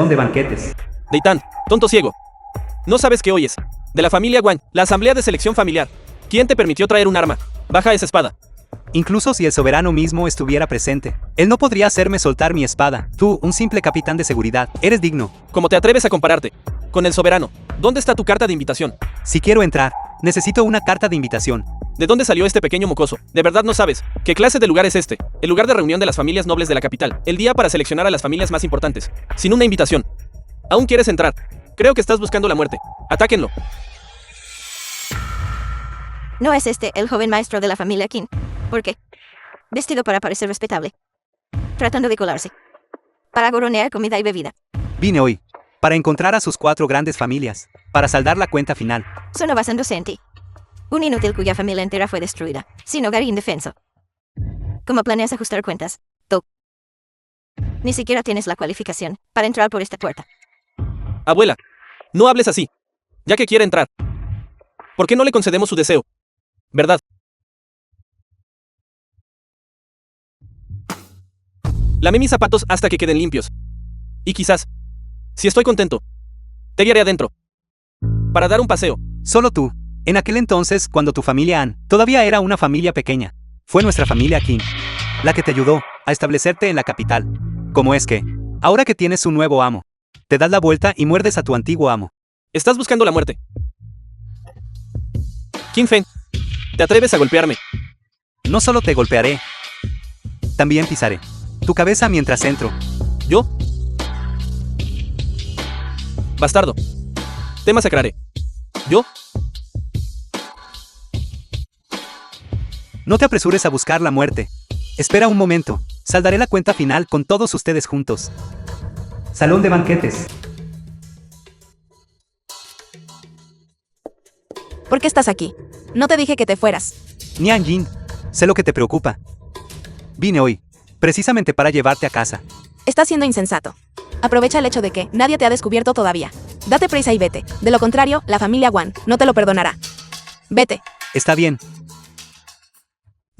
salón de banquetes. Deitán, tonto ciego. ¿No sabes qué oyes? De la familia Guan, la asamblea de selección familiar. ¿Quién te permitió traer un arma? Baja esa espada. Incluso si el soberano mismo estuviera presente, él no podría hacerme soltar mi espada. Tú, un simple capitán de seguridad, eres digno. ¿Cómo te atreves a compararte con el soberano? ¿Dónde está tu carta de invitación? Si quiero entrar, necesito una carta de invitación. ¿De dónde salió este pequeño mocoso? ¿De verdad no sabes? ¿Qué clase de lugar es este? El lugar de reunión de las familias nobles de la capital. El día para seleccionar a las familias más importantes. Sin una invitación. ¿Aún quieres entrar? Creo que estás buscando la muerte. Atáquenlo. ¿No es este el joven maestro de la familia Qin? ¿Por qué? Vestido para parecer respetable. Tratando de colarse. Para gorronear comida y bebida. Vine hoy para encontrar a sus 4 grandes familias, para saldar la cuenta final. Solo basándose en ti. Un inútil cuya familia entera fue destruida, sin hogar e indefenso. ¿Cómo planeas ajustar cuentas, tú? Ni siquiera tienes la cualificación para entrar por esta puerta. Abuela, no hables así. Ya que quiere entrar. ¿Por qué no le concedemos su deseo? ¿Verdad? Lame mis zapatos hasta que queden limpios. Y quizás, si estoy contento, te guiaré adentro. Para dar un paseo. Solo tú. En aquel entonces, cuando tu familia Han todavía era una familia pequeña, fue nuestra familia Qin la que te ayudó a establecerte en la capital. ¿Cómo es que, ahora que tienes un nuevo amo, te das la vuelta y muerdes a tu antiguo amo? Estás buscando la muerte. Qin Feng, ¿te atreves a golpearme? No solo te golpearé, también pisaré tu cabeza mientras entro. ¿Yo? Bastardo. Te masacraré. ¿Yo? No te apresures a buscar la muerte. Espera un momento. Saldaré la cuenta final con todos ustedes juntos. Salón de banquetes. ¿Por qué estás aquí? No te dije que te fueras. Nian Jin, sé lo que te preocupa. Vine hoy, precisamente para llevarte a casa. Estás siendo insensato. Aprovecha el hecho de que nadie te ha descubierto todavía. Date prisa y vete. De lo contrario, la familia Guan no te lo perdonará. Vete. Está bien.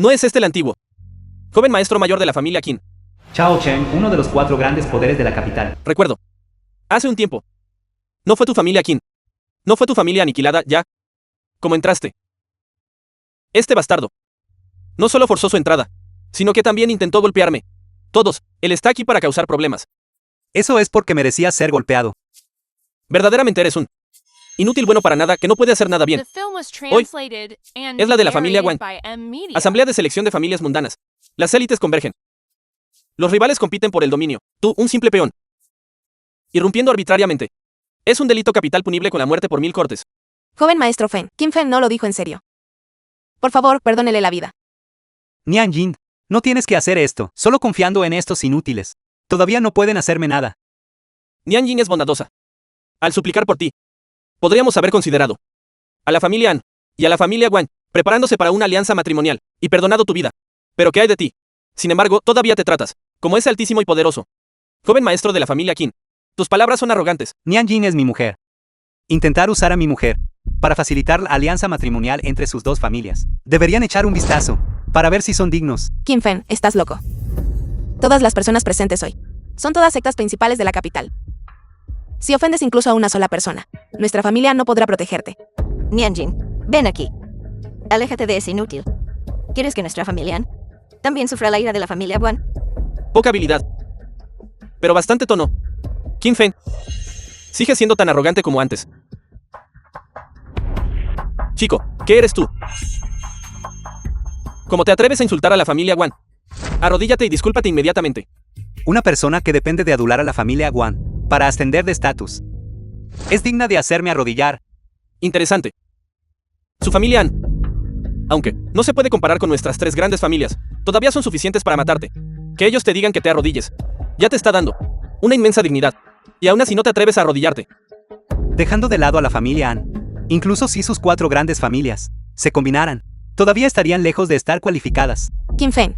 No es este el antiguo. Joven maestro mayor de la familia Qin. Chao Chen, uno de los 4 grandes poderes de la capital. Recuerdo. Hace un tiempo. No fue tu familia Qin. No fue tu familia aniquilada ya. ¿Cómo entraste? Este bastardo. No solo forzó su entrada, sino que también intentó golpearme. Todos. Él está aquí para causar problemas. Eso es porque merecía ser golpeado. Verdaderamente eres un inútil bueno para nada que no puede hacer nada bien. Hoy es la de la familia Guan. Asamblea de selección de familias mundanas. Las élites convergen. Los rivales compiten por el dominio. Tú, un simple peón. Irrumpiendo arbitrariamente. Es un delito capital punible con la muerte por 1000 cortes. Joven maestro Feng, Qin Feng no lo dijo en serio. Por favor, perdónele la vida. Nian Jin, no tienes que hacer esto, solo confiando en estos inútiles. Todavía no pueden hacerme nada. Nian Jin es bondadosa. Al suplicar por ti, podríamos haber considerado a la familia Han y a la familia Guan, preparándose para una alianza matrimonial, y perdonado tu vida. Pero ¿qué hay de ti? Sin embargo, todavía te tratas como ese altísimo y poderoso joven maestro de la familia Qin. Tus palabras son arrogantes. Nian Jin es mi mujer. Intentar usar a mi mujer para facilitar la alianza matrimonial entre sus 2 familias. Deberían echar un vistazo para ver si son dignos. Qin Feng, estás loco. Todas las personas presentes hoy son todas sectas principales de la capital. Si ofendes incluso a una sola persona, nuestra familia no podrá protegerte. Nian Jin, ven aquí. Aléjate de ese inútil. ¿Quieres que nuestra familia Han también sufra la ira de la familia Guan? Poca habilidad. Pero bastante tono. Qin Feng. Sigue siendo tan arrogante como antes. Chico, ¿qué eres tú? ¿Cómo te atreves a insultar a la familia Guan? Arrodíllate y discúlpate inmediatamente. Una persona que depende de adular a la familia Guan para ascender de estatus. Es digna de hacerme arrodillar. Interesante. Su familia Han, aunque no se puede comparar con nuestras 3 grandes familias, todavía son suficientes para matarte. Que ellos te digan que te arrodilles. Ya te está dando una inmensa dignidad. Y aún así no te atreves a arrodillarte. Dejando de lado a la familia Han, incluso si sus 4 grandes familias se combinaran, todavía estarían lejos de estar cualificadas. Qin Feng,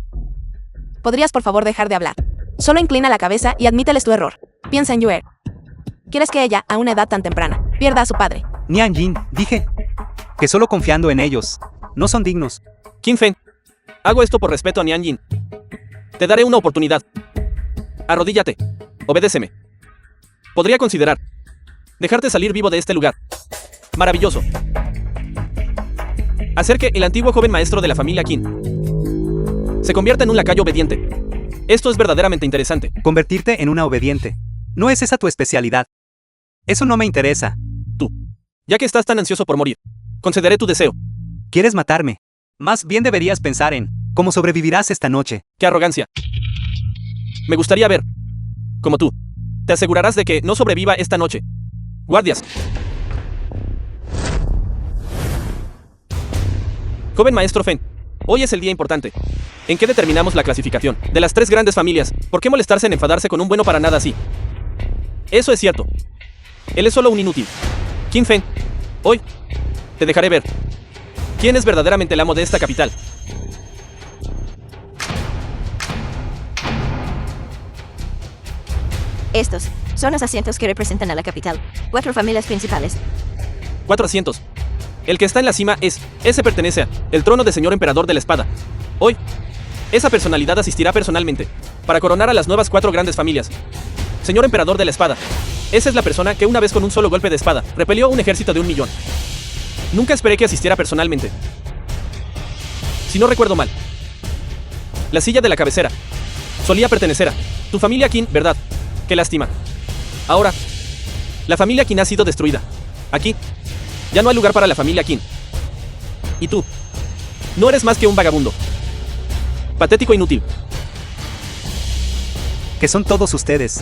¿podrías por favor dejar de hablar? Solo inclina la cabeza y admíteles tu error. Piensa en Yue. ¿Quieres que ella, a una edad tan temprana, pierda a su padre? Nian Jin, dije que solo confiando en ellos, no son dignos. Qin Feng, hago esto por respeto a Nian Jin. Te daré una oportunidad. Arrodíllate. Obedéceme. Podría considerar dejarte salir vivo de este lugar. Maravilloso. Hacer que el antiguo joven maestro de la familia Qin se convierta en un lacayo obediente. Esto es verdaderamente interesante. Convertirte en una obediente. ¿No es esa tu especialidad? Eso no me interesa. Tú, ya que estás tan ansioso por morir, concederé tu deseo. ¿Quieres matarme? Más bien deberías pensar en cómo sobrevivirás esta noche. ¡Qué arrogancia! Me gustaría ver, como tú, te asegurarás de que no sobreviva esta noche. Guardias. Joven maestro Fen, hoy es el día importante. ¿En qué determinamos la clasificación? De las 3 grandes familias, ¿por qué molestarse en enfadarse con un bueno para nada así? Eso es cierto. Él es solo un inútil. Qin Fen, hoy te dejaré ver quién es verdaderamente el amo de esta capital. Estos son los asientos que representan a la capital. 4 familias principales. 4 asientos. El que está en la cima ese pertenece al trono de señor emperador de la espada. Hoy, esa personalidad asistirá personalmente para coronar a las nuevas 4 grandes familias. Señor emperador de la espada. Esa es la persona que una vez con un solo golpe de espada repelió un ejército de 1.000.000. Nunca esperé que asistiera personalmente. Si no recuerdo mal, la silla de la cabecera solía pertenecer a tu familia Qin, ¿verdad? Qué lástima. Ahora, la familia Qin ha sido destruida. Aquí, ya no hay lugar para la familia Qin. Y tú, no eres más que un vagabundo. Patético e inútil. ¿Qué son todos ustedes?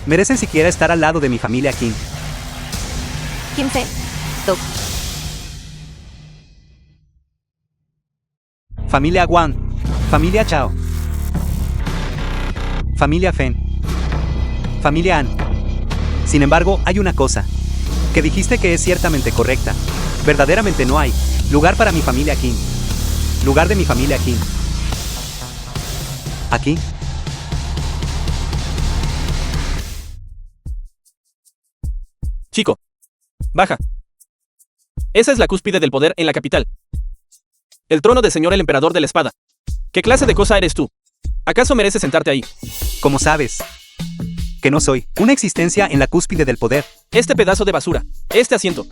¿Merecen siquiera estar al lado de mi familia Qin? Qin Fen. Tú. Familia Wang. Familia Chao. Familia Fen. Familia An. Sin embargo, hay una cosa que dijiste que es ciertamente correcta. Verdaderamente no hay lugar para mi familia Qin. Lugar de mi familia Qin. ¿Aquí? Chico, baja. Esa es la cúspide del poder en la capital. El trono de señor el emperador de la espada. ¿Qué clase de cosa eres tú? ¿Acaso mereces sentarte ahí? ¿Cómo sabes? Que no soy una existencia en la cúspide del poder. Este pedazo de basura, este asiento.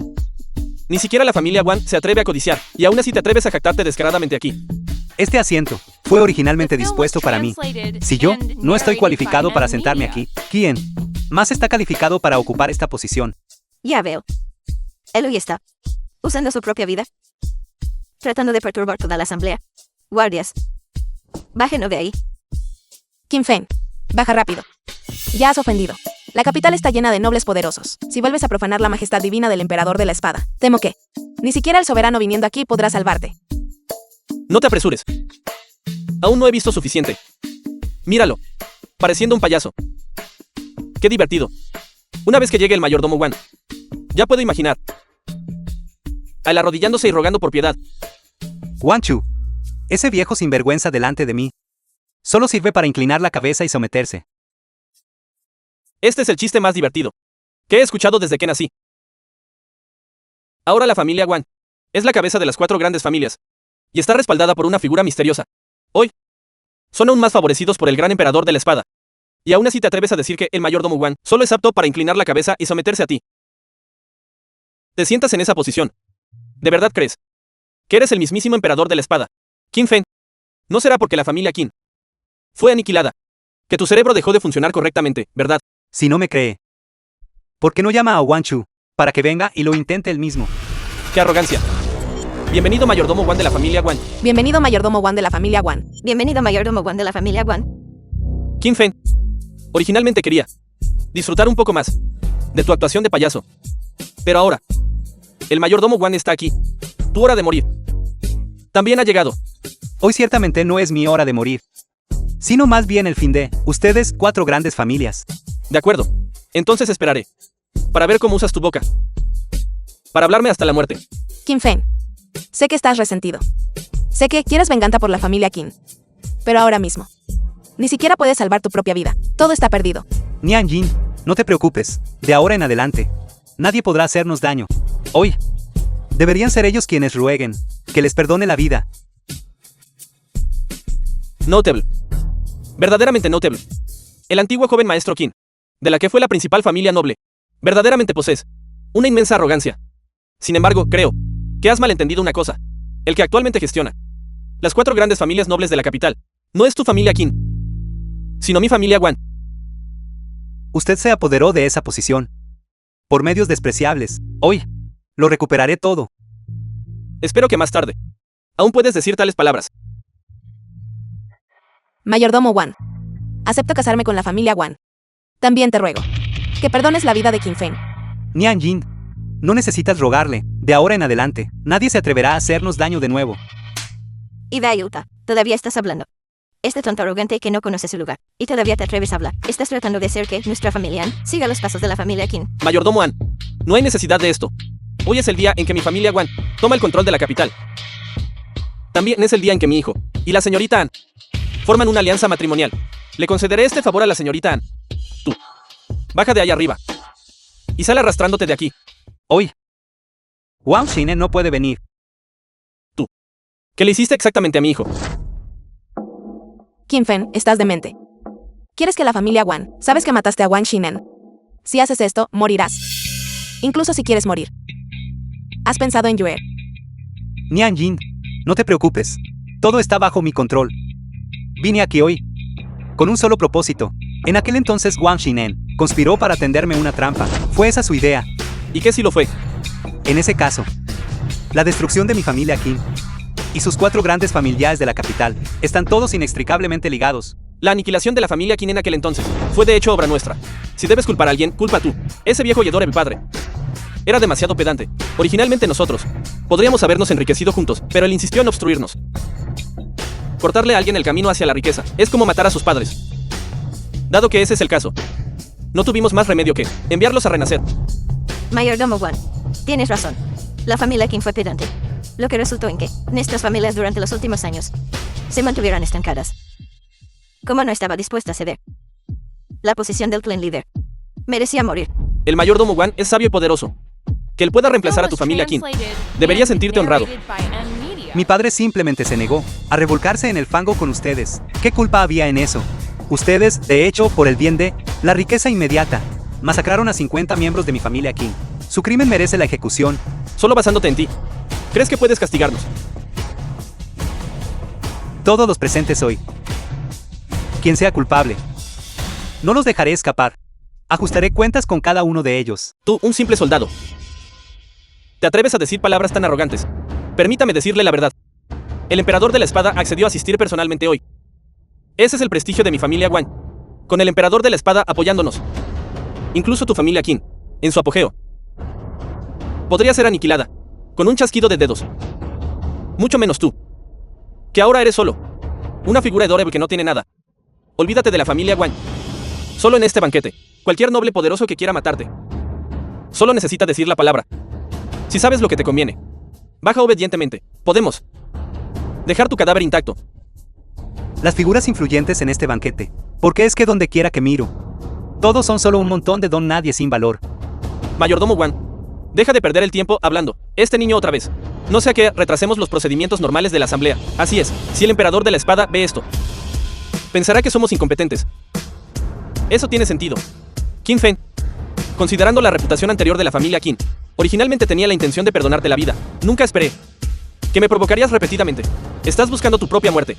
Ni siquiera la familia Wang se atreve a codiciar, y aún así te atreves a jactarte descaradamente aquí. Este asiento fue originalmente dispuesto para mí. Si yo no estoy cualificado para sentarme aquí, ¿quién más está calificado para ocupar esta posición? Ya veo. Él hoy está usando su propia vida, tratando de perturbar toda la asamblea. Guardias, bájenlo de ahí. Qin Fen, baja rápido. Ya has ofendido. La capital está llena de nobles poderosos. Si vuelves a profanar la majestad divina del emperador de la espada, temo que ni siquiera el soberano viniendo aquí podrá salvarte. No te apresures. Aún no he visto suficiente. Míralo, pareciendo un payaso. Qué divertido. Una vez que llegue el mayordomo Wang, ya puedo imaginar a él arrodillándose y rogando por piedad. Wang Chu, ese viejo sinvergüenza delante de mí, solo sirve para inclinar la cabeza y someterse. Este es el chiste más divertido que he escuchado desde que nací. Ahora la familia Wang es la cabeza de las 4 grandes familias y está respaldada por una figura misteriosa. Hoy, son aún más favorecidos por el gran emperador de la espada. Y aún así te atreves a decir que el mayordomo Wang solo es apto para inclinar la cabeza y someterse a ti. Te sientas en esa posición. ¿De verdad crees que eres el mismísimo emperador de la espada? Qin Fen, no será porque la familia Qin fue aniquilada que tu cerebro dejó de funcionar correctamente, ¿verdad? Si no me cree, ¿por qué no llama a Wang Chu para que venga y lo intente él mismo? ¡Qué arrogancia! Bienvenido mayordomo Wang de la familia Wang. Bienvenido mayordomo Wang de la familia Wang. Bienvenido mayordomo Wang de la familia Wang. Qin Fen, originalmente quería disfrutar un poco más de tu actuación de payaso. Pero ahora, el mayordomo Wang está aquí. Tu hora de morir también ha llegado. Hoy ciertamente no es mi hora de morir, sino más bien el fin de ustedes 4 grandes familias. De acuerdo. Entonces esperaré para ver cómo usas tu boca para hablarme hasta la muerte. Qin Fen, sé que estás resentido. Sé que quieres venganza por la familia Qin. Pero ahora mismo, ni siquiera puedes salvar tu propia vida. Todo está perdido. Nian Jin, no te preocupes. De ahora en adelante, nadie podrá hacernos daño. Hoy, deberían ser ellos quienes rueguen que les perdone la vida. Notable. Verdaderamente notable. El antiguo joven maestro Qin de la que fue la principal familia noble. Verdaderamente posees una inmensa arrogancia. Sin embargo, creo que has malentendido una cosa. El que actualmente gestiona las 4 grandes familias nobles de la capital no es tu familia Qin, sino mi familia Wan. Usted se apoderó de esa posición por medios despreciables. Hoy lo recuperaré todo. Espero que más tarde aún puedes decir tales palabras. Mayordomo Wan. Acepto casarme con la familia Wan. También te ruego que perdones la vida de Qin Feng. Nian Jin, no necesitas rogarle. De ahora en adelante, nadie se atreverá a hacernos daño de nuevo. Y de Utah, todavía estás hablando. Este tonto arrogante que no conoce su lugar. Y todavía te atreves a hablar. Estás tratando de hacer que nuestra familia An siga los pasos de la familia Qin. Mayordomo An, no hay necesidad de esto. Hoy es el día en que mi familia Wan toma el control de la capital. También es el día en que mi hijo y la señorita An forman una alianza matrimonial. Le concederé este favor a la señorita An. Tú, baja de ahí arriba y sal arrastrándote de aquí. Hoy, Wang Shinen no puede venir. Tú, ¿qué le hiciste exactamente a mi hijo? Qin Feng, estás demente. ¿Quieres que la familia Wan? Sabes que mataste a Wang Shinen. Si haces esto, morirás. Incluso si quieres morir. ¿Has pensado en Yue? Nian Jin, no te preocupes. Todo está bajo mi control. Vine aquí hoy con un solo propósito. En aquel entonces Wang Shinen conspiró para tenderme una trampa. Fue esa su idea. ¿Y qué si lo fue? En ese caso, la destrucción de mi familia Qin y sus 4 grandes familias de la capital están todos inextricablemente ligados. La aniquilación de la familia Qin en aquel entonces fue de hecho obra nuestra. Si debes culpar a alguien, culpa tú. Ese viejo y adorable padre era demasiado pedante. Originalmente nosotros podríamos habernos enriquecido juntos, pero él insistió en obstruirnos. Cortarle a alguien el camino hacia la riqueza es como matar a sus padres. Dado que ese es el caso, no tuvimos más remedio que enviarlos a renacer. Mayordomo Wan, tienes razón. La familia Qin fue pedante. Lo que resultó en que nuestras familias durante los últimos años se mantuvieran estancadas. Como no estaba dispuesta a ceder la posición del clan líder, merecía morir. El mayordomo Wan es sabio y poderoso. Que él pueda reemplazar a tu familia Qin. Deberías sentirte honrado. Mi padre simplemente se negó a revolcarse en el fango con ustedes. ¿Qué culpa había en eso? Ustedes, de hecho, por el bien de la riqueza inmediata, masacraron a 50 miembros de mi familia Qin. Su crimen merece la ejecución. Solo basándote en ti, ¿crees que puedes castigarnos? Todos los presentes hoy, quien sea culpable, no los dejaré escapar. Ajustaré cuentas con cada uno de ellos. Tú, un simple soldado, ¿te atreves a decir palabras tan arrogantes? Permítame decirle la verdad. El emperador de la espada accedió a asistir personalmente hoy. Ese es el prestigio de mi familia Wan, con el emperador de la espada apoyándonos. Incluso tu familia Qin, en su apogeo, podría ser aniquilada con un chasquido de dedos. Mucho menos tú, que ahora eres solo una figura adorable que no tiene nada. Olvídate de la familia Wan. Solo en este banquete, cualquier noble poderoso que quiera matarte solo necesita decir la palabra. Si sabes lo que te conviene, baja obedientemente. Podemos dejar tu cadáver intacto. Las figuras influyentes en este banquete, porque es que donde quiera que miro, todos son solo un montón de don nadie sin valor. Mayordomo Wan, deja de perder el tiempo hablando. Este niño otra vez. No sea que retrasemos los procedimientos normales de la asamblea. Así es, si el emperador de la espada ve esto, pensará que somos incompetentes. Eso tiene sentido. Qin Feng, considerando la reputación anterior de la familia Qin, originalmente tenía la intención de perdonarte la vida. Nunca esperé que me provocarías repetidamente. Estás buscando tu propia muerte.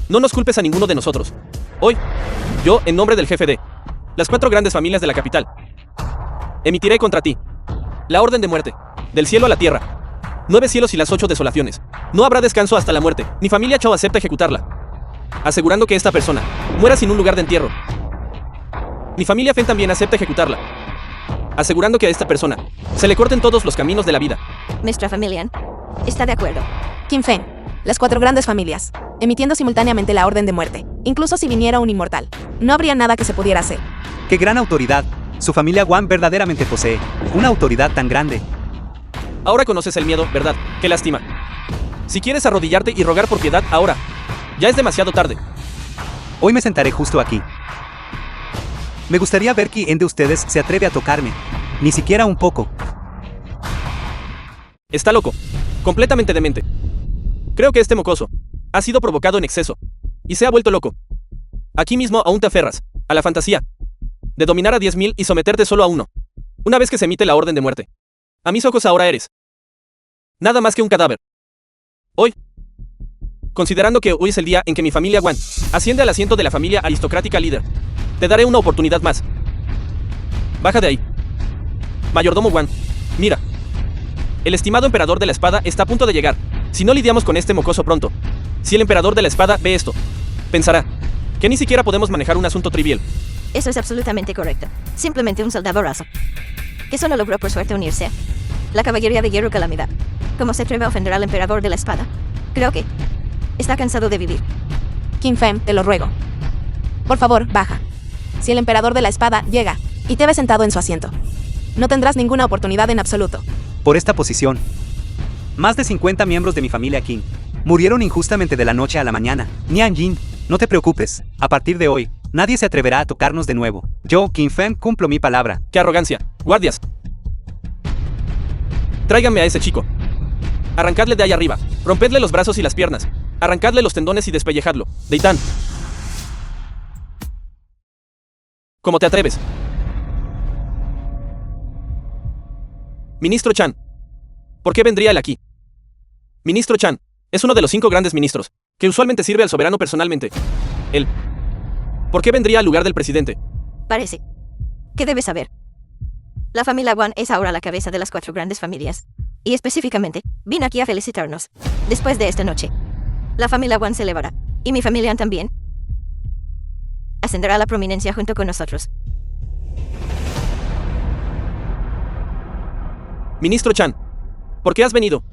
No nos culpes a ninguno de nosotros. Hoy, yo, en nombre del jefe de las 4 grandes familias de la capital, emitiré contra ti la orden de muerte, del cielo a la tierra. 9 cielos y las 8 desolaciones. No habrá descanso hasta la muerte. Mi familia Chao acepta ejecutarla, asegurando que esta persona muera sin un lugar de entierro. Mi familia Fen también acepta ejecutarla, asegurando que a esta persona se le corten todos los caminos de la vida. Nuestra familia está de acuerdo. Qin Feng, las 4 grandes familias, emitiendo simultáneamente la orden de muerte. Incluso si viniera un inmortal, no habría nada que se pudiera hacer. ¡Qué gran autoridad! Su familia Wan verdaderamente posee una autoridad tan grande. Ahora conoces el miedo, ¿verdad? ¡Qué lástima! Si quieres arrodillarte y rogar por piedad ahora, ya es demasiado tarde. Hoy me sentaré justo aquí. Me gustaría ver quién de ustedes se atreve a tocarme. Ni siquiera un poco. Está loco. Completamente demente. Creo que este mocoso ha sido provocado en exceso y se ha vuelto loco. Aquí mismo aún te aferras a la fantasía de dominar a 10.000 y someterte solo a uno. Una vez que se emite la orden de muerte. A mis ojos ahora eres nada más que un cadáver. Hoy, considerando que hoy es el día en que mi familia Wan asciende al asiento de la familia aristocrática líder, te daré una oportunidad más. Baja de ahí. Mayordomo Wan, mira. El estimado emperador de la espada está a punto de llegar. Si no lidiamos con este mocoso pronto, si el emperador de la espada ve esto, pensará que ni siquiera podemos manejar un asunto trivial. Eso es absolutamente correcto. Simplemente un soldado raso, que solo logró por suerte unirse a la caballería de hierro Calamidad. ¿Cómo se atreve a ofender al emperador de la espada? Creo que está cansado de vivir. Qin Feng, te lo ruego. Por favor, baja. Si el emperador de la espada llega y te ve sentado en su asiento, no tendrás ninguna oportunidad en absoluto. Por esta posición, más de 50 miembros de mi familia Qin murieron injustamente de la noche a la mañana. Nian Jin, no te preocupes, a partir de hoy, nadie se atreverá a tocarnos de nuevo. Yo, Qin Feng, cumplo mi palabra. ¡Qué arrogancia! ¡Guardias! Tráiganme a ese chico. Arrancadle de ahí arriba. Rompedle los brazos y las piernas. Arrancadle los tendones y despellejadlo. Deitán. ¿Cómo te atreves? Ministro Chan. ¿Por qué vendría él aquí? Ministro Chan es uno de los 5 grandes ministros, que usualmente sirve al soberano personalmente. Él. ¿Por qué vendría al lugar del presidente? Parece que debes saber. La familia Wan es ahora la cabeza de las 4 grandes familias. Y específicamente, vine aquí a felicitarnos. Después de esta noche, la familia Wan se elevará. Y mi familia también ascenderá a la prominencia junto con nosotros. Ministro Chan, ¿por qué has venido?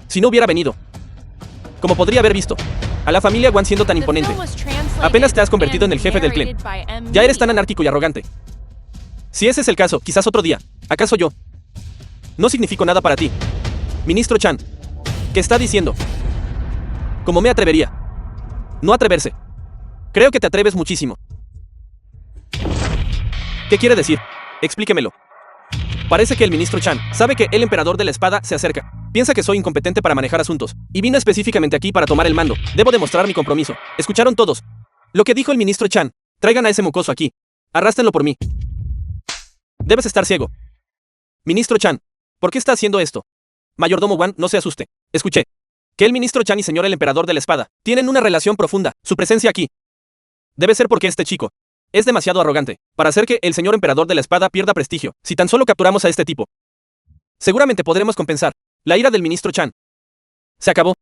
Si no hubiera venido, ¿cómo podría haber visto a la familia Wan siendo tan imponente? Apenas te has convertido en el jefe del clan. Ya eres tan anárquico y arrogante. Si ese es el caso, quizás otro día. ¿Acaso yo no significo nada para ti? Ministro Chan, ¿qué está diciendo? ¿Cómo me atrevería? No atreverse. Creo que te atreves muchísimo. ¿Qué quiere decir? Explíquemelo. Parece que el ministro Chan sabe que el emperador de la espada se acerca. Piensa que soy incompetente para manejar asuntos. Y vino específicamente aquí para tomar el mando. Debo demostrar mi compromiso. ¿Escucharon todos lo que dijo el ministro Chan? Traigan a ese mocoso aquí. Arrástrenlo por mí. Debes estar ciego. Ministro Chan, ¿por qué está haciendo esto? Mayordomo Wan, no se asuste. Escuché que el ministro Chan y señor el emperador de la espada tienen una relación profunda. Su presencia aquí debe ser porque este chico es demasiado arrogante para hacer que el señor emperador de la espada pierda prestigio. Si tan solo capturamos a este tipo, seguramente podremos compensar la ira del ministro Chan. Se acabó.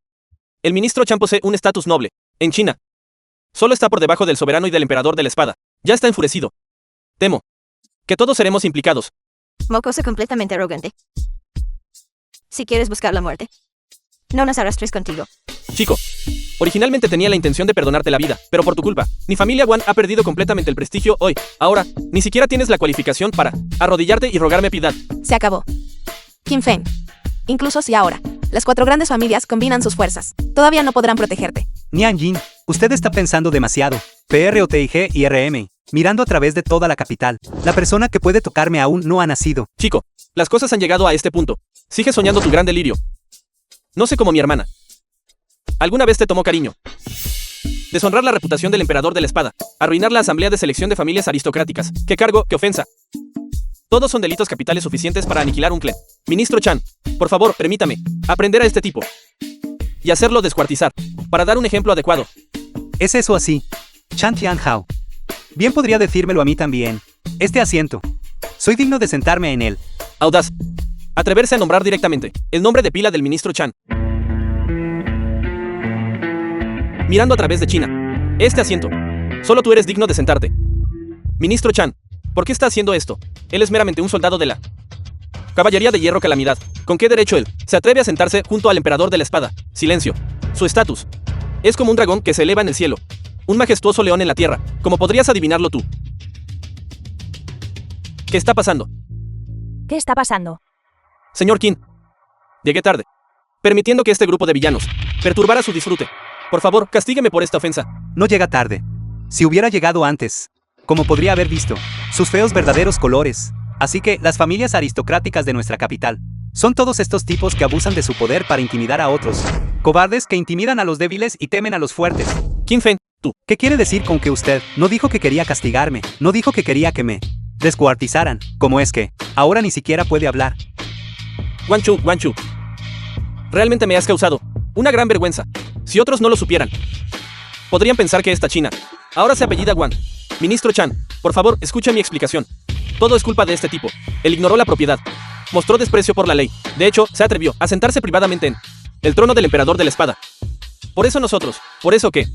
El ministro Chan posee un estatus noble en China. Solo está por debajo del soberano y del emperador de la espada. Ya está enfurecido. Temo que todos seremos implicados. Mocoso completamente arrogante. Si quieres buscar la muerte, no nos arrastres contigo. Chico, originalmente tenía la intención de perdonarte la vida, pero por tu culpa, mi familia Wan ha perdido completamente el prestigio hoy. Ahora, ni siquiera tienes la cualificación para arrodillarte y rogarme piedad. Se acabó. Qin Feng. Incluso si ahora las 4 grandes familias combinan sus fuerzas, todavía no podrán protegerte. Nian Jin, usted está pensando demasiado. PROTIG y RM, mirando a través de toda la capital. La persona que puede tocarme aún no ha nacido. Chico, las cosas han llegado a este punto. Sigue soñando tu gran delirio. No sé cómo mi hermana alguna vez te tomó cariño. Deshonrar la reputación del emperador de la espada. Arruinar la asamblea de selección de familias aristocráticas. ¡Qué cargo, qué ofensa! Todos son delitos capitales suficientes para aniquilar un clan. Ministro Chan, por favor, permítame aprender a este tipo y hacerlo descuartizar, para dar un ejemplo adecuado. ¿Es eso así? Chan Tianhao. Bien podría decírmelo a mí también. Este asiento. Soy digno de sentarme en él. Audaz. Atreverse a nombrar directamente el nombre de pila del ministro Chan. Mirando a través de China. Este asiento. Solo tú eres digno de sentarte. Ministro Chan, ¿por qué está haciendo esto? Él es meramente un soldado de la caballería de hierro Calamidad. ¿Con qué derecho él se atreve a sentarse junto al emperador de la espada? Silencio. Su estatus es como un dragón que se eleva en el cielo. Un majestuoso león en la tierra. ¿Cómo podrías adivinarlo tú? ¿Qué está pasando? ¿Qué está pasando? Señor Qin, llegué tarde, permitiendo que este grupo de villanos perturbara su disfrute. Por favor, castígueme por esta ofensa. No llega tarde. Si hubiera llegado antes, como podría haber visto sus feos verdaderos colores. Así que las familias aristocráticas de nuestra capital son todos estos tipos que abusan de su poder para intimidar a otros. Cobardes que intimidan a los débiles y temen a los fuertes. Qin Feng, ¿Qué quiere decir con que usted no dijo que quería castigarme? No dijo que quería que me descuartizaran. ¿Cómo es que ahora ni siquiera puede hablar? Guanchu. Realmente me has causado una gran vergüenza. Si otros no lo supieran, podrían pensar que esta china ahora se apellida Guan. Ministro Chan, por favor, escuche mi explicación. Todo es culpa de este tipo. Él ignoró la propiedad. Mostró desprecio por la ley. De hecho, se atrevió a sentarse privadamente en el trono del emperador de la espada. Por eso que,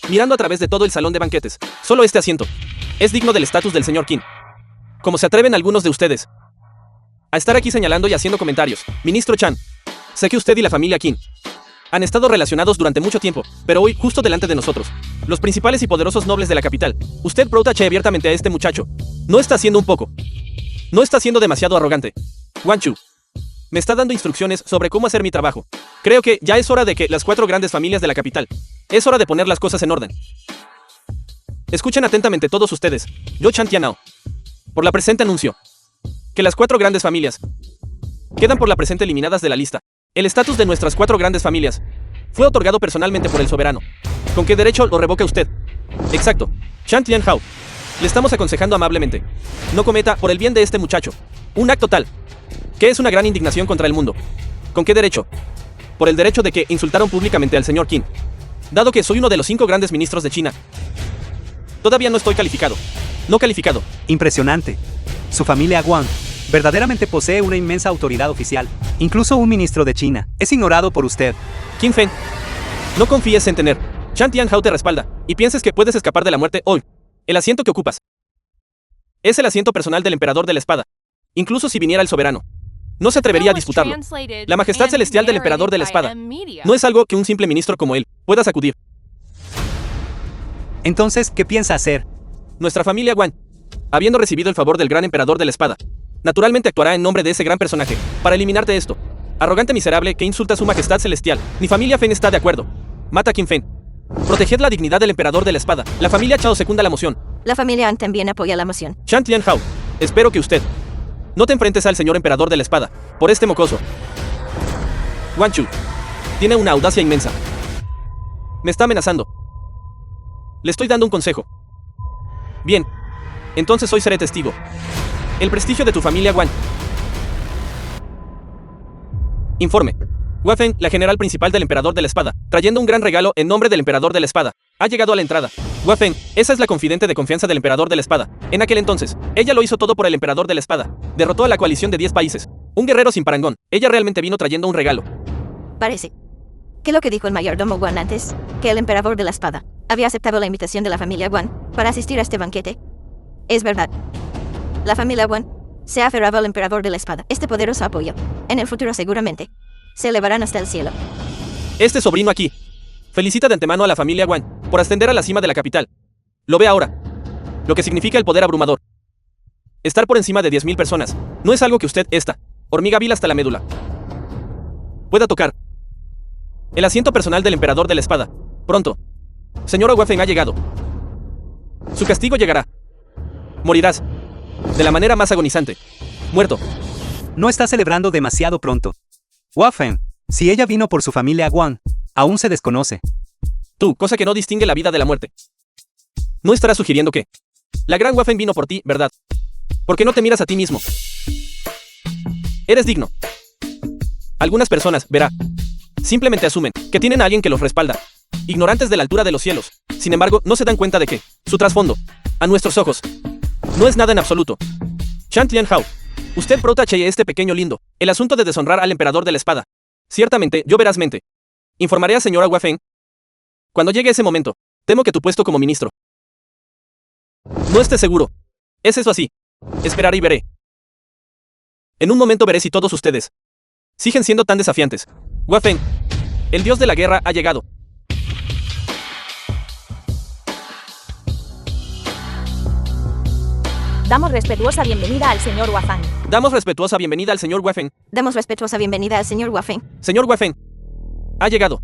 mirando a través de todo el salón de banquetes, solo este asiento es digno del estatus del señor Qin. Como se atreven algunos de ustedes a estar aquí señalando y haciendo comentarios. Ministro Chan, sé que usted y la familia Qin han estado relacionados durante mucho tiempo, pero hoy, justo delante de nosotros, los principales y poderosos nobles de la capital, usted protege abiertamente a este muchacho. No está siendo demasiado arrogante. Guanchu me está dando instrucciones sobre cómo hacer mi trabajo. Creo que ya es hora de que las 4 grandes familias de la capital, es hora de poner las cosas en orden. Escuchen atentamente todos ustedes. Yo, Chan Tianao, por la presente anuncio que las 4 grandes familias quedan por la presente eliminadas de la lista. El estatus de nuestras 4 grandes familias fue otorgado personalmente por el soberano. ¿Con qué derecho lo revoca usted? Exacto. Chan Tianhao, le estamos aconsejando amablemente. No cometa, por el bien de este muchacho, un acto tal que es una gran indignación contra el mundo. ¿Con qué derecho? Por el derecho de que insultaron públicamente al señor Qin. Dado que soy uno de los 5 grandes ministros de China, todavía no estoy calificado. No calificado. Impresionante. Su familia Guan verdaderamente posee una inmensa autoridad oficial. Incluso un ministro de China es ignorado por usted. Qin Feng, no confíes en tener. Chan Tianhao te respalda y pienses que puedes escapar de la muerte hoy. El asiento que ocupas es el asiento personal del emperador de la espada. Incluso si viniera el soberano, no se atrevería a disputarlo. La majestad celestial del emperador de la espada no es algo que un simple ministro como él pueda sacudir. Entonces, ¿qué piensa hacer? Nuestra familia Guan, habiendo recibido el favor del gran emperador de la espada, naturalmente actuará en nombre de ese gran personaje para eliminarte esto. Arrogante miserable que insulta a su majestad celestial. Mi familia Fen está de acuerdo. Mata a Qin Fen. Proteged la dignidad del emperador de la espada. La familia Chao secunda la moción. La familia An también apoya la moción. Chan Tianhao, espero que usted no te enfrentes al señor emperador de la espada por este mocoso. Guanchu tiene una audacia inmensa. Me está amenazando. Le estoy dando un consejo. Bien, entonces hoy seré testigo. El prestigio de tu familia Guan. Informe. Hua Feng, la general principal del emperador de la espada, trayendo un gran regalo en nombre del emperador de la espada, ha llegado a la entrada. Hua Feng, esa es la confidente de confianza del emperador de la espada. En aquel entonces, ella lo hizo todo por el emperador de la espada. Derrotó a la coalición de 10 países. Un guerrero sin parangón. Ella realmente vino trayendo un regalo. Parece que lo que dijo el mayordomo Guan antes, que el emperador de la espada había aceptado la invitación de la familia Guan para asistir a este banquete, es verdad. La familia Guan se ha aferrado al emperador de la espada. Este poderoso apoyo, en el futuro seguramente, se elevarán hasta el cielo. Este sobrino aquí felicita de antemano a la familia Guan por ascender a la cima de la capital. Lo ve ahora. Lo que significa el poder abrumador. Estar por encima de 10.000 personas no es algo que usted, esta hormiga vil hasta la médula, pueda tocar. El asiento personal del emperador de la espada. Pronto. Señora Hua Feng ha llegado. Su castigo llegará. Morirás. De la manera más agonizante. Muerto. No está celebrando demasiado pronto. Hua Feng, si ella vino por su familia Guan, aún se desconoce. Tú, cosa que no distingue la vida de la muerte. No estarás sugiriendo que la gran Hua Feng vino por ti, ¿verdad? Porque no te miras a ti mismo. Eres digno. Algunas personas, verá, simplemente asumen que tienen a alguien que los respalda, ignorantes de la altura de los cielos. Sin embargo, no se dan cuenta de que su trasfondo, a nuestros ojos, no es nada en absoluto. Chan Tianhao, usted protege este pequeño lindo, el asunto de deshonrar al emperador de la espada. Ciertamente, yo verazmente informaré a señora Hua Feng. Cuando llegue ese momento, temo que tu puesto como ministro no esté seguro. ¿Es eso así? Esperaré y veré. En un momento veré si todos ustedes siguen siendo tan desafiantes. Hua Feng, el dios de la guerra, ha llegado. Damos respetuosa bienvenida al señor Hua Feng. Damos respetuosa bienvenida al señor Hua Feng. Damos respetuosa bienvenida al señor Hua Feng. Señor Hua Feng, ha llegado.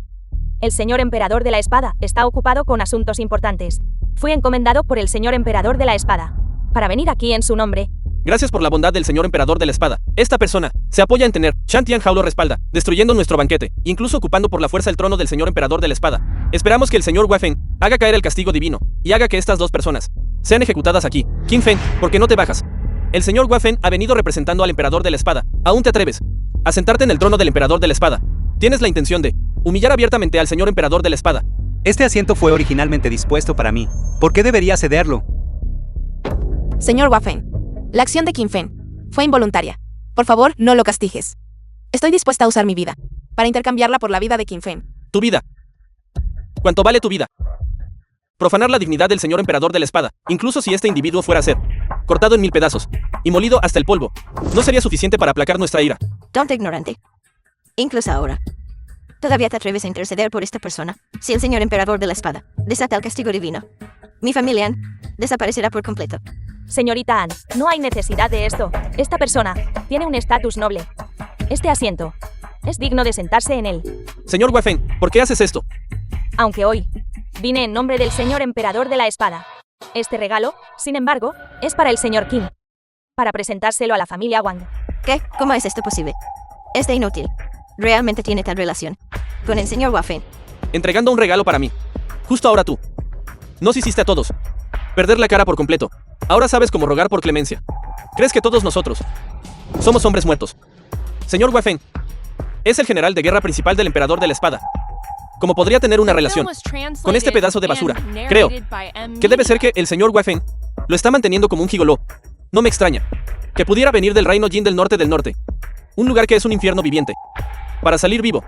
El señor emperador de la espada está ocupado con asuntos importantes. Fui encomendado por el señor emperador de la espada para venir aquí en su nombre Gracias por la bondad del señor emperador de la espada. Esta persona se apoya en tener. Shan Tianhao lo respalda, destruyendo nuestro banquete, incluso ocupando por la fuerza el trono del señor emperador de la espada. Esperamos que el señor Wei Feng haga caer el castigo divino y haga que estas dos personas sean ejecutadas aquí. Qin Feng, ¿por qué no te bajas? El señor Wei Feng ha venido representando al emperador de la espada. ¿Aún te atreves a sentarte en el trono del emperador de la espada? Tienes la intención de humillar abiertamente al señor emperador de la espada. Este asiento fue originalmente dispuesto para mí. ¿Por qué debería cederlo? Señor Wei Feng, la acción de Qin Feng fue involuntaria. Por favor, no lo castigues. Estoy dispuesta a usar mi vida para intercambiarla por la vida de Qin Feng. Tu vida. ¿Cuánto vale tu vida? Profanar la dignidad del señor emperador de la espada, incluso si este individuo fuera a ser cortado en 1000 pedazos y molido hasta el polvo, no sería suficiente para aplacar nuestra ira. Tonto ignorante. Incluso ahora. ¿Todavía te atreves a interceder por esta persona? Si el señor emperador de la espada desata el castigo divino, mi familia desaparecerá por completo. Señorita Anne, no hay necesidad de esto. Esta persona tiene un estatus noble. Este asiento es digno de sentarse en él. Señor Wei Feng, ¿por qué haces esto? Aunque hoy vine en nombre del señor emperador de la espada. Este regalo, sin embargo, es para el señor Qin, para presentárselo a la familia Wang. ¿Qué? ¿Cómo es esto posible? Este inútil realmente tiene tal relación con el señor Wei Feng. Entregando un regalo para mí. Justo ahora tú. Nos hiciste a todos perder la cara por completo. Ahora sabes cómo rogar por clemencia. ¿Crees que todos nosotros somos hombres muertos? Señor Wei Feng es el general de guerra principal del emperador de la espada. ¿Cómo podría tener una relación con este pedazo de basura? Creo que debe ser que el señor Wei Feng lo está manteniendo como un gigoló. No me extraña que pudiera venir del reino Jin del norte, un lugar que es un infierno viviente. Para salir vivo,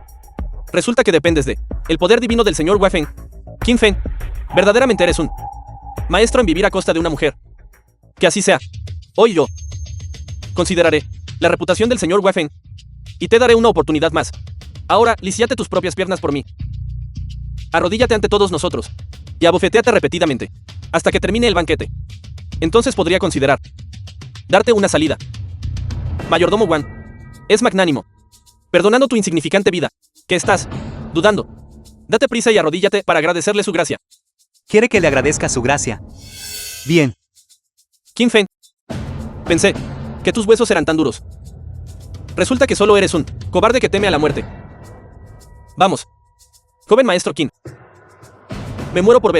resulta que dependes de el poder divino del señor Wei Feng. Qin Feng, verdaderamente eres un maestro en vivir a costa de una mujer. Que así sea. Hoy yo consideraré la reputación del señor Wei Feng y te daré una oportunidad más. Ahora, lisiate tus propias piernas por mí. Arrodíllate ante todos nosotros y abofetéate repetidamente hasta que termine el banquete. Entonces podría considerar darte una salida. Mayordomo Wang es magnánimo, perdonando tu insignificante vida. ¿Qué estás dudando? Date prisa y arrodíllate para agradecerle su gracia. ¿Quiere que le agradezca su gracia? Bien. Qin Feng, pensé que tus huesos eran tan duros. Resulta que solo eres un cobarde que teme a la muerte. Vamos, joven maestro Qin. Me muero por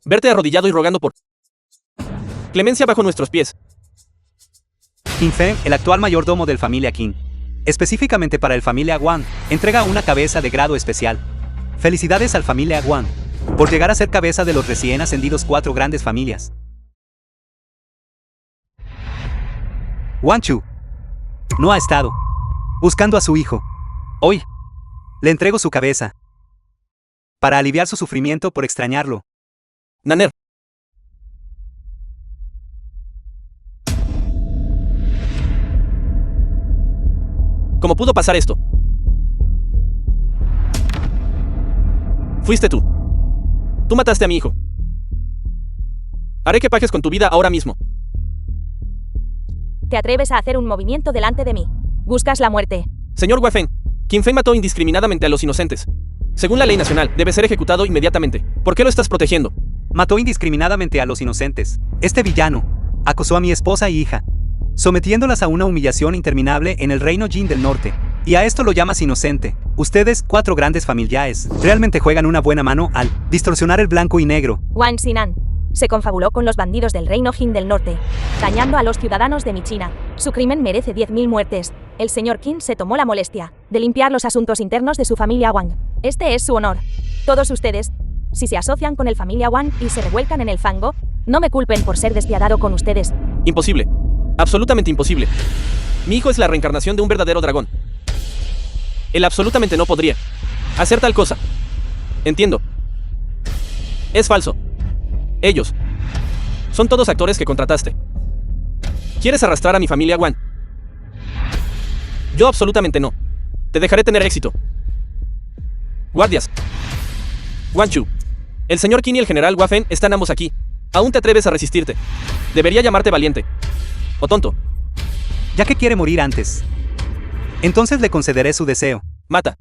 verte arrodillado y rogando por clemencia bajo nuestros pies. Qin Feng, el actual mayordomo del familia Qin, específicamente para el familia Wang, entrega una cabeza de grado especial. Felicidades al familia Wang por llegar a ser cabeza de los recién ascendidos 4 grandes familias. Wang Chu no ha estado buscando a su hijo. Hoy le entrego su cabeza para aliviar su sufrimiento por extrañarlo. Naner. ¿Cómo pudo pasar esto? Fuiste tú. Tú mataste a mi hijo. Haré que pagues con tu vida ahora mismo. Te atreves a hacer un movimiento delante de mí. Buscas la muerte. Señor Wei Feng, Qin Feng mató indiscriminadamente a los inocentes. Según la ley nacional, debe ser ejecutado inmediatamente. ¿Por qué lo estás protegiendo? Mató indiscriminadamente a los inocentes. Este villano acosó a mi esposa y hija, sometiéndolas a una humillación interminable en el reino Jin del norte. Y a esto lo llamas inocente. Ustedes, 4 grandes familiares, realmente juegan una buena mano al distorsionar el blanco y negro. Wang Xinan se confabuló con los bandidos del reino Jin del norte, dañando a los ciudadanos de mi China. Su crimen merece 10.000 muertes. El señor Qin se tomó la molestia de limpiar los asuntos internos de su familia Wang. Este es su honor. Todos ustedes, si se asocian con el familia Wang y se revuelcan en el fango, no me culpen por ser despiadado con ustedes. Imposible. Absolutamente imposible. Mi hijo es la reencarnación de un verdadero dragón. Él absolutamente no podría hacer tal cosa. Entiendo. Es falso. Ellos son todos actores que contrataste. ¿Quieres arrastrar a mi familia, Wang? Yo absolutamente no. Te dejaré tener éxito. Guardias. Wang Chu. El señor Qin y el general Wei Feng están ambos aquí. Aún te atreves a resistirte. Debería llamarte valiente. O tonto. Ya que quiere morir antes, entonces le concederé su deseo. Mata.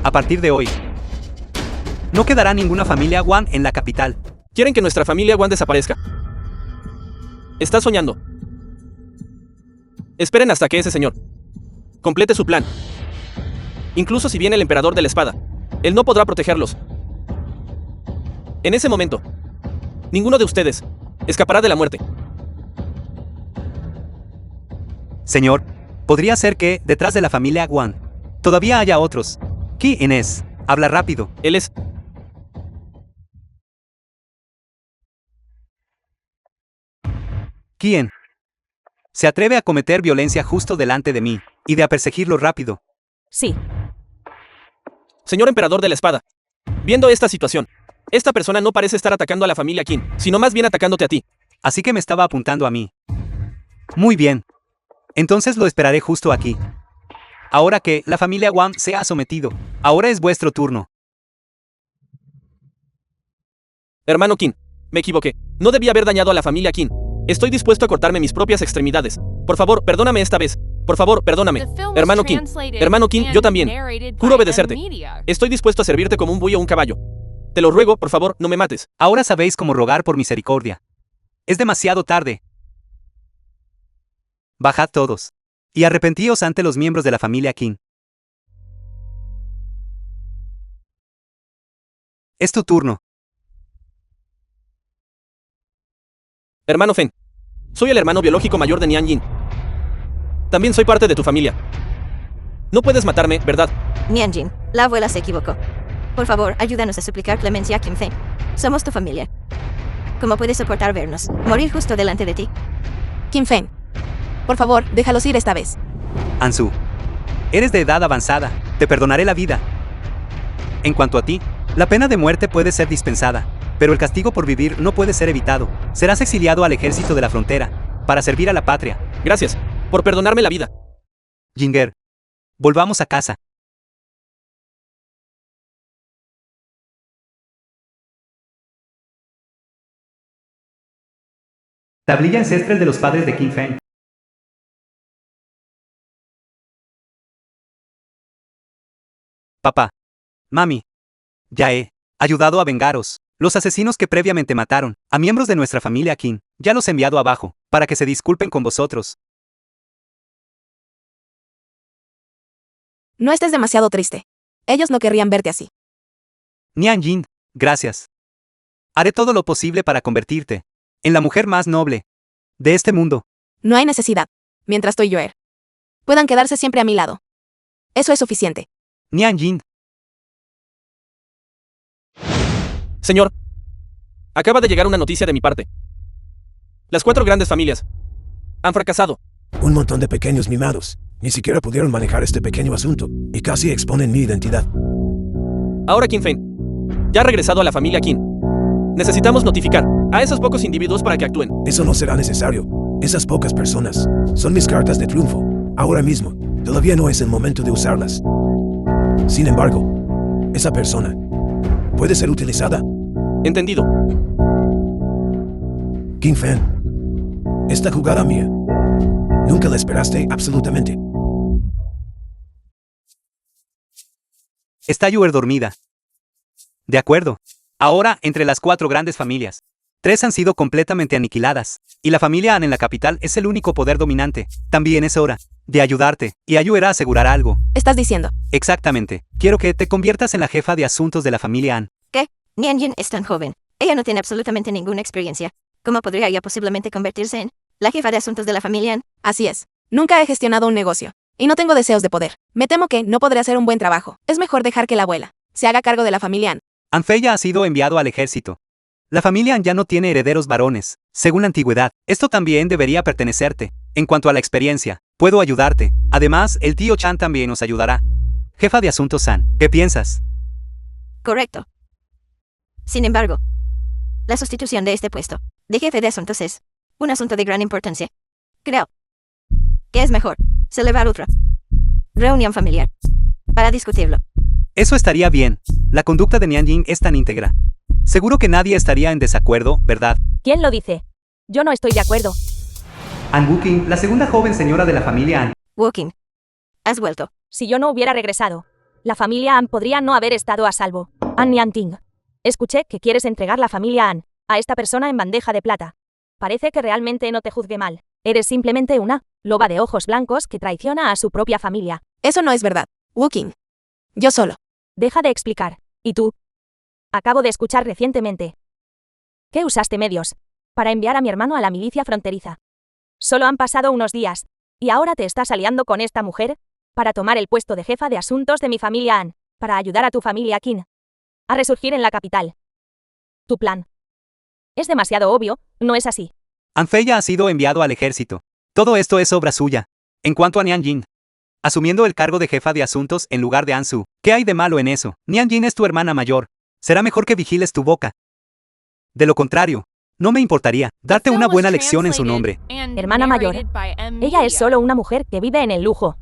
A partir de hoy, No quedará ninguna familia Wan en la capital. Quieren que nuestra familia Wan desaparezca. Está soñando. Esperen hasta que ese señor complete su plan. Incluso si viene el emperador de la espada, él no podrá protegerlos. En ese momento, ninguno de ustedes escapará de la muerte. Señor, podría ser que, detrás de la familia Wan, todavía haya otros. ¿Quién es? Habla rápido. Él es... ¿Quién? Se atreve a cometer violencia justo delante de mí, y de a perseguirlo rápido. Sí. Señor emperador de la espada, viendo esta situación, esta persona no parece estar atacando a la familia Qin, sino más bien atacándote a ti. Así que me estaba apuntando a mí. Muy bien. Entonces lo esperaré justo aquí. Ahora que la familia Wan se ha sometido, ahora es vuestro turno. Hermano Qin, me equivoqué. No debía haber dañado a la familia Qin. Estoy dispuesto a cortarme mis propias extremidades. Por favor, perdóname esta vez. Por favor, perdóname. Hermano Qin, yo también. Juro obedecerte. Estoy dispuesto a servirte como un buey o un caballo. Te lo ruego, por favor, no me mates. Ahora sabéis cómo rogar por misericordia. Es demasiado tarde. Bajad todos. Y arrepentíos ante los miembros de la familia Qin. Es tu turno. Hermano Fen, soy el hermano biológico mayor de Nian Jin. También soy parte de tu familia. No puedes matarme, ¿verdad? Nianjin, la abuela se equivocó. Por favor, ayúdanos a suplicar clemencia a Kim Feng. Somos tu familia. ¿Cómo puedes soportar vernos morir justo delante de ti? Kim Feng, por favor, déjalos ir esta vez. Ansu, eres de edad avanzada. Te perdonaré la vida. En cuanto a ti, la pena de muerte puede ser dispensada, pero el castigo por vivir no puede ser evitado. Serás exiliado al ejército de la frontera, para servir a la patria. Gracias por perdonarme la vida. Jinger, volvamos a casa. Tablilla ancestral de los padres de Kim Feng. Papá. Mami. Ya he ayudado a vengaros. Los asesinos que previamente mataron a miembros de nuestra familia Qin, ya los he enviado abajo, para que se disculpen con vosotros. No estés demasiado triste. Ellos no querrían verte así. Nian Jin, gracias. Haré todo lo posible para convertirte en la mujer más noble de este mundo. No hay necesidad. Mientras estoy yo. Puedan quedarse siempre a mi lado. Eso es suficiente. Nian Jin. Señor, acaba de llegar una noticia de mi parte. Las 4 grandes familias han fracasado. Un montón de pequeños mimados. Ni siquiera pudieron manejar este pequeño asunto, y casi exponen mi identidad. Ahora Kim Feng ya ha regresado a la familia Qin. Necesitamos notificar a esos pocos individuos para que actúen. Eso no será necesario. Esas pocas personas son mis cartas de triunfo. Ahora mismo, todavía no es el momento de usarlas. Sin embargo, esa persona puede ser utilizada. Entendido. Kim Feng, esta jugada mía, nunca la esperaste absolutamente. Está Yuer dormida. De acuerdo. Ahora, entre las 4 grandes familias, 3 han sido completamente aniquiladas, y la familia Han en la capital es el único poder dominante. También es hora de ayudarte, y ayudar a asegurar algo. Estás diciendo. Exactamente. Quiero que te conviertas en la jefa de asuntos de la familia Han. ¿Qué? Nianjin es tan joven. Ella no tiene absolutamente ninguna experiencia. ¿Cómo podría ella posiblemente convertirse en la jefa de asuntos de la familia Han? Así es. Nunca he gestionado un negocio. Y no tengo deseos de poder. Me temo que no podré hacer un buen trabajo. Es mejor dejar que la abuela se haga cargo de la familia Han. Anfei ha sido enviado al ejército. La familia Han ya no tiene herederos varones, según la antigüedad. Esto también debería pertenecerte. En cuanto a la experiencia, puedo ayudarte. Además, el tío Chan también nos ayudará. Jefa de asuntos Han, ¿qué piensas? Correcto. Sin embargo, la sustitución de este puesto de jefe de asuntos es un asunto de gran importancia. Creo que es mejor celebrar otra reunión familiar para discutirlo. Eso estaría bien. La conducta de Nian Jin es tan íntegra. Seguro que nadie estaría en desacuerdo, ¿verdad? ¿Quién lo dice? Yo no estoy de acuerdo. Han Wuking, la segunda joven señora de la familia Han. Woking, has vuelto. Si yo no hubiera regresado, la familia Han podría no haber estado a salvo. Han Nianting, Escuché que quieres entregar la familia An a esta persona en bandeja de plata. Parece que realmente no te juzgue mal. Eres simplemente una loba de ojos blancos que traiciona a su propia familia. Eso no es verdad. Wu-King. Yo solo. Deja de explicar. ¿Y tú? Acabo de escuchar recientemente que usaste medios para enviar a mi hermano a la milicia fronteriza. Solo han pasado unos días, y ahora te estás aliando con esta mujer para tomar el puesto de jefa de asuntos de mi familia An, para ayudar a tu familia Qin a resurgir en la capital. Tu plan es demasiado obvio, ¿no es así? Anfeya ha sido enviado al ejército. Todo esto es obra suya. En cuanto a Nianjin, asumiendo el cargo de jefa de asuntos en lugar de Ansu, ¿qué hay de malo en eso? Nianjin es tu hermana mayor. Será mejor que vigiles tu boca. De lo contrario, no me importaría darte una buena lección en su nombre. Hermana mayor. Ella es solo una mujer que vive en el lujo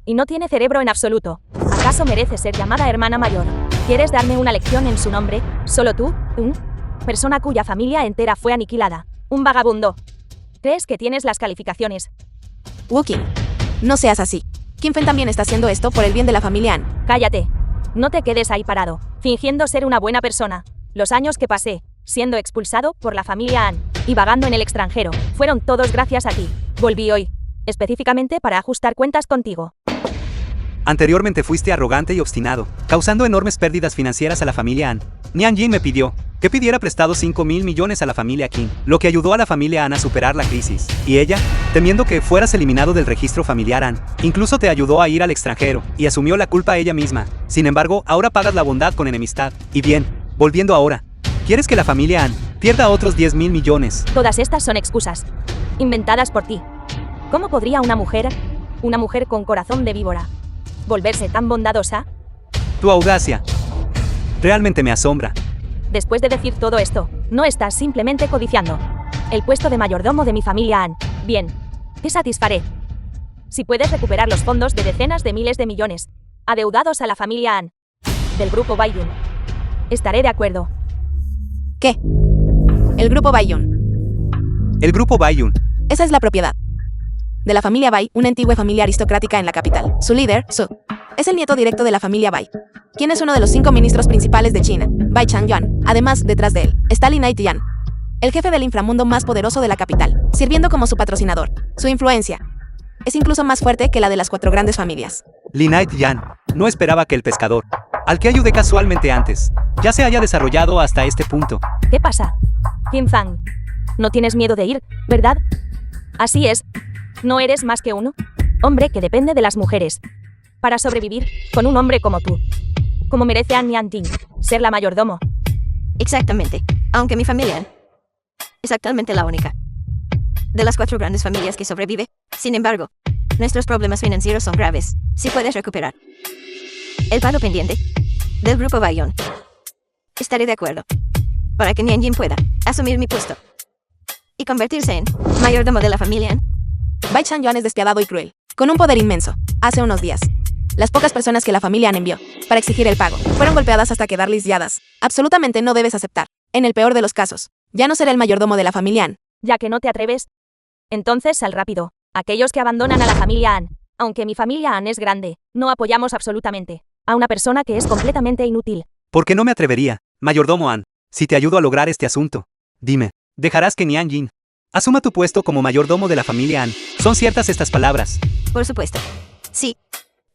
y no tiene cerebro en absoluto. ¿Acaso merece ser llamada hermana mayor? ¿Quieres darme una lección en su nombre? ¿Solo tú? Persona cuya familia entera fue aniquilada. Un vagabundo. ¿Crees que tienes las calificaciones? Wu-King. No seas así. Qin Feng también está haciendo esto por el bien de la familia An. Cállate. No te quedes ahí parado, fingiendo ser una buena persona. Los años que pasé siendo expulsado por la familia An y vagando en el extranjero fueron todos gracias a ti. Volví hoy, específicamente para ajustar cuentas contigo. Anteriormente fuiste arrogante y obstinado, causando enormes pérdidas financieras a la familia An. Nianjin me pidió que pidiera prestado 5.000 millones a la familia Qin, lo que ayudó a la familia An a superar la crisis. Y ella, temiendo que fueras eliminado del registro familiar An, incluso te ayudó a ir al extranjero y asumió la culpa ella misma. Sin embargo, ahora pagas la bondad con enemistad. Y bien, volviendo ahora, ¿quieres que la familia An pierda otros 10.000 millones? Todas estas son excusas inventadas por ti. ¿Cómo podría una mujer con corazón de víbora, volverse tan bondadosa? Tu audacia realmente me asombra. Después de decir todo esto, no estás simplemente codiciando el puesto de mayordomo de mi familia An. Bien, te satisfaré si puedes recuperar los fondos de decenas de miles de millones adeudados a la familia An del grupo Baiyun. Estaré de acuerdo. ¿Qué? El grupo Baiyun. El grupo Baiyun. Esa es la propiedad de la familia Bai, una antigua familia aristocrática en la capital. Su líder, Su, es el nieto directo de la familia Bai, quien es uno de los 5 ministros principales de China, Bai Changyuan. Además, detrás de él, está Lin Haitian, el jefe del inframundo más poderoso de la capital, sirviendo como su patrocinador. Su influencia es incluso más fuerte que la de las 4 grandes familias. Lin Haitian. No esperaba que el pescador, al que ayudé casualmente antes, ya se haya desarrollado hasta este punto. ¿Qué pasa? Qin Fang, no tienes miedo de ir, ¿verdad? Así es. ¿No eres más que un hombre que depende de las mujeres para sobrevivir con un hombre como tú? Como merece a Nianjin ser la mayordomo. Exactamente. Aunque mi familia es actualmente la única de las 4 grandes familias que sobrevive. Sin embargo, nuestros problemas financieros son graves. Si puedes recuperar el pago pendiente del grupo Baiyun, estaré de acuerdo para que Nianjin pueda asumir mi puesto y convertirse en mayordomo de la familia. Bai Changyuan es despiadado y cruel, con un poder inmenso. Hace unos días, las pocas personas que la familia An envió para exigir el pago fueron golpeadas hasta quedar lisiadas. Absolutamente no debes aceptar. En el peor de los casos, ya no seré el mayordomo de la familia An. Ya que no te atreves, entonces sal rápido. Aquellos que abandonan a la familia An, aunque mi familia An es grande, no apoyamos absolutamente a una persona que es completamente inútil. ¿Por qué no me atrevería, mayordomo An, si te ayudo a lograr este asunto? Dime, ¿dejarás que Nianjin asuma tu puesto como mayordomo de la familia An? ¿Son ciertas estas palabras? Por supuesto. Sí.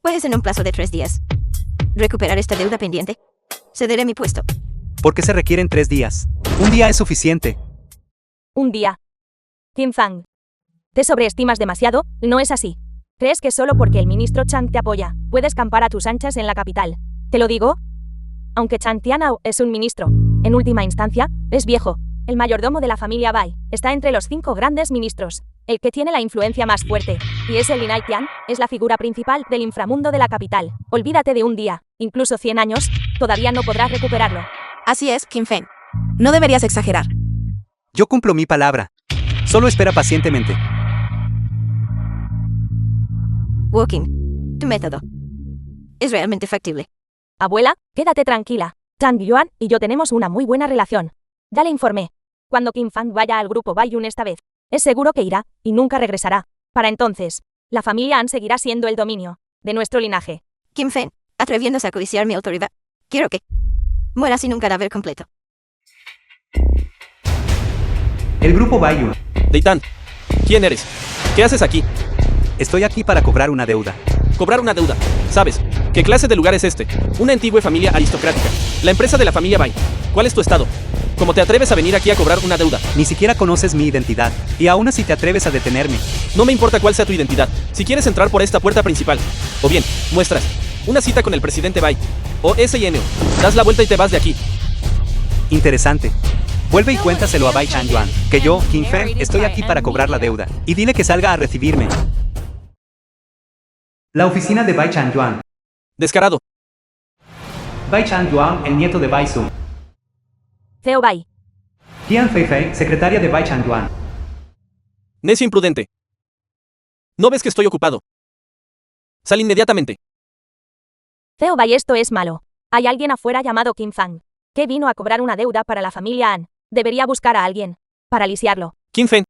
Puedes en un plazo de 3 días recuperar esta deuda pendiente. Cederé mi puesto. ¿Por qué se requieren 3 días? Un día es suficiente. Un día. Qin Fang, te sobreestimas demasiado, ¿no es así? ¿Crees que solo porque el ministro Chang te apoya, puedes campar a tus anchas en la capital? ¿Te lo digo? Aunque Chang Tianao es un ministro, en última instancia, es viejo. El mayordomo de la familia Bai está entre los 5 grandes ministros, el que tiene la influencia más fuerte, y ese Lin Haitian es la figura principal del inframundo de la capital. Olvídate de un día, incluso 100 años, todavía no podrás recuperarlo. Así es, Qin Feng. No deberías exagerar. Yo cumplo mi palabra. Solo espera pacientemente. Wu-King, tu método es realmente factible. Abuela, quédate tranquila. Chang Yuan y yo tenemos una muy buena relación. Ya le informé. Cuando Qin Fang vaya al grupo Baiyun esta vez, es seguro que irá y nunca regresará. Para entonces, la familia An seguirá siendo el dominio de nuestro linaje. Qin Feng, atreviéndose a codiciar mi autoridad. Quiero que muera sin un cadáver completo. El grupo Baiyun. Deitan, ¿quién eres? ¿Qué haces aquí? Estoy aquí para cobrar una deuda. Cobrar una deuda. ¿Sabes? ¿Qué clase de lugar es este? Una antigua familia aristocrática. La empresa de la familia Bai. ¿Cuál es tu estado? ¿Cómo te atreves a venir aquí a cobrar una deuda? Ni siquiera conoces mi identidad, y aún así te atreves a detenerme. No me importa cuál sea tu identidad. Si quieres entrar por esta puerta principal, o bien, muestras una cita con el presidente Bai, o SINO, das la vuelta y te vas de aquí. Interesante. Vuelve y cuéntaselo a Bai Changyuan, que yo, Qin Feng, estoy aquí para cobrar la deuda, y dile que salga a recibirme. La oficina de Bai Changyuan. Descarado. Bai Changyuan, el nieto de Bai Sun. Zhao Bai. Tian Feifei, secretaria de Bai Changyuan. Necio imprudente. ¿No ves que estoy ocupado? Sal inmediatamente. Zhao Bai, esto es malo. Hay alguien afuera llamado Qin Fang, que vino a cobrar una deuda para la familia An. Debería buscar a alguien para lisiarlo. Qin Feng.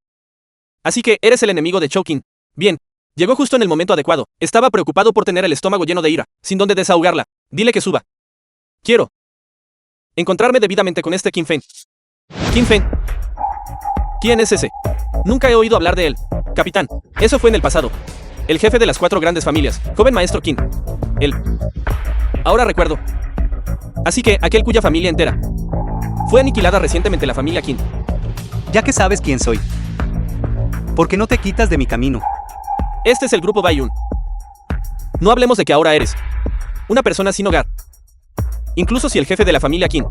Así que eres el enemigo de Chou Qin. Bien. Llegó justo en el momento adecuado. Estaba preocupado por tener el estómago lleno de ira, sin dónde desahogarla. Dile que suba. Quiero encontrarme debidamente con este Qin Feng. Qin Feng. ¿Quién es ese? Nunca he oído hablar de él. Capitán, eso fue en el pasado. El jefe de las 4 grandes familias, joven maestro Qin. Él. Ahora recuerdo. Así que aquel cuya familia entera fue aniquilada recientemente, la familia Qin. Ya que sabes quién soy, ¿por qué no te quitas de mi camino? Este es el grupo Baiyun. No hablemos de que ahora eres una persona sin hogar. Incluso si el jefe de la familia Qin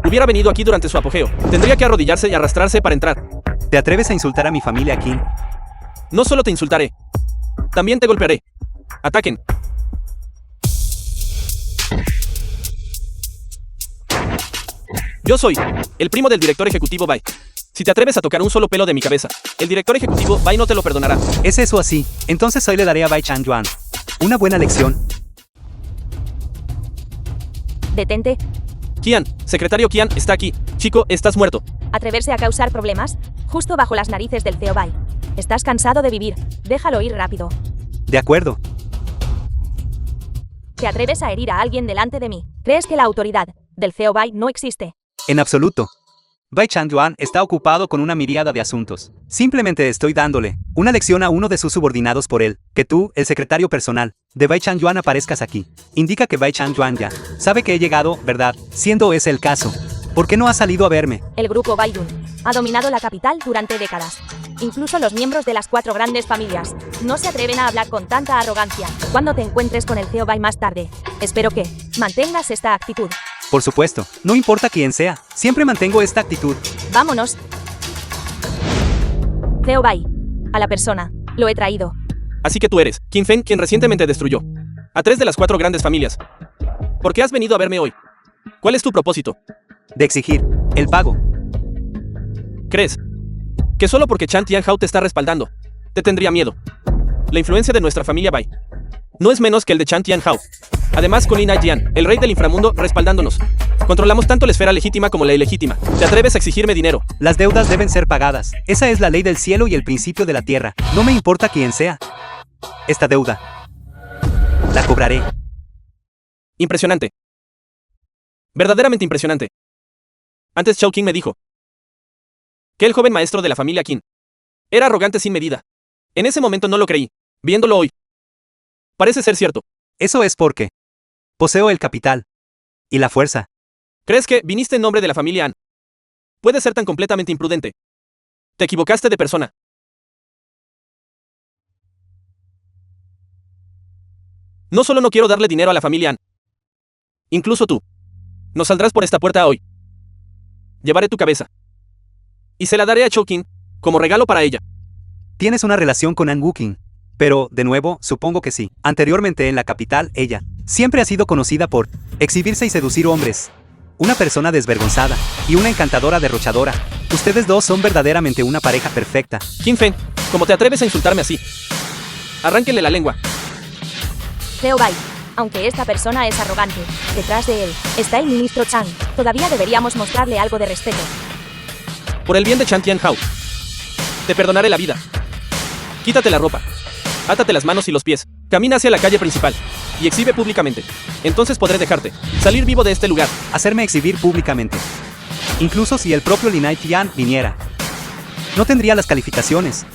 hubiera venido aquí durante su apogeo, tendría que arrodillarse y arrastrarse para entrar. ¿Te atreves a insultar a mi familia Qin? No solo te insultaré, también te golpearé. Ataquen. Yo soy el primo del director ejecutivo Bai. Si te atreves a tocar un solo pelo de mi cabeza, el director ejecutivo Bai no te lo perdonará. ¿Es eso así? Entonces hoy le daré a Bai Changyuan una buena lección. Detente. Qian, secretario Qian, está aquí. Chico, estás muerto. Atreverse a causar problemas justo bajo las narices del Zhao Bai. Estás cansado de vivir. Déjalo ir rápido. De acuerdo. Te atreves a herir a alguien delante de mí. ¿Crees que la autoridad del Zhao Bai no existe? En absoluto. Bai Changyuan está ocupado con una miríada de asuntos. Simplemente estoy dándole una lección a uno de sus subordinados por él. Que tú, el secretario personal de Bai Changyuan, aparezcas aquí. Indica que Bai Changyuan ya sabe que he llegado, ¿verdad? Siendo ese el caso, ¿por qué no ha salido a verme? El grupo Baiyun ha dominado la capital durante décadas. Incluso los miembros de las 4 grandes familias no se atreven a hablar con tanta arrogancia. Cuando te encuentres con el Zhao Bai más tarde, espero que mantengas esta actitud. Por supuesto, no importa quién sea, siempre mantengo esta actitud. Vámonos. Zhao Bai. A la persona. Lo he traído. Así que tú eres Qin Feng, quien recientemente destruyó a 3 de las 4 grandes familias. ¿Por qué has venido a verme hoy? ¿Cuál es tu propósito? De exigir el pago. ¿Crees que solo porque Chan Tianhao te está respaldando te tendría miedo? La influencia de nuestra familia Bai no es menos que el de Chan Tianhao. Además, con Lin Aijian, el rey del inframundo, respaldándonos. Controlamos tanto la esfera legítima como la ilegítima. ¿Te atreves a exigirme dinero? Las deudas deben ser pagadas. Esa es la ley del cielo y el principio de la tierra. No me importa quién sea. Esta deuda la cobraré. Impresionante. Verdaderamente impresionante. Antes Chou Qin me dijo que el joven maestro de la familia Qin era arrogante sin medida. En ese momento no lo creí. Viéndolo hoy, parece ser cierto. Eso es porque poseo el capital y la fuerza. ¿Crees que viniste en nombre de la familia An? Puedes ser tan completamente imprudente. Te equivocaste de persona. No solo no quiero darle dinero a la familia An. Incluso tú. No saldrás por esta puerta hoy. Llevaré tu cabeza y se la daré a Chou Qin como regalo para ella. Tienes una relación con An Wuking. Pero, de nuevo, supongo que sí. Anteriormente en la capital, ella siempre ha sido conocida por exhibirse y seducir hombres. Una persona desvergonzada y una encantadora derrochadora. Ustedes dos son verdaderamente una pareja perfecta. Qin Feng, ¿cómo te atreves a insultarme así? Arránquenle la lengua. Zhao Bai. Aunque esta persona es arrogante, detrás de él está el ministro Chang. Todavía deberíamos mostrarle algo de respeto. Por el bien de Chan Tianhao, te perdonaré la vida. Quítate la ropa. Átate las manos y los pies. Camina hacia la calle principal y exhibe públicamente. Entonces podré dejarte salir vivo de este lugar. Hacerme exhibir públicamente. Incluso si el propio Lin Aijian viniera. No tendría las calificaciones.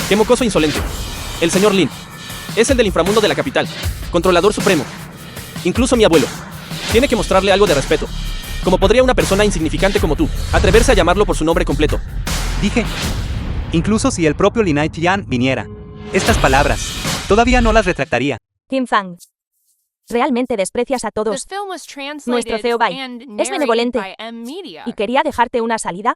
¡Qué mocoso insolente! El señor Lin. Es el del inframundo de la capital. Controlador supremo. Incluso mi abuelo. Tiene que mostrarle algo de respeto. ¿Cómo podría una persona insignificante como tú atreverse a llamarlo por su nombre completo? Dije. Incluso si el propio Lin Tian viniera. Estas palabras. Todavía no las retractaría. Kim Fang. Realmente desprecias a todos. Nuestro CEO Bai es benevolente y quería dejarte una salida.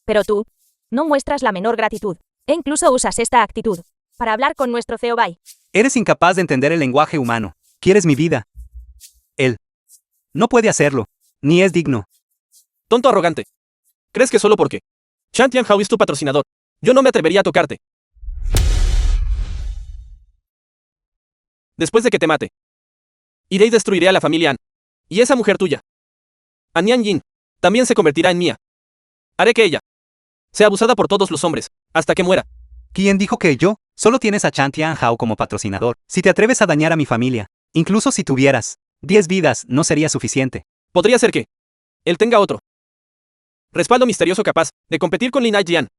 Pero tú no muestras la menor gratitud e incluso usas esta actitud para hablar con nuestro CEO Bai. Eres incapaz de entender el lenguaje humano. Quieres mi vida. Él no puede hacerlo, ni es digno. Tonto arrogante. ¿Crees que solo porque Chan Tianhao es tu patrocinador, yo no me atrevería a tocarte? Después de que te mate, iré y destruiré a la familia An. Y esa mujer tuya, An Yin, también se convertirá en mía. Haré que ella sea abusada por todos los hombres, hasta que muera. ¿Quién dijo que yo? Solo tienes a Chan Tianhao como patrocinador. Si te atreves a dañar a mi familia, incluso si tuvieras 10 vidas, no sería suficiente. Podría ser que él tenga otro respaldo misterioso capaz de competir con Lin Jian.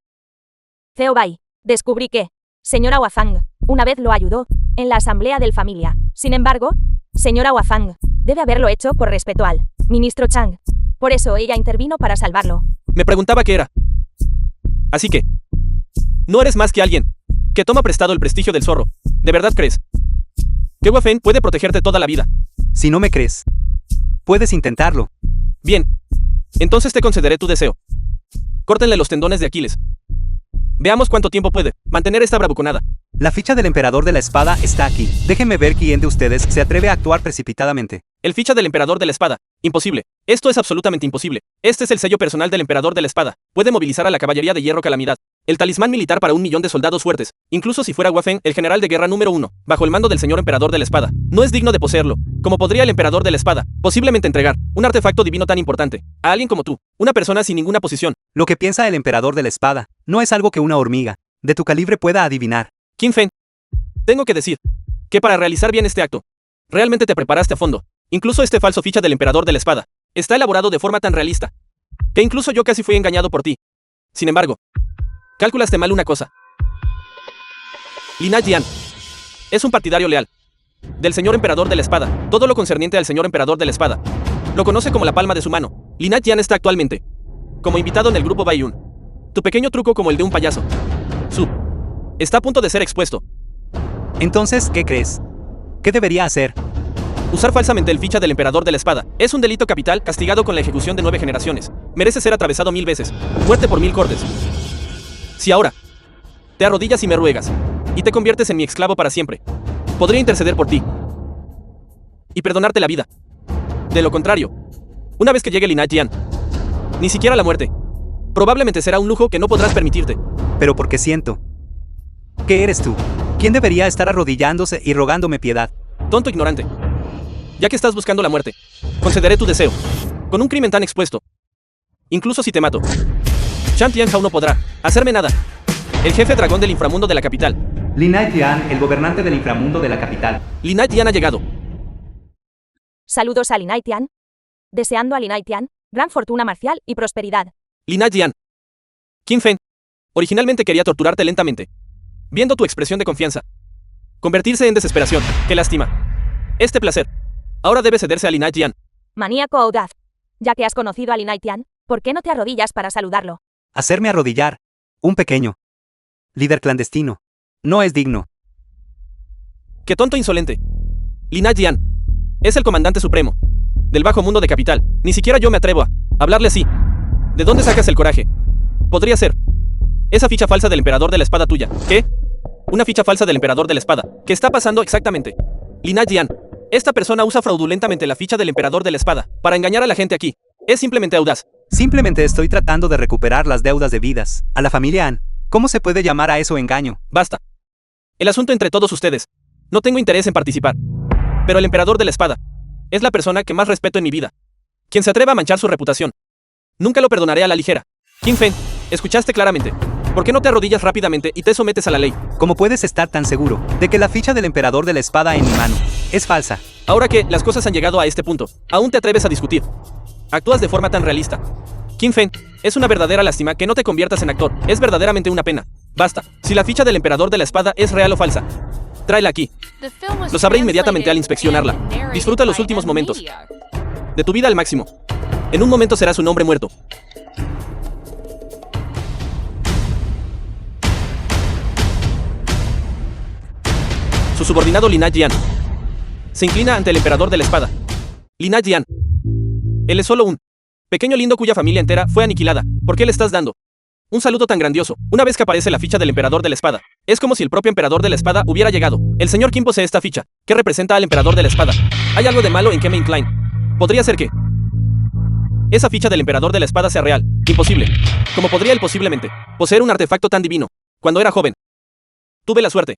CEO Bai, descubrí que señora Wafang una vez lo ayudó en la asamblea del familia. Sin embargo, señora Wafang debe haberlo hecho por respeto al ministro Chang. Por eso ella intervino para salvarlo. Me preguntaba qué era. Así que no eres más que alguien que toma prestado el prestigio del zorro. ¿De verdad crees que Wafeng puede protegerte toda la vida? Si no me crees, puedes intentarlo. Bien, entonces te concederé tu deseo. Córtenle los tendones de Aquiles. Veamos cuánto tiempo puede mantener esta bravuconada. La ficha del emperador de la espada está aquí. Déjenme ver quién de ustedes se atreve a actuar precipitadamente. El ficha del emperador de la espada. Imposible. Esto es absolutamente imposible. Este es el sello personal del emperador de la espada. Puede movilizar a la caballería de hierro Calamidad. El talismán militar para 1 millón de soldados fuertes. Incluso si fuera Wafeng, el general de guerra número 1, bajo el mando del señor emperador de la espada. No es digno de poseerlo. ¿Cómo podría el emperador de la espada posiblemente entregar un artefacto divino tan importante a alguien como tú? Una persona sin ninguna posición. Lo que piensa el emperador de la espada no es algo que una hormiga de tu calibre pueda adivinar. Qin Feng, tengo que decir que para realizar bien este acto, realmente te preparaste a fondo. Incluso este falso ficha del emperador de la espada está elaborado de forma tan realista que incluso yo casi fui engañado por ti. Sin embargo, calculaste mal una cosa. Lin Jian es un partidario leal del señor emperador de la espada. Todo lo concerniente al señor emperador de la espada lo conoce como la palma de su mano. Lin Jian está actualmente como invitado en el grupo Baiyun. Tu pequeño truco como el de un payaso está a punto de ser expuesto. Entonces, ¿qué crees? ¿Qué debería hacer? Usar falsamente el ficha del emperador de la espada es un delito capital castigado con la ejecución de 9 generaciones. Merece ser atravesado 1000 veces, muerte por 1000 cortes. Si ahora te arrodillas y me ruegas, y te conviertes en mi esclavo para siempre, podría interceder por ti y perdonarte la vida. De lo contrario, una vez que llegue Lin Jian, ni siquiera la muerte probablemente será un lujo que no podrás permitirte. Pero porque siento que eres tú quien debería estar arrodillándose y rogándome piedad. Tonto ignorante. Ya que estás buscando la muerte, concederé tu deseo. Con un crimen tan expuesto, incluso si te mato, Chan Tianhao no podrá hacerme nada. El jefe dragón del inframundo de la capital. Lin Tian, el gobernante del inframundo de la capital. Lin Tian ha llegado. Saludos a Lin Tian. Deseando a Lin Tian gran fortuna marcial y prosperidad. Lin Jian. Qin Feng. Originalmente quería torturarte lentamente. Viendo tu expresión de confianza convertirse en desesperación. ¡Qué lástima! Este placer ahora debe cederse a Lin Jian. Maníaco audaz. Ya que has conocido a Lin Tian, ¿por qué no te arrodillas para saludarlo? Hacerme arrodillar. Un pequeño líder clandestino. No es digno. ¡Qué tonto insolente! Lin Jian es el comandante supremo del bajo mundo de capital. Ni siquiera yo me atrevo a hablarle así. ¿De dónde sacas el coraje? Podría ser esa ficha falsa del emperador de la espada tuya. ¿Qué? Una ficha falsa del emperador de la espada. ¿Qué está pasando exactamente? Lin Jian. Esta persona usa fraudulentamente la ficha del emperador de la espada para engañar a la gente aquí. Es simplemente audaz. Simplemente estoy tratando de recuperar las deudas debidas a la familia An. ¿Cómo se puede llamar a eso engaño? Basta. El asunto entre todos ustedes. No tengo interés en participar. Pero el emperador de la espada es la persona que más respeto en mi vida. Quien se atreva a manchar su reputación, nunca lo perdonaré a la ligera. Qin Feng, escuchaste claramente. ¿Por qué no te arrodillas rápidamente y te sometes a la ley? ¿Cómo puedes estar tan seguro de que la ficha del emperador de la espada en mi mano es falsa? Ahora que las cosas han llegado a este punto, aún te atreves a discutir. Actúas de forma tan realista Qin Feng, es una verdadera lástima que no te conviertas en actor. Es verdaderamente una pena. Basta. Si la ficha del emperador de la espada es real o falsa, tráela aquí. Lo sabré inmediatamente al inspeccionarla. Disfruta los últimos momentos de tu vida al máximo. En un momento serás un hombre muerto. Su subordinado Lin Jian se inclina ante el emperador de la espada. Lin Jian. Él es solo un pequeño lindo cuya familia entera fue aniquilada. ¿Por qué le estás dando un saludo tan grandioso? Una vez que aparece la ficha del emperador de la espada, es como si el propio emperador de la espada hubiera llegado. El señor Qin posee esta ficha, que representa al emperador de la espada. ¿Hay algo de malo en que me incline? Podría ser que esa ficha del emperador de la espada sea real. Imposible. ¿Cómo podría él posiblemente poseer un artefacto tan divino? Cuando era joven, tuve la suerte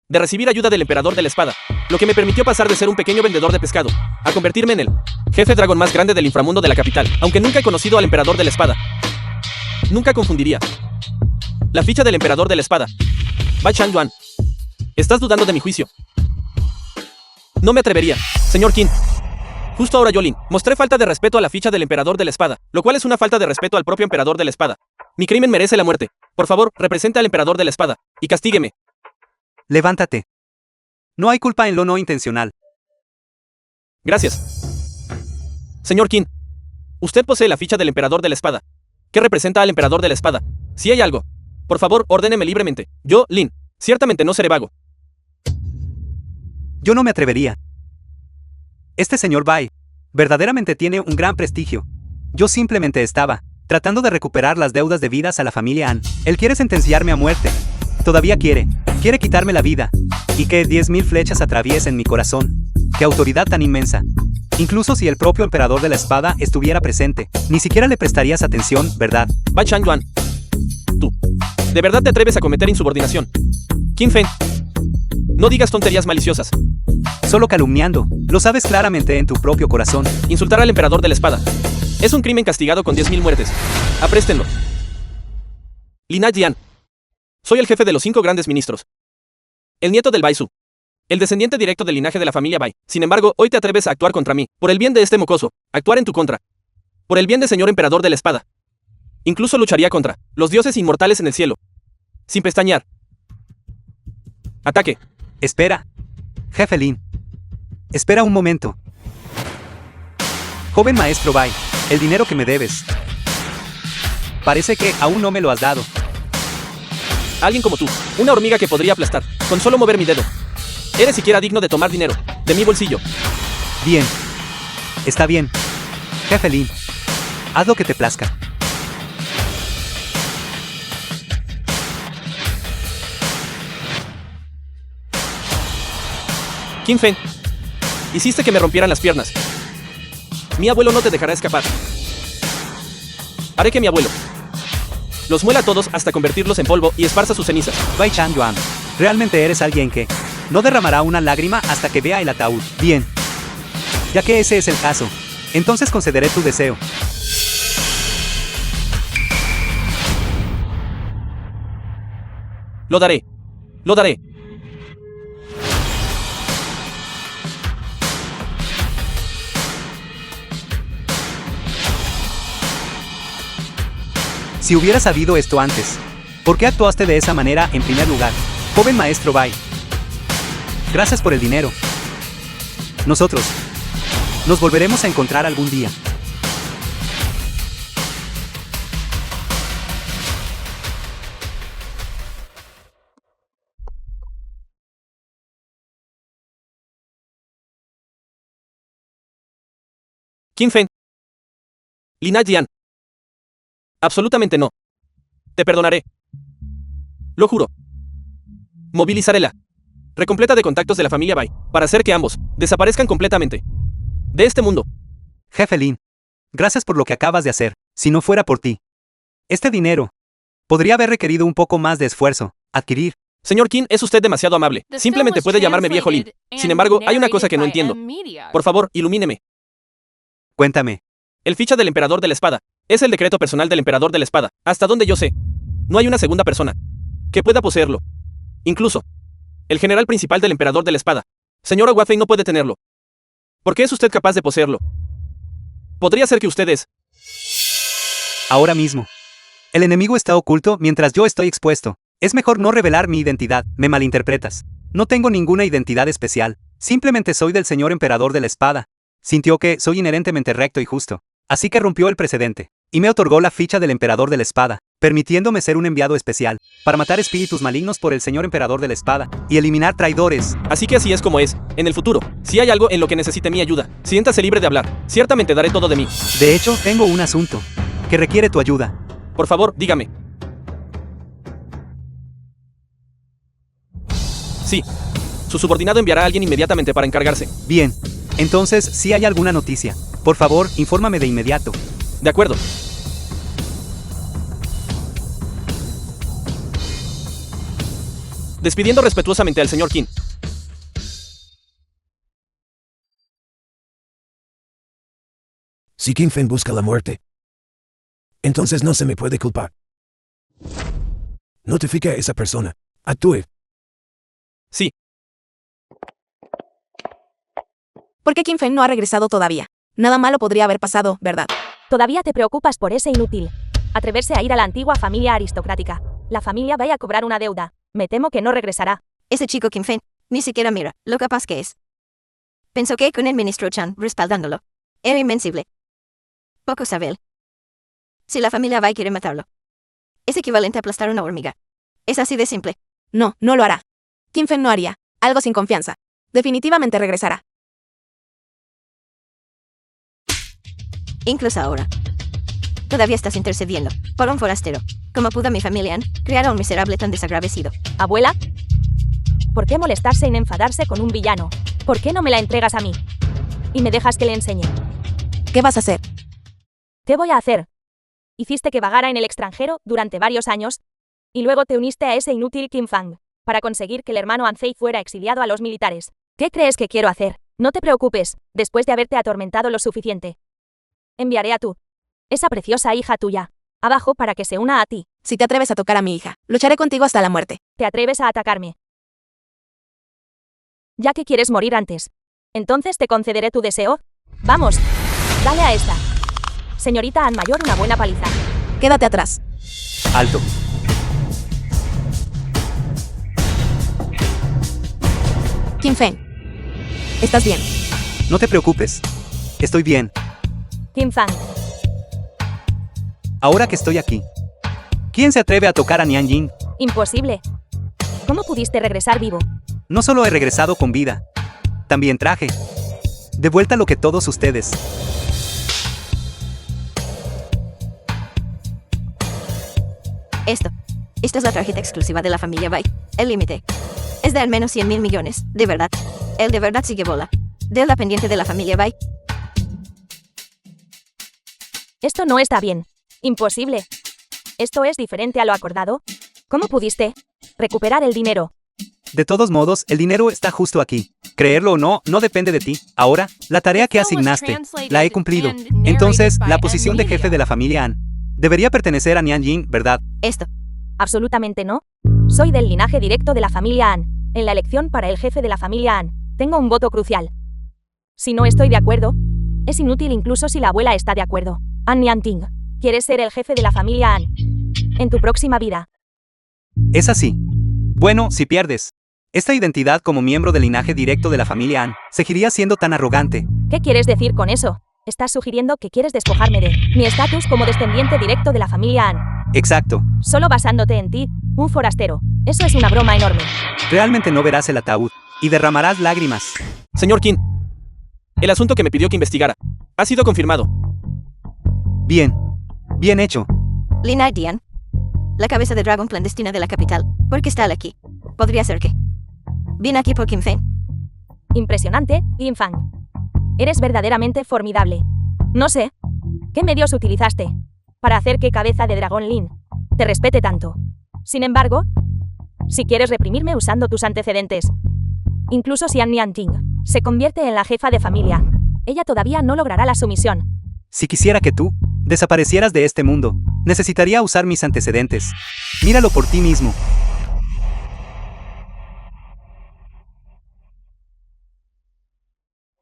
de recibir ayuda del emperador de la espada, lo que me permitió pasar de ser un pequeño vendedor de pescado a convertirme en el jefe dragón más grande del inframundo de la capital. Aunque nunca he conocido al emperador de la espada, nunca confundiría la ficha del emperador de la espada. Bai Changyuan, ¿estás dudando de mi juicio? No me atrevería, señor Qin. Justo ahora, Yolin, mostré falta de respeto a la ficha del emperador de la espada, lo cual es una falta de respeto al propio emperador de la espada. Mi crimen merece la muerte. Por favor, represente al emperador de la espada y castígueme. Levántate. No hay culpa en lo no intencional. Gracias. Señor Qin, usted posee la ficha del emperador de la espada, que representa al emperador de la espada. Si hay algo, por favor, ordéneme libremente. Yo, Lin, ciertamente no seré vago. Yo no me atrevería. Este señor Bai verdaderamente tiene un gran prestigio. Yo simplemente estaba tratando de recuperar las deudas debidas a la familia An. Él quiere sentenciarme a muerte. Todavía quiere quitarme la vida. Y que 10.000 flechas atraviesen mi corazón. ¡Qué autoridad tan inmensa! Incluso si el propio emperador de la espada estuviera presente, ni siquiera le prestarías atención, ¿verdad? Bai Changyuan, tú, ¿de verdad te atreves a cometer insubordinación? Qin Feng, no digas tonterías maliciosas. Solo calumniando. Lo sabes claramente en tu propio corazón. Insultar al emperador de la espada es un crimen castigado con 10.000 muertes. Apréstenlo. Lin Jian. Soy el jefe de los 5 grandes ministros. El nieto del Bai Su. El descendiente directo del linaje de la familia Bai. Sin embargo, hoy te atreves a actuar contra mí. Por el bien de este mocoso, actuar en tu contra. Por el bien del señor emperador de la espada. Incluso lucharía contra los dioses inmortales en el cielo. Sin pestañear. Ataque. Espera. Jefe Lin. Espera un momento. Joven maestro Bai, el dinero que me debes. Parece que aún no me lo has dado. Alguien como tú, una hormiga que podría aplastar, con solo mover mi dedo. ¿Eres siquiera digno de tomar dinero de mi bolsillo? Bien. Está bien. Jefe Lin. Haz lo que te plazca. Qin Feng, hiciste que me rompieran las piernas. Mi abuelo no te dejará escapar. Haré que mi abuelo los muela a todos hasta convertirlos en polvo y esparza sus cenizas. Bai Changyuan, realmente eres alguien que no derramará una lágrima hasta que vea el ataúd. Bien. Ya que ese es el caso, entonces concederé tu deseo. Lo daré. Lo daré. Si hubieras sabido esto antes, ¿por qué actuaste de esa manera en primer lugar? Joven maestro Bai. Gracias por el dinero. Nosotros nos volveremos a encontrar algún día. Qin Feng. Lin Jian. Absolutamente no. Te perdonaré. Lo juro. Movilizaré la recompleta de contactos de la familia Bai para hacer que ambos desaparezcan completamente de este mundo. Jefe Lin, gracias por lo que acabas de hacer. Si no fuera por ti, este dinero podría haber requerido un poco más de esfuerzo. Adquirir. Señor Qin, es usted demasiado amable. Simplemente puede llamarme viejo Lin. Sin embargo, hay una cosa que no entiendo. Por favor, ilumíneme. Cuéntame. El ficha del emperador de la espada es el decreto personal del emperador de la espada. Hasta donde yo sé, no hay una segunda persona que pueda poseerlo. Incluso el general principal del emperador de la espada, señor Guafei, no puede tenerlo. ¿Por qué es usted capaz de poseerlo? Podría ser que usted es Ahora mismo. El enemigo está oculto mientras yo estoy expuesto. Es mejor no revelar mi identidad, me malinterpretas. No tengo ninguna identidad especial. Simplemente soy del señor emperador de la espada. Sintió que soy inherentemente recto y justo. Así que rompió el precedente. Y me otorgó la ficha del emperador de la espada, permitiéndome ser un enviado especial, para matar espíritus malignos por el señor emperador de la espada, y eliminar traidores. Así que así es como es, en el futuro. Si hay algo en lo que necesite mi ayuda, siéntase libre de hablar. Ciertamente daré todo de mí. De hecho, tengo un asunto que requiere tu ayuda. Por favor, dígame. Sí. Su subordinado enviará a alguien inmediatamente para encargarse. Bien. Entonces, si hay alguna noticia, por favor, infórmame de inmediato. De acuerdo. Despidiendo respetuosamente al señor Qin. Si Qin Feng busca la muerte, entonces no se me puede culpar. Notifica a esa persona. Actúe. Sí. ¿Por qué Qin Feng no ha regresado todavía? Nada malo podría haber pasado, ¿verdad? Todavía te preocupas por ese inútil. Atreverse a ir a la antigua familia aristocrática. La familia vaya a cobrar una deuda. Me temo que no regresará. Ese chico Qin Feng ni siquiera mira lo capaz que es. Pensó que con el ministro Chan respaldándolo era invencible. Poco sabe él. Si la familia Bai quiere matarlo, es equivalente a aplastar una hormiga. Es así de simple. No, no lo hará. Qin Feng no haría algo sin confianza. Definitivamente regresará. Incluso ahora. Todavía estás intercediendo por un forastero. ¿Cómo pudo mi familia crear a un miserable tan desagradecido? ¿Abuela? ¿Por qué molestarse en enfadarse con un villano? ¿Por qué no me la entregas a mí? Y me dejas que le enseñe. ¿Qué vas a hacer? ¿Qué voy a hacer? Hiciste que vagara en el extranjero durante varios años, y luego te uniste a ese inútil Qin Fang, para conseguir que el hermano Anzei fuera exiliado a los militares. ¿Qué crees que quiero hacer? No te preocupes, después de haberte atormentado lo suficiente. Enviaré a esa preciosa hija tuya, abajo para que se una a ti. Si te atreves a tocar a mi hija, lucharé contigo hasta la muerte. ¿Te atreves a atacarme? Ya que quieres morir antes. Entonces te concederé tu deseo. Vamos, dale a esta señorita Ann Mayor una buena paliza. Quédate atrás. Alto. Qin Feng. ¿Estás bien? No te preocupes. Estoy bien. Qin Fang. Ahora que estoy aquí. ¿Quién se atreve a tocar a Nian Jing? Imposible. ¿Cómo pudiste regresar vivo? No solo he regresado con vida, también traje de vuelta lo que todos ustedes. Esta es la tarjeta exclusiva de la familia Bai. El límite es de al menos 100.000 millones. De verdad. Él de verdad sigue bola. De la pendiente de la familia Bai. Esto no está bien. Imposible. ¿Esto es diferente a lo acordado? ¿Cómo pudiste recuperar el dinero? De todos modos, el dinero está justo aquí. Creerlo o no, no depende de ti. Ahora, la tarea que asignaste, la he cumplido. Entonces, la posición de jefe de la familia An debería pertenecer a Nian Jing, ¿verdad? Esto. Absolutamente no. Soy del linaje directo de la familia An. En la elección para el jefe de la familia An, tengo un voto crucial. Si no estoy de acuerdo, es inútil incluso si la abuela está de acuerdo. An Nian Ting, ¿quieres ser el jefe de la familia An en tu próxima vida? Es así. Bueno, si pierdes esta identidad como miembro del linaje directo de la familia An, seguiría siendo tan arrogante. ¿Qué quieres decir con eso? Estás sugiriendo que quieres despojarme de mi estatus como descendiente directo de la familia An. Exacto. Solo basándote en ti, un forastero. Eso es una broma enorme. Realmente no verás el ataúd y derramarás lágrimas. Señor Qin, el asunto que me pidió que investigara ha sido confirmado. Bien. Bien hecho. Lin Dian, la cabeza de dragón clandestina de la capital. ¿Por qué está él aquí? Podría ser que viene aquí por Qin Feng. Impresionante, Qin Fang. Eres verdaderamente formidable. No sé, ¿qué medios utilizaste para hacer que cabeza de dragón Lin te respete tanto? Sin embargo, si quieres reprimirme usando tus antecedentes, incluso si An Nian Ting se convierte en la jefa de familia, ella todavía no logrará la sumisión. Si quisiera que tú desaparecieras de este mundo, necesitaría usar mis antecedentes. Míralo por ti mismo.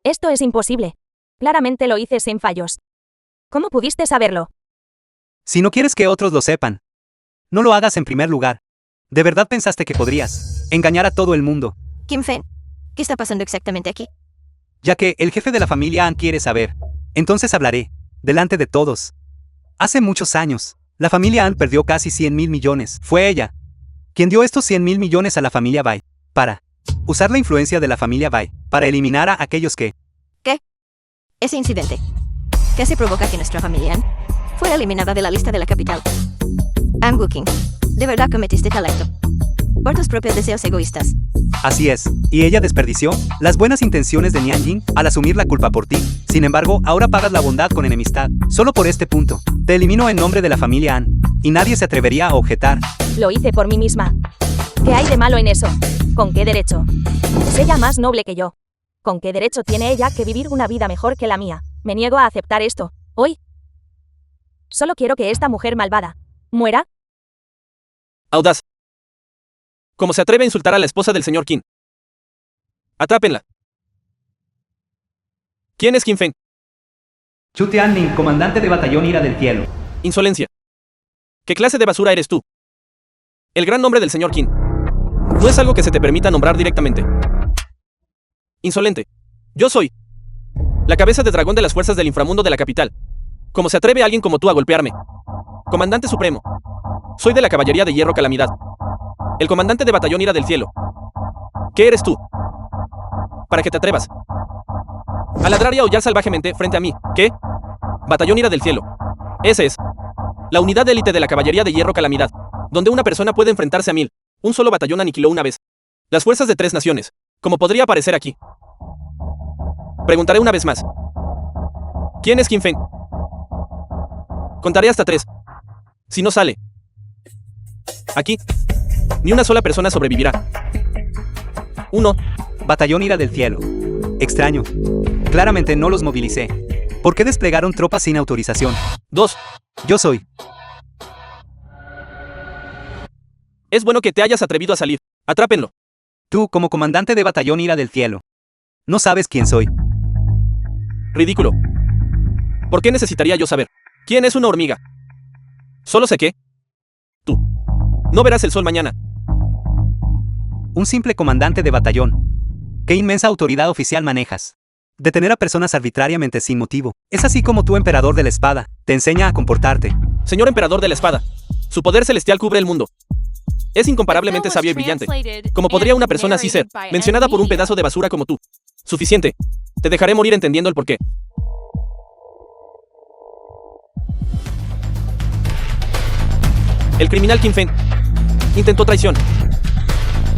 Esto es imposible. Claramente lo hice sin fallos. ¿Cómo pudiste saberlo? Si no quieres que otros lo sepan, no lo hagas en primer lugar. ¿De verdad pensaste que podrías engañar a todo el mundo? Kim Fen, ¿qué está pasando exactamente aquí? Ya que el jefe de la familia An quiere saber, entonces hablaré, delante de todos. Hace muchos años, la familia An perdió casi 100.000 millones. Fue ella quien dio estos 100.000 millones a la familia Bai, para usar la influencia de la familia Bai, para eliminar a aquellos que... ¿Qué? Ese incidente casi provoca que nuestra familia An fuera eliminada de la lista de la capital. An Wooking, de verdad cometiste tal acto por tus propios deseos egoístas. Así es, y ella desperdició las buenas intenciones de Nian Jin al asumir la culpa por ti. Sin embargo, ahora pagas la bondad con enemistad. Solo por este punto, te elimino en nombre de la familia An, y nadie se atrevería a objetar. Lo hice por mí misma. ¿Qué hay de malo en eso? ¿Con qué derecho? Es ella más noble que yo. ¿Con qué derecho tiene ella que vivir una vida mejor que la mía? Me niego a aceptar esto. Hoy. Solo quiero que esta mujer malvada muera. Audaz. ¿Cómo se atreve a insultar a la esposa del señor Qin? Atrápenla. ¿Quién es Kim Fen? Chu Tianning, comandante de batallón Ira del Cielo. Insolencia. ¿Qué clase de basura eres tú? El gran nombre del señor Qin no es algo que se te permita nombrar directamente. Insolente. Yo soy la cabeza de dragón de las fuerzas del inframundo de la capital. ¿Cómo se atreve alguien como tú a golpearme? Comandante supremo. Soy de la caballería de hierro Calamidad. El comandante de batallón Ira del Cielo. ¿Qué eres tú? Para que te atrevas a ladrar y aullar salvajemente frente a mí. ¿Qué? Batallón Ira del Cielo. Ese es la unidad de élite de la caballería de hierro Calamidad, donde una persona puede enfrentarse a 1000. Un solo batallón aniquiló una vez las fuerzas de 3 naciones, como podría aparecer aquí. Preguntaré una vez más. ¿Quién es Kim Fen? Contaré hasta 3. Si no sale aquí, ni una sola persona sobrevivirá. 1. Batallón Ira del Cielo. Extraño. Claramente no los movilicé. ¿Por qué desplegaron tropas sin autorización? 2. Yo soy. Es bueno que te hayas atrevido a salir. Atrápenlo. Tú, como comandante de batallón Ira del Cielo. No sabes quién soy. Ridículo. ¿Por qué necesitaría yo saber quién es una hormiga? Solo sé que tú no verás el sol mañana. Un simple comandante de batallón. ¿Qué inmensa autoridad oficial manejas? Detener a personas arbitrariamente sin motivo. Es así como tu emperador de la espada te enseña a comportarte. Señor emperador de la espada, su poder celestial cubre el mundo. Es incomparablemente sabio y brillante. ¿Cómo podría una persona así ser mencionada por un pedazo de basura como tú? Suficiente. Te dejaré morir entendiendo el porqué. El criminal Kim Fen intentó traición,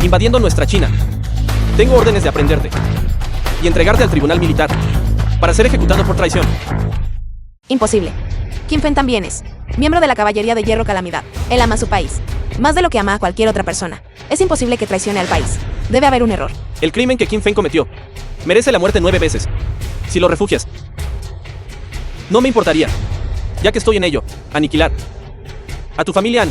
invadiendo nuestra China. Tengo órdenes de aprenderte y entregarte al tribunal militar para ser ejecutado por traición. Imposible. Kim Fen también es miembro de la caballería de hierro Calamidad. Él ama a su país, más de lo que ama a cualquier otra persona. Es imposible que traicione al país. Debe haber un error. El crimen que Kim Fen cometió merece la muerte 9 veces. Si lo refugias, no me importaría, ya que estoy en ello. Aniquilar a tu familia An.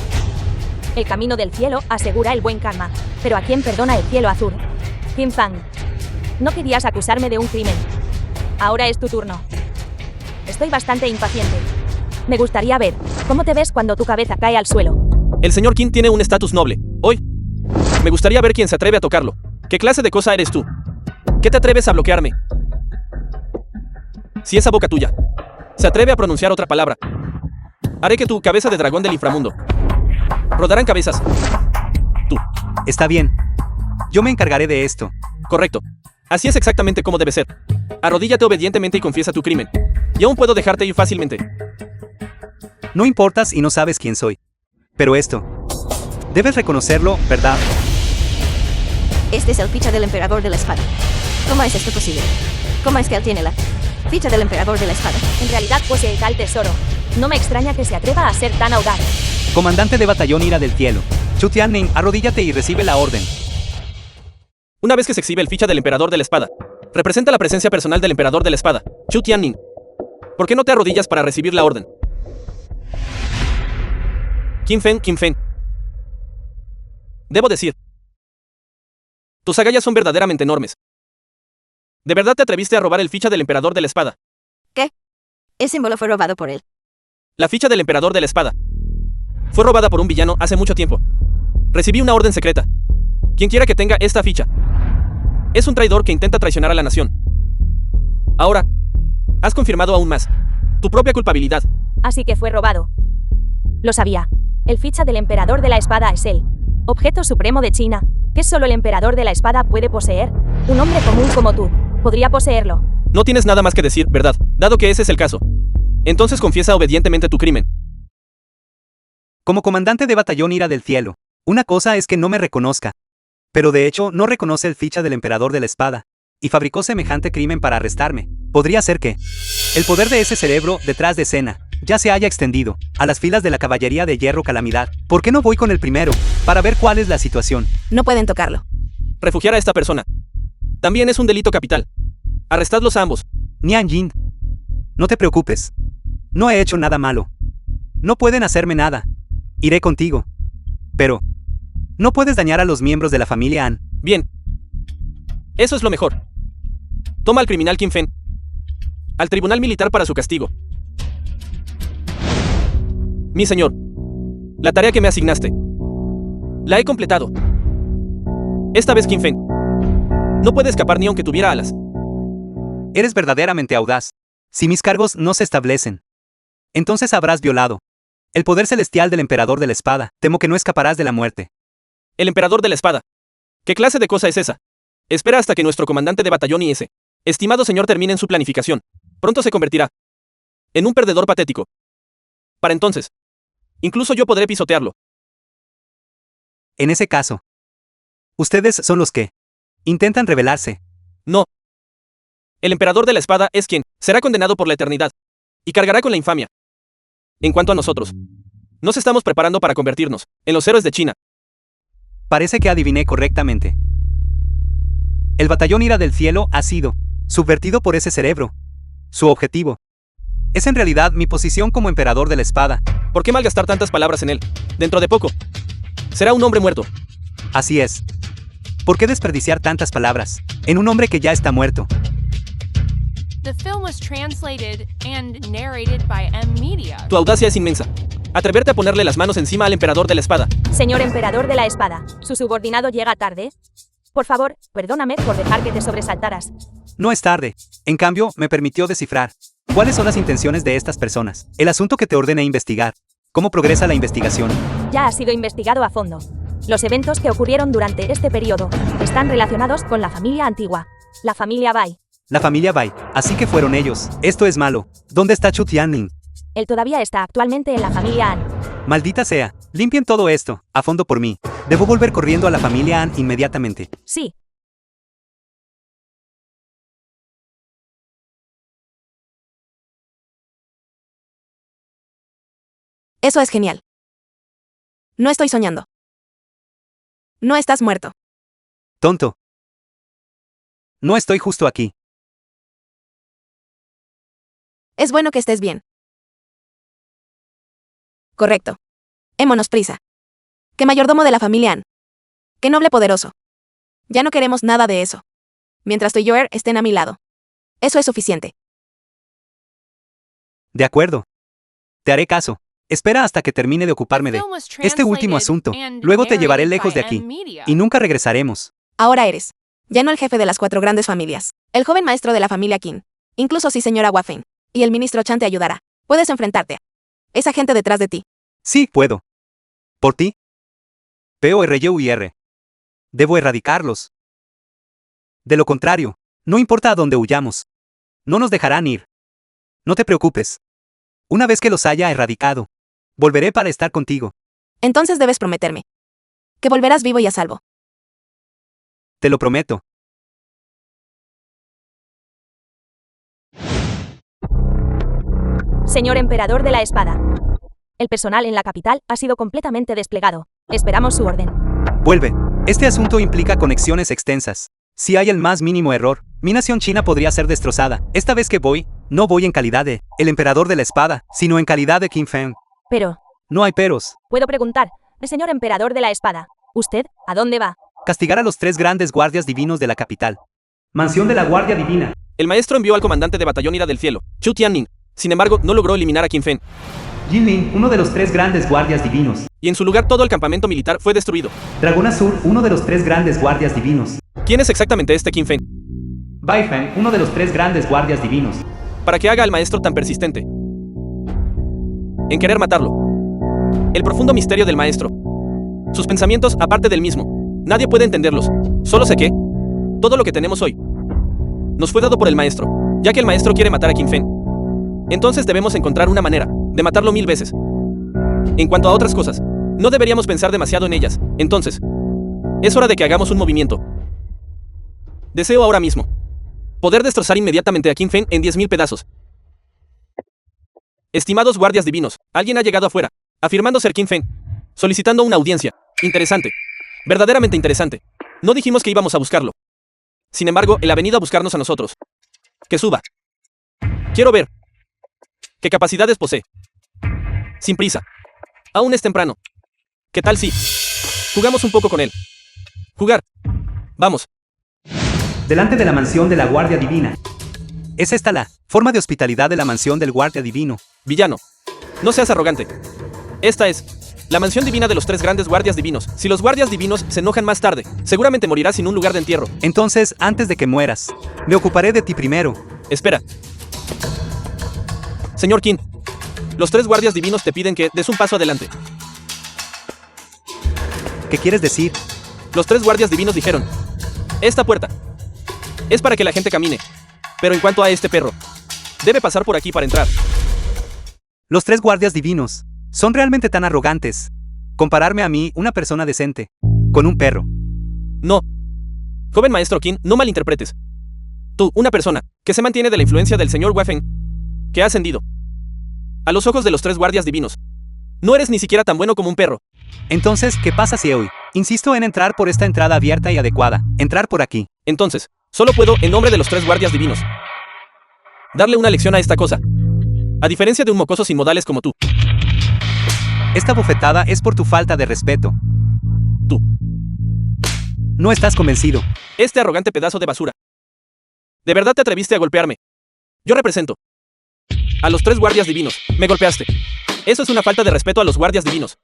El camino del cielo asegura el buen karma. Pero ¿a quién perdona el cielo azul? Kim Fang. No querías acusarme de un crimen. Ahora es tu turno. Estoy bastante impaciente. Me gustaría ver cómo te ves cuando tu cabeza cae al suelo. El señor Qin tiene un estatus noble. Hoy me gustaría ver quién se atreve a tocarlo. ¿Qué clase de cosa eres tú? ¿Qué te atreves a bloquearme? Si esa boca tuya se atreve a pronunciar otra palabra, haré que tu cabeza de dragón del inframundo rodarán cabezas. Tú. Está bien. Yo me encargaré de esto. Correcto. Así es exactamente como debe ser. Arrodíllate obedientemente y confiesa tu crimen. Y aún puedo dejarte ir fácilmente. No importas y no sabes quién soy. Pero esto, debes reconocerlo, ¿verdad? Este es el ficha del emperador de la espada. ¿Cómo es esto posible? ¿Cómo es que él tiene la ficha del emperador de la espada? En realidad posee tal tesoro. No me extraña que se atreva a ser tan audaz. Comandante de batallón Ira del Cielo. Chu Tianning, arrodíllate y recibe la orden. Una vez que se exhibe el ficha del emperador de la espada, representa la presencia personal del emperador de la espada, Chu Tianning. ¿Por qué no te arrodillas para recibir la orden? Kim Fen, Kim Fen. Debo decir, tus agallas son verdaderamente enormes. ¿De verdad te atreviste a robar el ficha del emperador de la espada? ¿Qué? El símbolo fue robado por él. La ficha del emperador de la espada. Fue robada por un villano hace mucho tiempo. Recibí una orden secreta. Quien quiera que tenga esta ficha es un traidor que intenta traicionar a la nación. Ahora, has confirmado aún más tu propia culpabilidad. Así que fue robado. Lo sabía. El ficha del emperador de la espada es él. Objeto supremo de China, que solo el emperador de la espada puede poseer. Un hombre común como tú podría poseerlo. No tienes nada más que decir, ¿verdad? Dado que ese es el caso. Entonces confiesa obedientemente tu crimen. Como comandante de batallón Ira del Cielo, una cosa es que no me reconozca. Pero de hecho no reconoce el ficha del emperador de la espada, y fabricó semejante crimen para arrestarme. Podría ser que el poder de ese cerebro detrás de escena ya se haya extendido a las filas de la caballería de hierro Calamidad. ¿Por qué no voy con el primero, para ver cuál es la situación? No pueden tocarlo. Refugiar a esta persona también es un delito capital. Arrestadlos a ambos. Nian Jin, no te preocupes. No he hecho nada malo. No pueden hacerme nada. Iré contigo. Pero no puedes dañar a los miembros de la familia An. Bien. Eso es lo mejor. Toma al criminal Kim Fen al tribunal militar para su castigo. Mi señor, la tarea que me asignaste la he completado. Esta vez Kim Fen no puede escapar ni aunque tuviera alas. Eres verdaderamente audaz. Si mis cargos no se establecen, entonces habrás violado el poder celestial del emperador de la espada. Temo que no escaparás de la muerte. El emperador de la espada. ¿Qué clase de cosa es esa? Espera hasta que nuestro comandante de batallón y ese estimado señor termine en su planificación. Pronto se convertirá en un perdedor patético. Para entonces, incluso yo podré pisotearlo. En ese caso, ustedes son los que intentan rebelarse. No. El emperador de la espada es quien será condenado por la eternidad y cargará con la infamia. En cuanto a nosotros, nos estamos preparando para convertirnos en los héroes de China. Parece que adiviné correctamente. El batallón Ira del Cielo ha sido subvertido por ese cerebro. Su objetivo es en realidad mi posición como emperador de la espada. ¿Por qué malgastar tantas palabras en él? Dentro de poco será un hombre muerto. Así es. ¿Por qué desperdiciar tantas palabras en un hombre que ya está muerto? Tu audacia es inmensa. Atreverte a ponerle las manos encima al emperador de la espada. Señor emperador de la espada, ¿su subordinado llega tarde? Por favor, perdóname por dejar que te sobresaltaras. No es tarde. En cambio, me permitió descifrar cuáles son las intenciones de estas personas. El asunto que te ordené investigar. ¿Cómo progresa la investigación? Ya ha sido investigado a fondo. Los eventos que ocurrieron durante este periodo están relacionados con la familia antigua, la familia Bai. La familia Bai. Así que fueron ellos. Esto es malo. ¿Dónde está Chu Tianling? Él todavía está actualmente en la familia An. Maldita sea. Limpien todo esto, a fondo por mí. Debo volver corriendo a la familia An inmediatamente. Sí. Eso es genial. No estoy soñando. No estás muerto. Tonto. No estoy justo aquí. Es bueno que estés bien. Correcto. Émonos prisa. Que mayordomo de la familia An. Que noble poderoso. Ya no queremos nada de eso. Mientras tú y Joer estén a mi lado. Eso es suficiente. De acuerdo. Te haré caso. Espera hasta que termine de ocuparme de este último asunto. Luego te llevaré lejos de aquí. Y nunca regresaremos. Ahora eres ya no el jefe de las 4 grandes familias. El joven maestro de la familia Qin. Incluso si señora Wafeng y el ministro Chan te ayudará. Puedes enfrentarte a esa gente detrás de ti. Sí, puedo. ¿Por ti? PORYUIR. Debo erradicarlos. De lo contrario, no importa a dónde huyamos. No nos dejarán ir. No te preocupes. Una vez que los haya erradicado, volveré para estar contigo. Entonces debes prometerme que volverás vivo y a salvo. Te lo prometo. Señor emperador de la espada. El personal en la capital ha sido completamente desplegado. Esperamos su orden. Vuelve. Este asunto implica conexiones extensas. Si hay el más mínimo error, mi nación China podría ser destrozada. Esta vez que voy, no voy en calidad de el emperador de la espada, sino en calidad de Kim Fen. Pero... No hay peros. Puedo preguntar, señor emperador de la espada, ¿usted a dónde va? Castigar a los 3 grandes guardias divinos de la capital. Mansión de la Guardia Divina. El maestro envió al comandante de batallón Ira del Cielo, Chu Tianning. Sin embargo, no logró eliminar a Kim Fen. Jinling, uno de los 3 grandes guardias divinos. Y en su lugar todo el campamento militar fue destruido. Dragón Azul, uno de los 3 grandes guardias divinos. ¿Quién es exactamente este Qin Feng? Bai Feng, uno de los 3 grandes guardias divinos. Para que haga al maestro tan persistente en querer matarlo. El profundo misterio del maestro. Sus pensamientos, aparte del mismo. Nadie puede entenderlos. Solo sé que todo lo que tenemos hoy nos fue dado por el maestro, ya que el maestro quiere matar a Qin Feng. Entonces debemos encontrar una manera de matarlo 1000 veces. En cuanto a otras cosas, no deberíamos pensar demasiado en ellas. Entonces, es hora de que hagamos un movimiento. Deseo ahora mismo poder destrozar inmediatamente a Qin Feng en 10.000 pedazos. Estimados guardias divinos, alguien ha llegado afuera, afirmando ser Qin Feng, solicitando una audiencia. Interesante. Verdaderamente interesante. No dijimos que íbamos a buscarlo. Sin embargo, él ha venido a buscarnos a nosotros. Que suba. Quiero ver qué capacidades posee. Sin prisa. Aún es temprano. ¿Qué tal si jugamos un poco con él? Jugar. Vamos. Delante de la mansión de la Guardia Divina. Es esta la forma de hospitalidad de la mansión del Guardia Divino. Villano. No seas arrogante. Esta es la mansión divina de los 3 grandes guardias divinos. Si los guardias divinos se enojan más tarde, seguramente morirás sin un lugar de entierro. Entonces, antes de que mueras, me ocuparé de ti primero. Espera. Señor Qin, los 3 guardias divinos te piden que des un paso adelante. ¿Qué quieres decir? Los 3 guardias divinos dijeron: esta puerta es para que la gente camine. Pero en cuanto a este perro, debe pasar por aquí para entrar. Los 3 guardias divinos son realmente tan arrogantes. Compararme a mí, una persona decente, con un perro. No. Joven maestro Qin, no malinterpretes. Tú, una persona que se mantiene de la influencia del señor Wei Feng, que ha ascendido a los ojos de los 3 guardias divinos, no eres ni siquiera tan bueno como un perro. Entonces, ¿qué pasa si hoy insisto en entrar por esta entrada abierta y adecuada? Entrar por aquí. Entonces, solo puedo, en nombre de los 3 guardias divinos, darle una lección a esta cosa. A diferencia de un mocoso sin modales como tú. Esta bofetada es por tu falta de respeto. Tú no estás convencido. Este arrogante pedazo de basura. ¿De verdad te atreviste a golpearme? Yo represento a los 3 guardias divinos. Me golpeaste. Eso es una falta de respeto a los guardias divinos.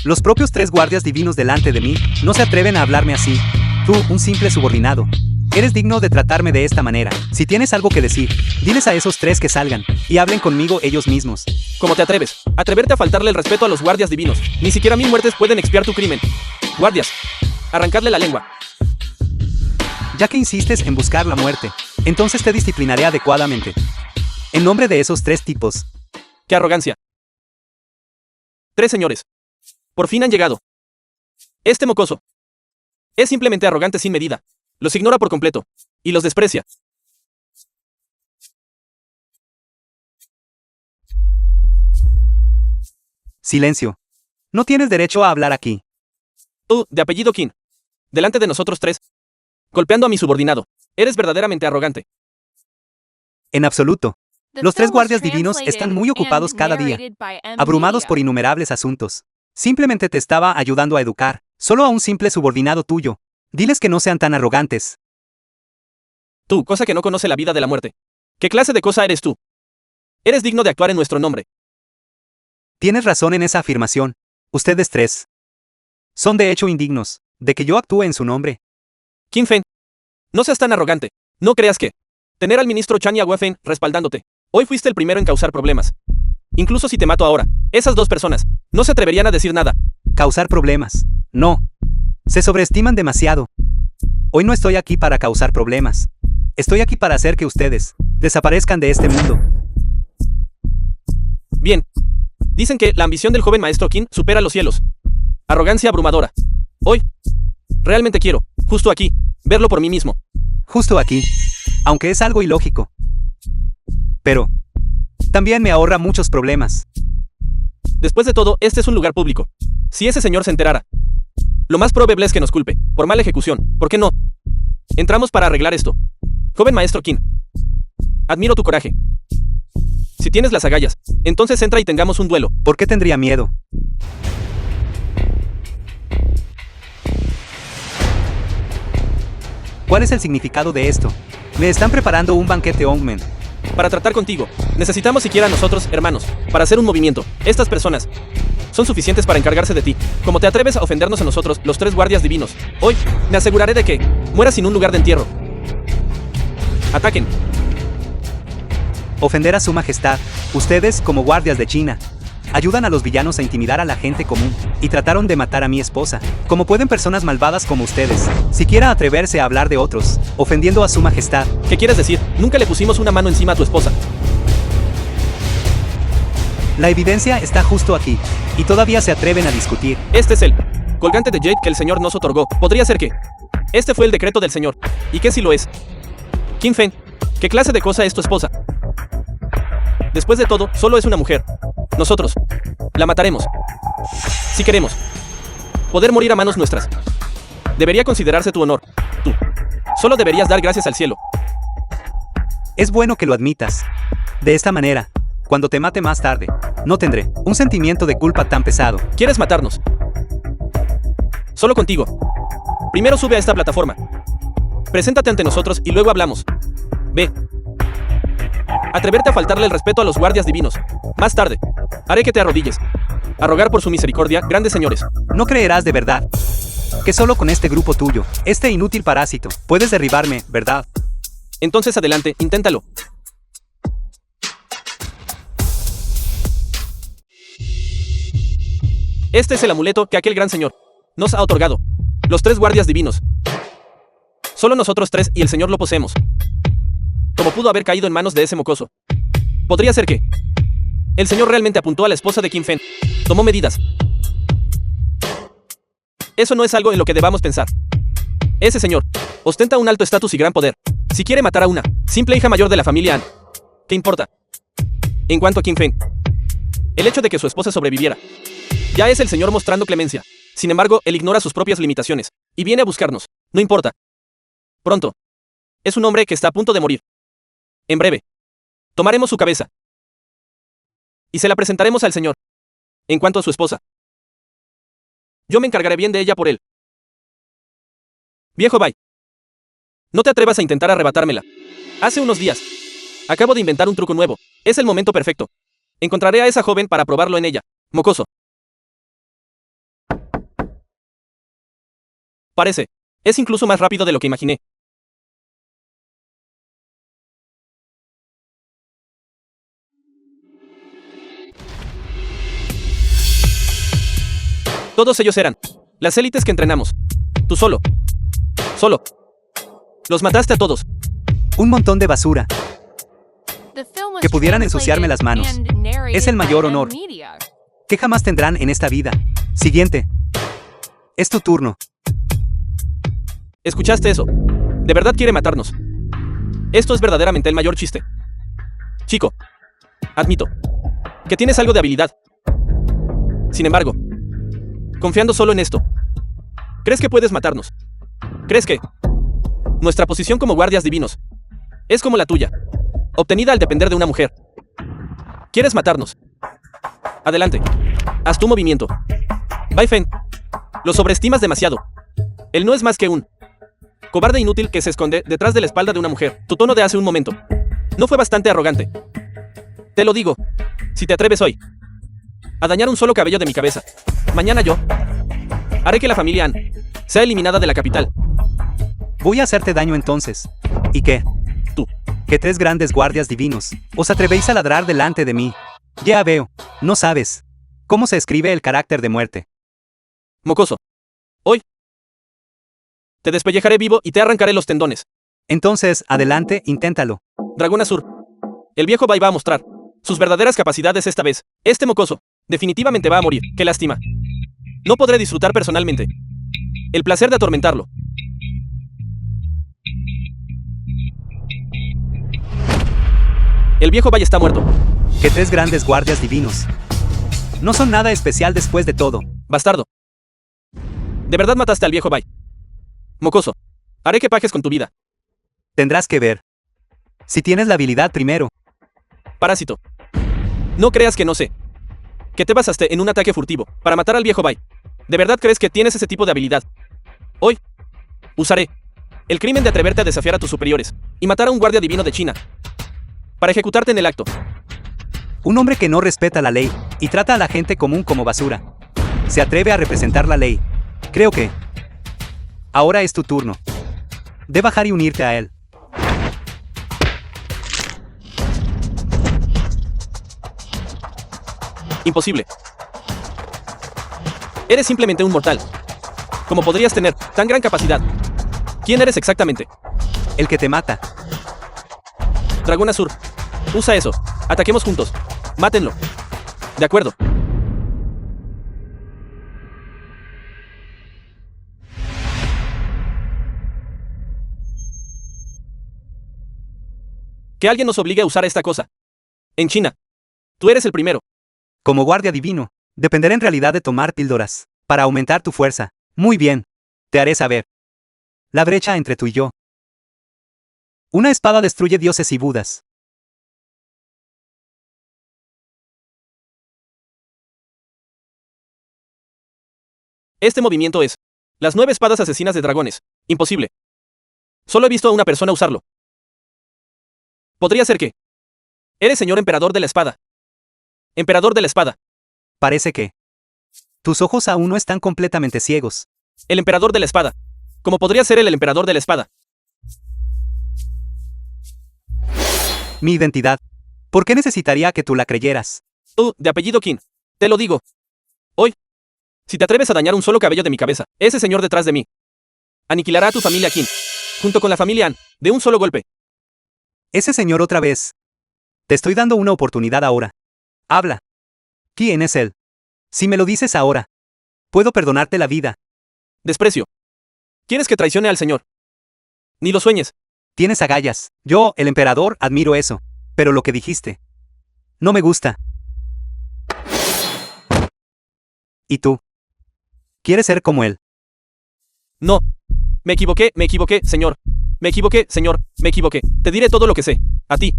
Los propios 3 guardias divinos delante de mí no se atreven a hablarme así. Tú, un simple subordinado, eres digno de tratarme de esta manera. Si tienes algo que decir, diles a esos 3 que salgan y hablen conmigo ellos mismos. ¿Cómo te atreves? Atreverte a faltarle el respeto a los guardias divinos. Ni siquiera 1000 muertes pueden expiar tu crimen. Guardias, arrancadle la lengua. Ya que insistes en buscar la muerte, entonces te disciplinaré adecuadamente. En nombre de esos 3 tipos. ¡Qué arrogancia! 3 señores. Por fin han llegado. Este mocoso es simplemente arrogante sin medida. Los ignora por completo. Y los desprecia. Silencio. No tienes derecho a hablar aquí. Tú, de apellido Qin. Delante de nosotros 3. Golpeando a mi subordinado. Eres verdaderamente arrogante. En absoluto. Los 3 guardias divinos están muy ocupados cada día, abrumados por innumerables asuntos. Simplemente te estaba ayudando a educar, solo a un simple subordinado tuyo. Diles que no sean tan arrogantes. Tú, cosa que no conoce la vida de la muerte. ¿Qué clase de cosa eres tú? Eres digno de actuar en nuestro nombre. Tienes razón en esa afirmación. Ustedes 3 son de hecho indignos de que yo actúe en su nombre. Qin Feng, no seas tan arrogante. No creas que tener al ministro Chan y a Wei Feng respaldándote. Hoy fuiste el primero en causar problemas. Incluso si te mato ahora, esas 2 personas no se atreverían a decir nada. Causar problemas. No. Se sobreestiman demasiado. Hoy no estoy aquí para causar problemas. Estoy aquí para hacer que ustedes desaparezcan de este mundo. Bien. Dicen que la ambición del joven maestro Qin supera los cielos. Arrogancia abrumadora. Hoy, realmente quiero, justo aquí, verlo por mí mismo. Justo aquí. Aunque es algo ilógico. Pero también me ahorra muchos problemas. Después de todo, este es un lugar público. Si ese señor se enterara, lo más probable es que nos culpe, por mala ejecución. ¿Por qué no? Entramos para arreglar esto. Joven maestro Qin, admiro tu coraje. Si tienes las agallas, entonces entra y tengamos un duelo. ¿Por qué tendría miedo? ¿Cuál es el significado de esto? Me están preparando un banquete Ongmen. Para tratar contigo, necesitamos siquiera nosotros, hermanos, para hacer un movimiento. Estas personas son suficientes para encargarse de ti. Como te atreves a ofendernos a nosotros, los 3 guardias divinos, hoy me aseguraré de que mueras sin un lugar de entierro. Ataquen. Ofender a su majestad. Ustedes, como guardias de China, ayudan a los villanos a intimidar a la gente común, y trataron de matar a mi esposa. ¿Cómo pueden personas malvadas como ustedes siquiera atreverse a hablar de otros, ofendiendo a su majestad? ¿Qué quieres decir? Nunca le pusimos una mano encima a tu esposa. La evidencia está justo aquí, y todavía se atreven a discutir. Este es el colgante de Jade que el señor nos otorgó. Podría ser que este fue el decreto del señor. ¿Y qué si lo es? Qin Feng, ¿qué clase de cosa es tu esposa? Después de todo, solo es una mujer. Nosotros la mataremos. Si queremos poder morir a manos nuestras. Debería considerarse tu honor. Tú solo deberías dar gracias al cielo. Es bueno que lo admitas. De esta manera, cuando te mate más tarde, no tendré un sentimiento de culpa tan pesado. ¿Quieres matarnos? Solo contigo. Primero sube a esta plataforma. Preséntate ante nosotros y luego hablamos. Ve. Atreverte a faltarle el respeto a los guardias divinos. Más tarde, haré que te arrodilles. A rogar por su misericordia, grandes señores. No creerás de verdad que solo con este grupo tuyo, este inútil parásito, puedes derribarme, ¿verdad? Entonces adelante, inténtalo. Este es el amuleto que aquel gran señor nos ha otorgado. Los 3 guardias divinos. Solo nosotros 3 y el señor lo poseemos. ¿Cómo pudo haber caído en manos de ese mocoso? Podría ser que el señor realmente apuntó a la esposa de Qin Feng. Tomó medidas. Eso no es algo en lo que debamos pensar. Ese señor ostenta un alto estatus y gran poder. Si quiere matar a una simple hija mayor de la familia Han, ¿qué importa? En cuanto a Qin Feng, el hecho de que su esposa sobreviviera, ya es el señor mostrando clemencia. Sin embargo, él ignora sus propias limitaciones y viene a buscarnos. No importa. Pronto. Es un hombre que está a punto de morir. En breve, tomaremos su cabeza y se la presentaremos al señor. En cuanto a su esposa, yo me encargaré bien de ella por él. Viejo Bai, no te atrevas a intentar arrebatármela. Hace unos días, acabo de inventar un truco nuevo. Es el momento perfecto. Encontraré a esa joven para probarlo en ella. Mocoso. Parece. Es incluso más rápido de lo que imaginé. Todos ellos eran las élites que entrenamos. Tú solo. Los mataste a todos. Un montón de basura. Que pudieran ensuciarme las manos. Es el mayor honor que jamás tendrán en esta vida. Siguiente. Es tu turno. ¿Escuchaste eso? De verdad quiere matarnos. Esto es verdaderamente el mayor chiste. Chico, admito que tienes algo de habilidad. Sin embargo, confiando solo en esto, ¿crees que puedes matarnos? ¿Crees que nuestra posición como guardias divinos es como la tuya, obtenida al depender de una mujer? ¿Quieres matarnos? Adelante, haz tu movimiento. Bai Feng, lo sobreestimas demasiado. Él no es más que un cobarde inútil que se esconde detrás de la espalda de una mujer. Tu tono de hace un momento no fue bastante arrogante. Te lo digo, si te atreves hoy a dañar un solo cabello de mi cabeza, mañana yo haré que la familia Han sea eliminada de la capital. Voy a hacerte daño entonces. ¿Y qué? Tú. Que 3 grandes guardias divinos os atrevéis a ladrar delante de mí. Ya veo, no sabes cómo se escribe el carácter de muerte. Mocoso. Hoy te despellejaré vivo y te arrancaré los tendones. Entonces, adelante, inténtalo. Dragón Azur. El viejo Bai va a mostrar sus verdaderas capacidades esta vez. Este mocoso definitivamente va a morir. Qué lástima. No podré disfrutar personalmente el placer de atormentarlo. El viejo Bai está muerto. Que 3 grandes guardias divinos no son nada especial después de todo. Bastardo. De verdad mataste al viejo Bai. Mocoso, haré que pagues con tu vida. Tendrás que ver si tienes la habilidad primero. Parásito. No creas que no sé que te basaste en un ataque furtivo para matar al viejo Bai. ¿De verdad crees que tienes ese tipo de habilidad? Hoy usaré el crimen de atreverte a desafiar a tus superiores y matar a un guardia divino de China. para ejecutarte en el acto. Un hombre que no respeta la ley y trata a la gente común como basura. Se atreve a representar la ley. Creo que... ahora es tu turno. De bajar y unirte a él. Imposible. Eres simplemente un mortal. ¿Cómo podrías tener tan gran capacidad? ¿Quién eres exactamente? El que te mata. Dragón Azur. Usa eso. Ataquemos juntos. Mátenlo. De acuerdo. Que alguien nos obligue a usar esta cosa. En China. Tú eres el primero. Como guardia divino, dependerá en realidad de tomar píldoras para aumentar tu fuerza. Muy bien. Te haré saber. La brecha entre tú y yo. Una espada destruye dioses y budas. Este movimiento es las 9 espadas asesinas de dragones. Imposible. Solo he visto a una persona usarlo. Podría ser que... eres señor emperador de la espada. Emperador de la espada. Parece que... tus ojos aún no están completamente ciegos. El emperador de la espada. ¿Cómo podría ser el emperador de la espada? Mi identidad. ¿Por qué necesitaría que tú la creyeras? Tú, de apellido Qin. Te lo digo. Hoy. Si te atreves a dañar un solo cabello de mi cabeza, ese señor detrás de mí aniquilará a tu familia Qin, junto con la familia An, de un solo golpe. Ese señor otra vez. Te estoy dando una oportunidad ahora. Habla. ¿Quién es él? Si me lo dices ahora, puedo perdonarte la vida. Desprecio. ¿Quieres que traicione al señor? Ni lo sueñes. Tienes agallas. Yo, el emperador, admiro eso. Pero lo que dijiste no me gusta. ¿Y tú? ¿Quieres ser como él? No. Me equivoqué, señor. Me equivoqué, señor. Me equivoqué. Te diré todo lo que sé. A ti.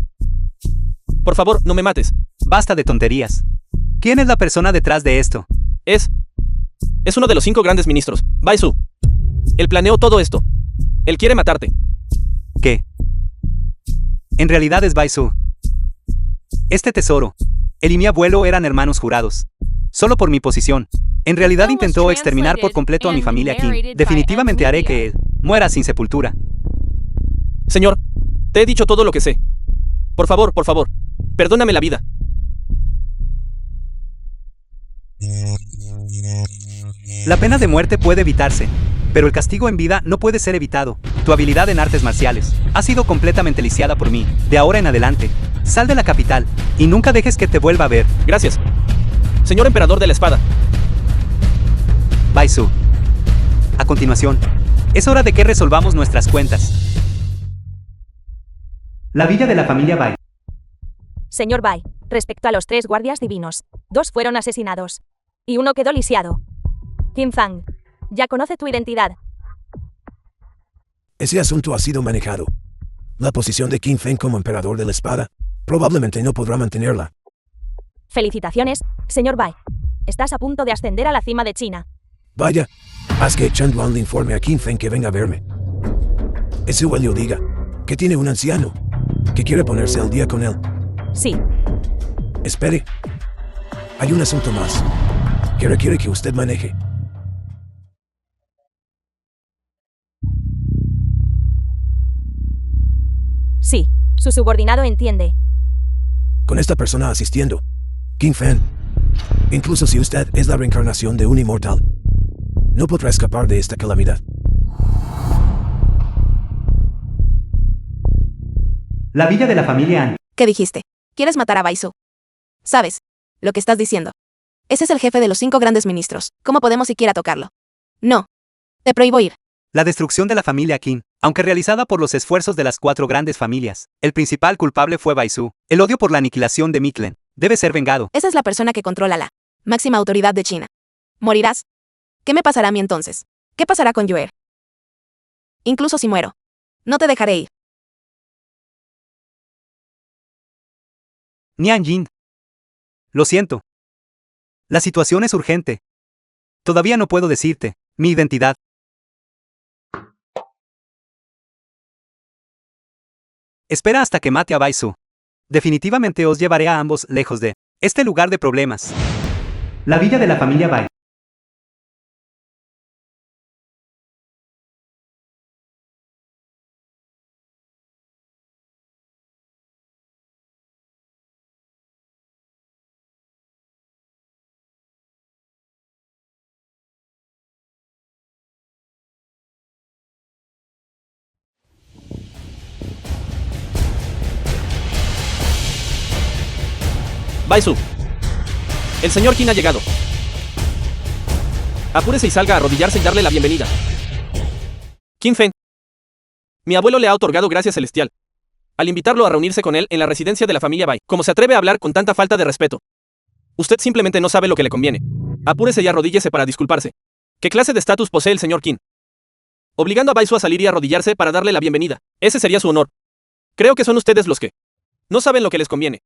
Por favor, no me mates. Basta de tonterías. ¿Quién es la persona detrás de esto? Es uno de los 5 grandes ministros, Bai Su. Él planeó todo esto. Él quiere matarte. ¿Qué? En realidad es Bai Su. Este tesoro, él y mi abuelo eran hermanos jurados. Solo por mi posición. En realidad intentó exterminar por completo a mi familia Qin. Definitivamente haré que él muera sin sepultura. Señor, te he dicho todo lo que sé. Por favor, perdóname la vida. La pena de muerte puede evitarse, pero el castigo en vida no puede ser evitado. Tu habilidad en artes marciales ha sido completamente lisiada por mí. De ahora en adelante, sal de la capital y nunca dejes que te vuelva a ver. Gracias. Señor emperador de la espada. Bai Su. A continuación, es hora de que resolvamos nuestras cuentas. La villa de la familia Bai. Señor Bai, respecto a los 3 guardias divinos, 2 fueron asesinados. Y 1 quedó lisiado. Qin Fang, ya conoce tu identidad. Ese asunto ha sido manejado. La posición de Qin Feng como emperador de la espada probablemente no podrá mantenerla. Felicitaciones, señor Bai. Estás a punto de ascender a la cima de China. Vaya, haz que Chen Duan le informe a Qin Feng que venga a verme. Ese Huelio diga que tiene un anciano que quiere ponerse al día con él. Sí. Espere. Hay un asunto más que requiere que usted maneje. Sí, su subordinado entiende. Con esta persona asistiendo, Qin Feng, incluso si usted es la reencarnación de un inmortal, no podrá escapar de esta calamidad. La villa de la familia An. ¿Qué dijiste? ¿Quieres matar a Bai Su? ¿Sabes lo que estás diciendo? Ese es el jefe de los 5 grandes ministros. ¿Cómo podemos siquiera tocarlo? No. Te prohíbo ir. La destrucción de la familia Qin, aunque realizada por los esfuerzos de las 4 grandes familias, el principal culpable fue Bai Su. El odio por la aniquilación de Mitlen debe ser vengado. Esa es la persona que controla la máxima autoridad de China. ¿Morirás? ¿Qué me pasará a mí entonces? ¿Qué pasará con Yue? Incluso si muero, no te dejaré ir. Nian Jin. Lo siento. La situación es urgente. Todavía no puedo decirte mi identidad. Espera hasta que mate a Bai Su. Definitivamente os llevaré a ambos lejos de este lugar de problemas. La villa de la familia Bai. Baisu. El señor Qin ha llegado. Apúrese y salga a arrodillarse y darle la bienvenida. Qin Feng. Mi abuelo le ha otorgado gracia celestial al invitarlo a reunirse con él en la residencia de la familia Bai. ¿Cómo se atreve a hablar con tanta falta de respeto? Usted simplemente no sabe lo que le conviene. Apúrese y arrodíllese para disculparse. ¿Qué clase de estatus posee el señor Qin? Obligando a Baisu a salir y arrodillarse para darle la bienvenida. Ese sería su honor. Creo que son ustedes los que no saben lo que les conviene.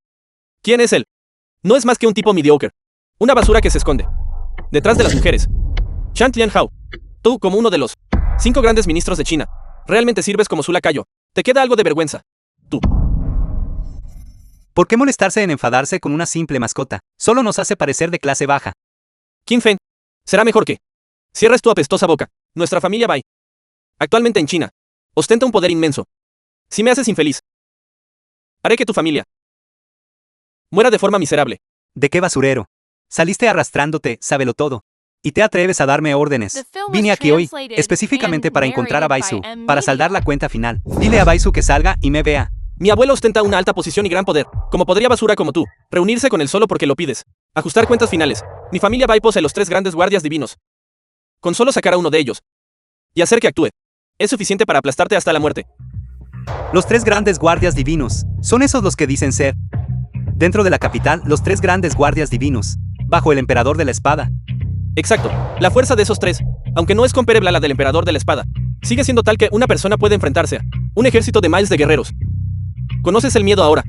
¿Quién es él? No es más que un tipo mediocre. Una basura que se esconde detrás de las mujeres. Chan Tianhao. Tú, como uno de los 5 grandes ministros de China, realmente sirves como su lacayo. Te queda algo de vergüenza. Tú. ¿Por qué molestarse en enfadarse con una simple mascota? Solo nos hace parecer de clase baja. Qin Feng. Será mejor que cierres tu apestosa boca. Nuestra familia Bai, actualmente en China, ostenta un poder inmenso. Si me haces infeliz, haré que tu familia muera de forma miserable. ¿De qué basurero? Saliste arrastrándote, sábelo todo. Y te atreves a darme órdenes. Vine aquí hoy, específicamente para encontrar a Baisu, para saldar la cuenta final. Dile a Baisu que salga y me vea. Mi abuelo ostenta una alta posición y gran poder. ¿Cómo podría basura como tú reunirse con él solo porque lo pides? Ajustar cuentas finales. Mi familia Bai posee los 3 grandes guardias divinos. Con solo sacar a uno de ellos y hacer que actúe, es suficiente para aplastarte hasta la muerte. Los 3 grandes guardias divinos, ¿son esos los que dicen ser? Dentro de la capital, los 3 grandes guardias divinos, bajo el emperador de la espada. Exacto. La fuerza de esos 3, aunque no es comparable a la del emperador de la espada, sigue siendo tal que una persona puede enfrentarse a un ejército de miles de guerreros. ¿Conoces el miedo ahora?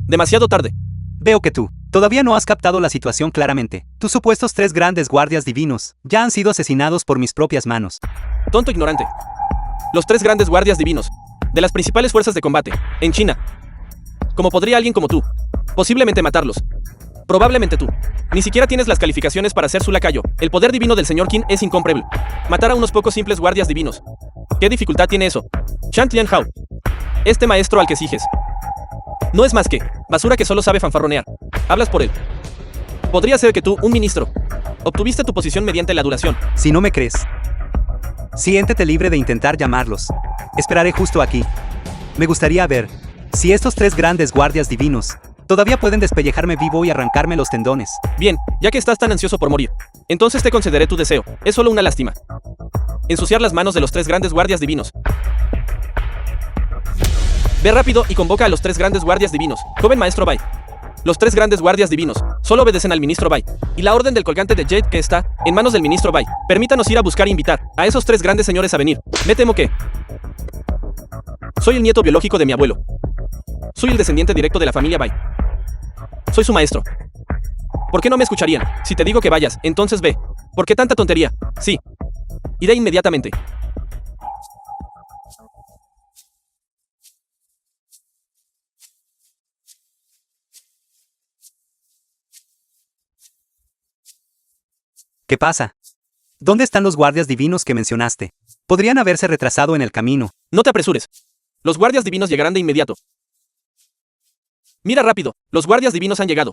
Demasiado tarde. Veo que tú todavía no has captado la situación claramente. Tus supuestos 3 grandes guardias divinos ya han sido asesinados por mis propias manos. Tonto ignorante. Los 3 grandes guardias divinos de las principales fuerzas de combate en China. ¿Cómo podría alguien como tú posiblemente matarlos? Probablemente tú ni siquiera tienes las calificaciones para ser su lacayo. El poder divino del señor Qin es incomparable. Matar a unos pocos simples guardias divinos. ¿Qué dificultad tiene eso? Chan Tianhao. Este maestro al que sigues no es más que basura que solo sabe fanfarronear. Hablas por él. Podría ser que tú, un ministro, obtuviste tu posición mediante la adulación. Si no me crees, siéntete libre de intentar llamarlos. Esperaré justo aquí. Me gustaría ver si estos 3 grandes guardias divinos todavía pueden despellejarme vivo y arrancarme los tendones. Bien, ya que estás tan ansioso por morir, entonces te concederé tu deseo. Es solo una lástima ensuciar las manos de los 3 grandes guardias divinos. Ve rápido y convoca a los 3 grandes guardias divinos. Joven maestro Bai. Los 3 grandes guardias divinos solo obedecen al ministro Bai y la orden del colgante de Jade que está en manos del ministro Bai. Permítanos ir a buscar e invitar a esos 3 grandes señores a venir. Me temo que soy el nieto biológico de mi abuelo. Soy el descendiente directo de la familia Bai. Soy su maestro. ¿Por qué no me escucharían? Si te digo que vayas, entonces ve. ¿Por qué tanta tontería? Sí. Iré inmediatamente. ¿Qué pasa? ¿Dónde están los guardias divinos que mencionaste? Podrían haberse retrasado en el camino. No te apresures. Los guardias divinos llegarán de inmediato. Mira rápido, los guardias divinos han llegado.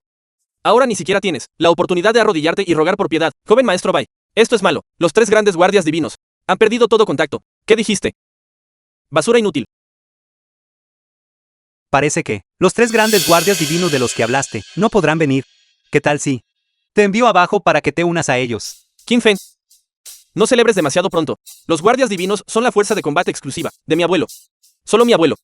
Ahora ni siquiera tienes la oportunidad de arrodillarte y rogar por piedad. Joven maestro Bai, esto es malo. Los 3 grandes guardias divinos han perdido todo contacto. ¿Qué dijiste? Basura inútil. Parece que los 3 grandes guardias divinos de los que hablaste no podrán venir. ¿Qué tal si te envío abajo para que te unas a ellos? Qin Feng. No celebres demasiado pronto. Los guardias divinos son la fuerza de combate exclusiva de mi abuelo. Solo mi abuelo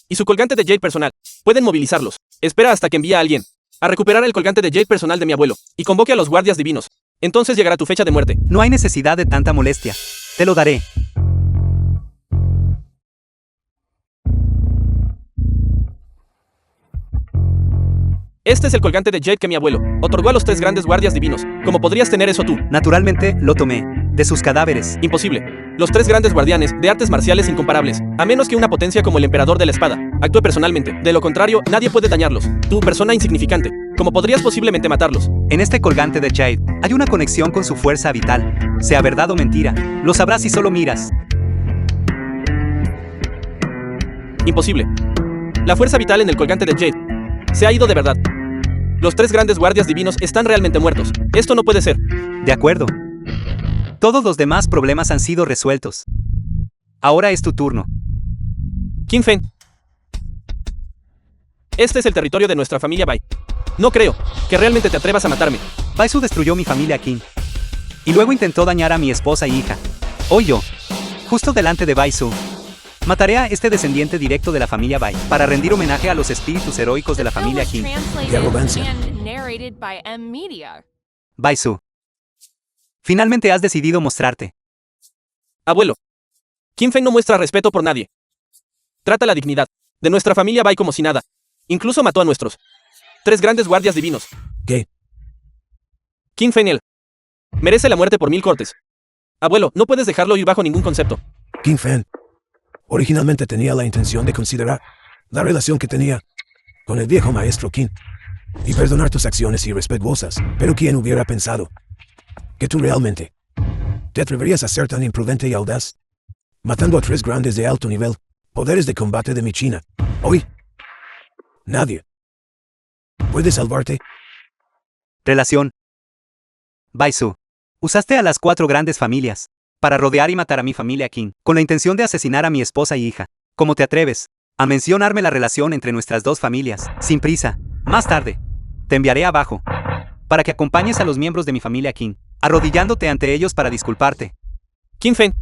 y su colgante de Jade personal pueden movilizarlos. Espera hasta que envíe a alguien a recuperar el colgante de Jade personal de mi abuelo y convoque a los guardias divinos. Entonces llegará tu fecha de muerte. No hay necesidad de tanta molestia. Te lo daré. Este es el colgante de Jade que mi abuelo otorgó a los 3 grandes guardias divinos. ¿Cómo podrías tener eso tú? Naturalmente, lo tomé. de sus cadáveres. Imposible. Los 3 grandes guardianes de artes marciales incomparables, a menos que una potencia como el Emperador de la Espada actúe personalmente. De lo contrario, nadie puede dañarlos. Tú, persona insignificante, ¿cómo podrías posiblemente matarlos? En este colgante de Jade hay una conexión con su fuerza vital. Sea verdad o mentira, lo sabrás si solo miras. Imposible. La fuerza vital en el colgante de Jade se ha ido de verdad. Los 3 grandes guardias divinos están realmente muertos. Esto no puede ser. De acuerdo. Todos los demás problemas han sido resueltos. Ahora es tu turno. Qin Feng. Este es el territorio de nuestra familia Bai. No creo que realmente te atrevas a matarme. Baisu destruyó mi familia Qin. Y luego intentó dañar a mi esposa y hija. Hoy yo, justo delante de Baisu, mataré a este descendiente directo de la familia Bai para rendir homenaje a los espíritus heroicos de la familia Qin. ¡Qué arrogancia! Baisu, finalmente has decidido mostrarte. Abuelo, Qin Feng no muestra respeto por nadie. Trata la dignidad de nuestra familia Bai como si nada. Incluso mató a nuestros 3 grandes guardias divinos. ¿Qué? Qin Feng él merece la muerte por 1000 cortes. Abuelo, no puedes dejarlo ir bajo ningún concepto. Qin Feng originalmente tenía la intención de considerar la relación que tenía con el viejo maestro Qin y perdonar tus acciones irrespetuosas, pero ¿quién hubiera pensado que tú realmente te atreverías a ser tan imprudente y audaz, matando a 3 grandes de alto nivel, poderes de combate de mi China? Hoy, nadie puede salvarte. Relación. Baisu, usaste a las 4 grandes familias para rodear y matar a mi familia Qin, con la intención de asesinar a mi esposa y hija. ¿Cómo te atreves a mencionarme la relación entre nuestras 2 familias? Sin prisa. Más tarde, te enviaré abajo para que acompañes a los miembros de mi familia Qin, arrodillándote ante ellos para disculparte. Qin Feng.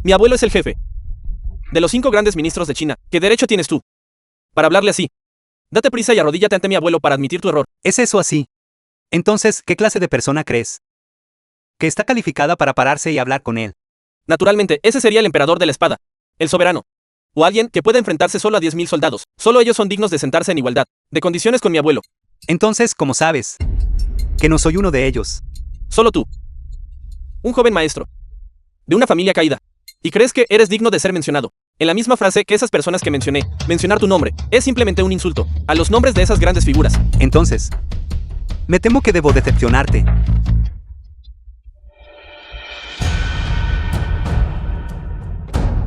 Mi abuelo es el jefe de los 5 grandes ministros de China. ¿Qué derecho tienes tú para hablarle así? Date prisa y arrodíllate ante mi abuelo para admitir tu error. ¿Es eso así? Entonces, ¿qué clase de persona crees que está calificada para pararse y hablar con él? Naturalmente, ese sería el emperador de la espada, el soberano, o alguien que pueda enfrentarse solo a 10.000 soldados. Solo ellos son dignos de sentarse en igualdad de condiciones con mi abuelo. Entonces, ¿cómo sabes que no soy uno de ellos? Solo tú, un joven maestro de una familia caída, y crees que eres digno de ser mencionado en la misma frase que esas personas que mencioné. Mencionar tu nombre es simplemente un insulto a los nombres de esas grandes figuras. Entonces, me temo que debo decepcionarte.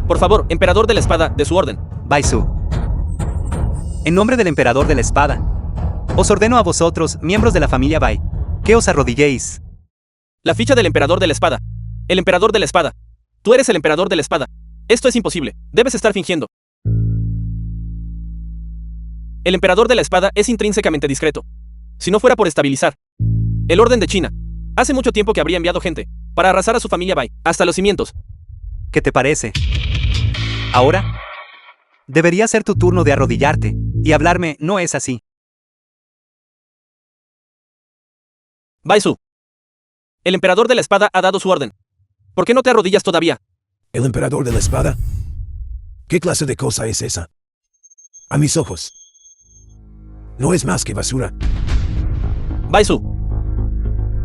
Por favor, emperador de la espada, de su orden. Baisu, en nombre del emperador de la espada, os ordeno a vosotros, miembros de la familia Bai, que os arrodilléis. La ficha del emperador de la espada. El emperador de la espada. Tú eres el emperador de la espada. Esto es imposible. Debes estar fingiendo. El emperador de la espada es intrínsecamente discreto. Si no fuera por estabilizar el orden de China, hace mucho tiempo que habría enviado gente para arrasar a su familia Bai, hasta los cimientos. ¿Qué te parece? Ahora, debería ser tu turno de arrodillarte y hablarme, ¿no es así? Baisu, el emperador de la espada ha dado su orden. ¿Por qué no te arrodillas todavía? ¿El emperador de la espada? ¿Qué clase de cosa es esa? A mis ojos, no es más que basura. Baisu,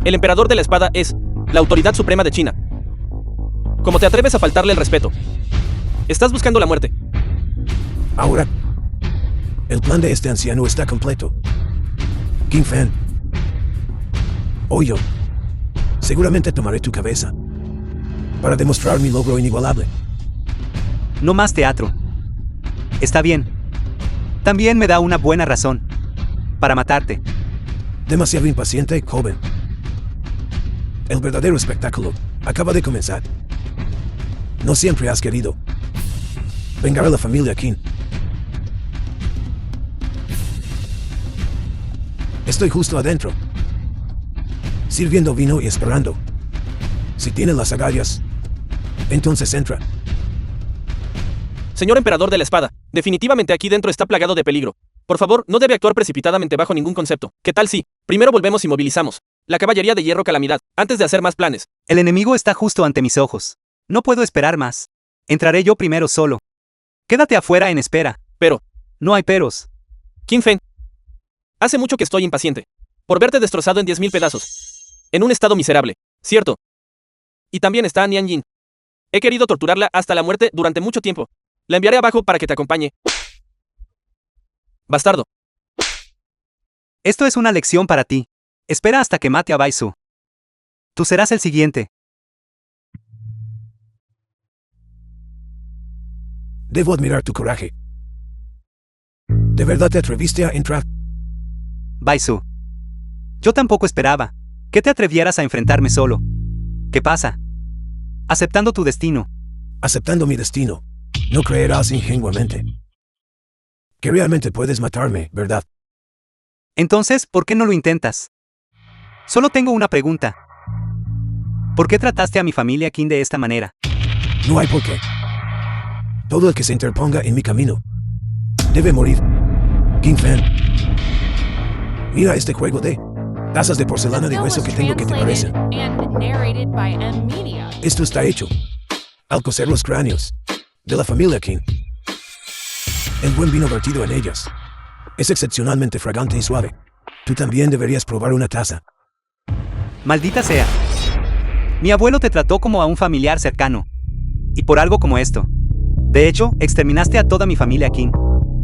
el emperador de la espada es la autoridad suprema de China. ¿Cómo te atreves a faltarle el respeto? Estás buscando la muerte. Ahora, el plan de este anciano está completo. Qin Feng, hoy yo seguramente tomaré tu cabeza para demostrar mi logro inigualable. No más teatro. Está bien. También me da una buena razón para matarte. Demasiado impaciente, joven. El verdadero espectáculo acaba de comenzar. No siempre has querido vengar a la familia Qin. Estoy justo adentro, sirviendo vino y esperando. Si tiene las agallas, entonces entra. Señor emperador de la espada, definitivamente aquí dentro está plagado de peligro. Por favor, no debe actuar precipitadamente bajo ningún concepto. ¿Qué tal si primero volvemos y movilizamos la caballería de hierro calamidad antes de hacer más planes? El enemigo está justo ante mis ojos. No puedo esperar más. Entraré yo primero solo. Quédate afuera en espera. Pero no hay peros. Qin Feng, hace mucho que estoy impaciente por verte destrozado en 10.000 pedazos, en un estado miserable, ¿cierto? Y también está Nian Jin. He querido torturarla hasta la muerte durante mucho tiempo. La enviaré abajo para que te acompañe. Bastardo. Esto es una lección para ti. Espera hasta que mate a Baisu. Tú serás el siguiente. Debo admirar tu coraje. ¿De verdad te atreviste a entrar? Baisu. Yo tampoco esperaba que te atrevieras a enfrentarme solo. ¿Qué pasa? Aceptando tu destino. Aceptando mi destino, no creerás ingenuamente que realmente puedes matarme, ¿verdad? Entonces, ¿por qué no lo intentas? Solo tengo una pregunta. ¿Por qué trataste a mi familia Qin de esta manera? No hay por qué. Todo el que se interponga en mi camino debe morir. Qin Fan. Mira este juego de tazas de porcelana de hueso que tengo que te parecen. Esto está hecho al cocer los cráneos de la familia Qin. El buen vino vertido en ellas es excepcionalmente fragante y suave. Tú también deberías probar una taza. Maldita sea. Mi abuelo te trató como a un familiar cercano. Y por algo como esto. De hecho, exterminaste a toda mi familia Qin.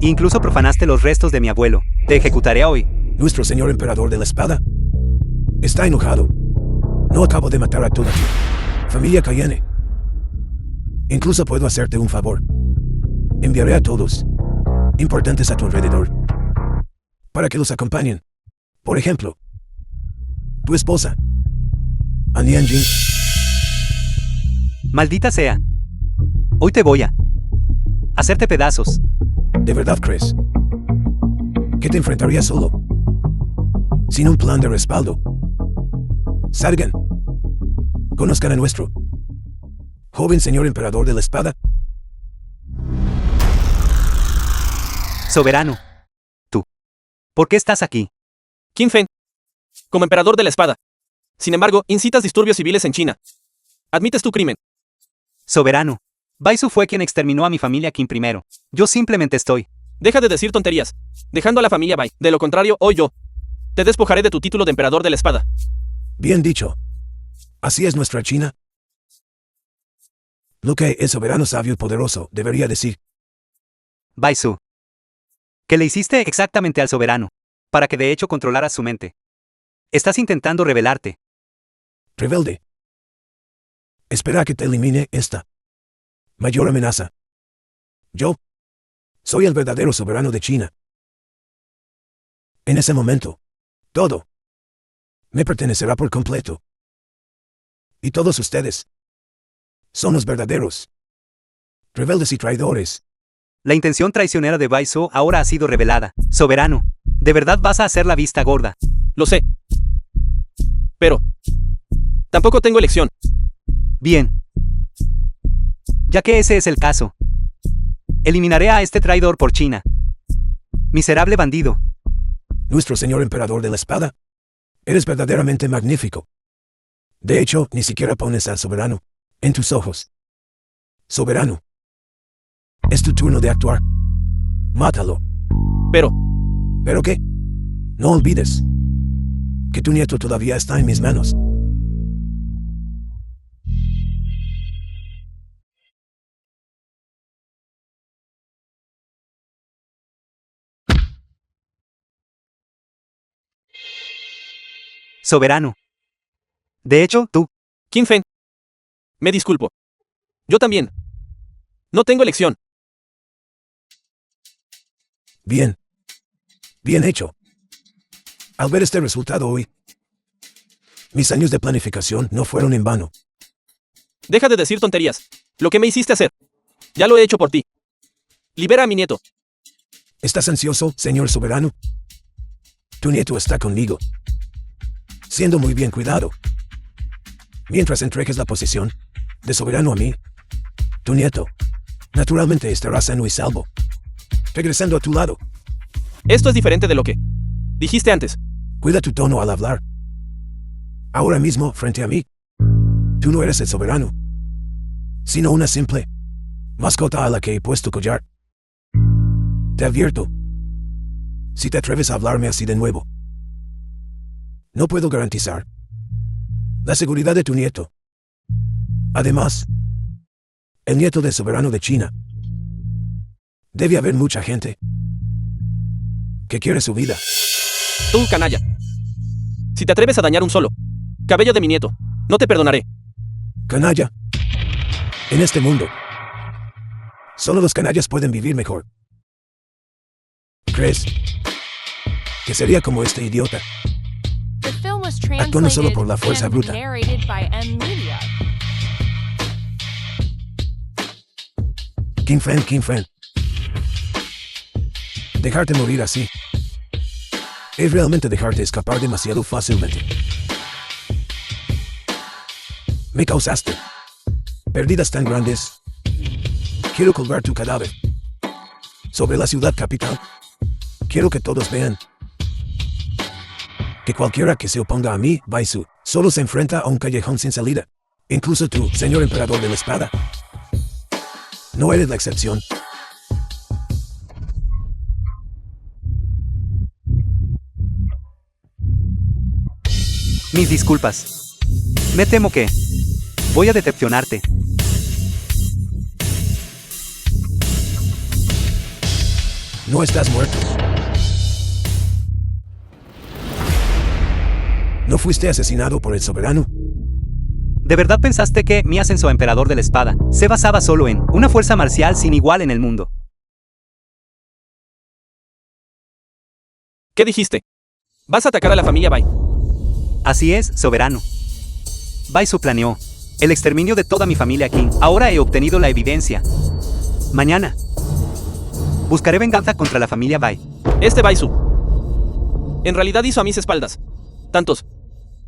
E incluso profanaste los restos de mi abuelo. Te ejecutaré hoy. Nuestro señor emperador de la espada está enojado. No acabo de matar a toda tu familia Cayenne. Incluso puedo hacerte un favor. Enviaré a todos importantes a tu alrededor para que los acompañen. Por ejemplo, tu esposa, Nian Jin. Maldita sea. Hoy te voy a hacerte pedazos. ¿De verdad crees que te enfrentarías solo? Sin un plan de respaldo. Salgan. Conozcan a nuestro joven señor emperador de la espada. Soberano. Tú. ¿Por qué estás aquí? Qin Feng. Como emperador de la espada. Sin embargo, incitas disturbios civiles en China. Admites tu crimen. Soberano. Baisu fue quien exterminó a mi familia Qin primero. Yo simplemente estoy. Deja de decir tonterías. Dejando a la familia Bai. De lo contrario, hoy yo te despojaré de tu título de emperador de la espada. Bien dicho. Así es nuestra China. Lo que el soberano sabio y poderoso debería decir. Baisu. ¿Qué le hiciste exactamente al soberano? Para que de hecho controlaras su mente. Estás intentando rebelarte. Rebelde. Espera a que te elimine esta mayor amenaza. Yo soy el verdadero soberano de China. En ese momento, todo me pertenecerá por completo. Y todos ustedes son los verdaderos rebeldes y traidores. La intención traicionera de Baisu ahora ha sido revelada. Soberano, ¿de verdad vas a hacer la vista gorda? Lo sé. Pero tampoco tengo elección. Bien. Ya que ese es el caso, eliminaré a este traidor por China. Miserable bandido. Nuestro señor emperador de la espada. Eres verdaderamente magnífico. De hecho, ni siquiera pones al soberano en tus ojos. Soberano. Es tu turno de actuar. Mátalo. Pero ¿Pero qué? No olvides que tu nieto todavía está en mis manos. Soberano. De hecho, tú. Qin Feng. Me disculpo. Yo también. No tengo elección. Bien. Bien hecho. Al ver este resultado hoy, mis años de planificación no fueron en vano. Deja de decir tonterías. Lo que me hiciste hacer, ya lo he hecho por ti. Libera a mi nieto. ¿Estás ansioso, señor soberano? Tu nieto está conmigo, siendo muy bien cuidado. Mientras entregues la posesión de soberano a mí, tu nieto naturalmente estará sano y salvo, regresando a tu lado. Esto es diferente de lo que dijiste antes. Cuida tu tono al hablar. Ahora mismo, frente a mí, tú no eres el soberano, sino una simple mascota a la que he puesto collar. Te advierto, si te atreves a hablarme así de nuevo, no puedo garantizar la seguridad de tu nieto. Además, el nieto del soberano de China. Debe haber mucha gente que quiere su vida. Tú, canalla. Si te atreves a dañar un solo cabello de mi nieto, no te perdonaré. Canalla. En este mundo, solo los canallas pueden vivir mejor. ¿Crees que sería como este idiota, actuando solo por la fuerza bruta? King Fan. Dejarte morir así es realmente dejarte escapar demasiado fácilmente. Me causaste pérdidas tan grandes. Quiero colgar tu cadáver sobre la ciudad capital. Quiero que todos vean que cualquiera que se oponga a mí, Baisu, solo se enfrenta a un callejón sin salida. Incluso tú, señor emperador de la espada. No eres la excepción. Mis disculpas. Me temo que voy a decepcionarte. No estás muerto. ¿No fuiste asesinado por el soberano? ¿De verdad pensaste que mi ascenso a emperador de la espada se basaba solo en una fuerza marcial sin igual en el mundo? ¿Qué dijiste? ¿Vas a atacar a la familia Bai? Así es, soberano. Baisu planeó el exterminio de toda mi familia Qin. Ahora he obtenido la evidencia. Mañana buscaré venganza contra la familia Bai. Este Baisu en realidad hizo a mis espaldas tantos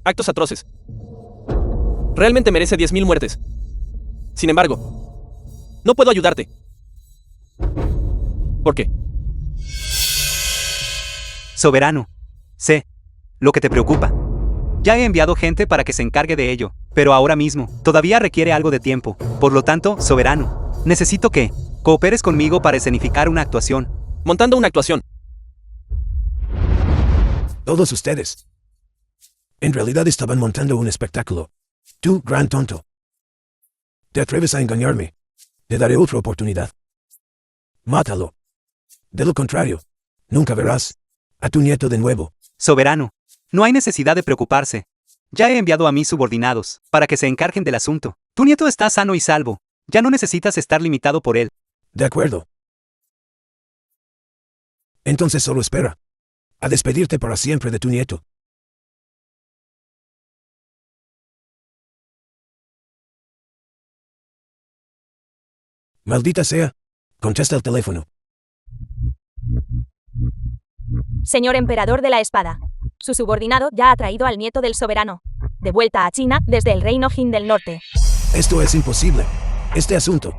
actos atroces. Realmente merece 10.000 muertes. Sin embargo, no puedo ayudarte. ¿Por qué? Soberano, sé lo que te preocupa. Ya he enviado gente para que se encargue de ello, pero ahora mismo todavía requiere algo de tiempo. Por lo tanto, soberano, necesito que cooperes conmigo para escenificar una actuación. Montando una actuación. Todos ustedes en realidad estaban montando un espectáculo. Tú, gran tonto. ¿Te atreves a engañarme? Te daré otra oportunidad. Mátalo. De lo contrario, nunca verás a tu nieto de nuevo. Soberano, no hay necesidad de preocuparse. Ya he enviado a mis subordinados para que se encarguen del asunto. Tu nieto está sano y salvo. Ya no necesitas estar limitado por él. De acuerdo. Entonces solo espera a despedirte para siempre de tu nieto. Maldita sea. Contesta el teléfono. Señor emperador de la espada, su subordinado ya ha traído al nieto del soberano de vuelta a China desde el reino Jin del norte. Esto es imposible. Este asunto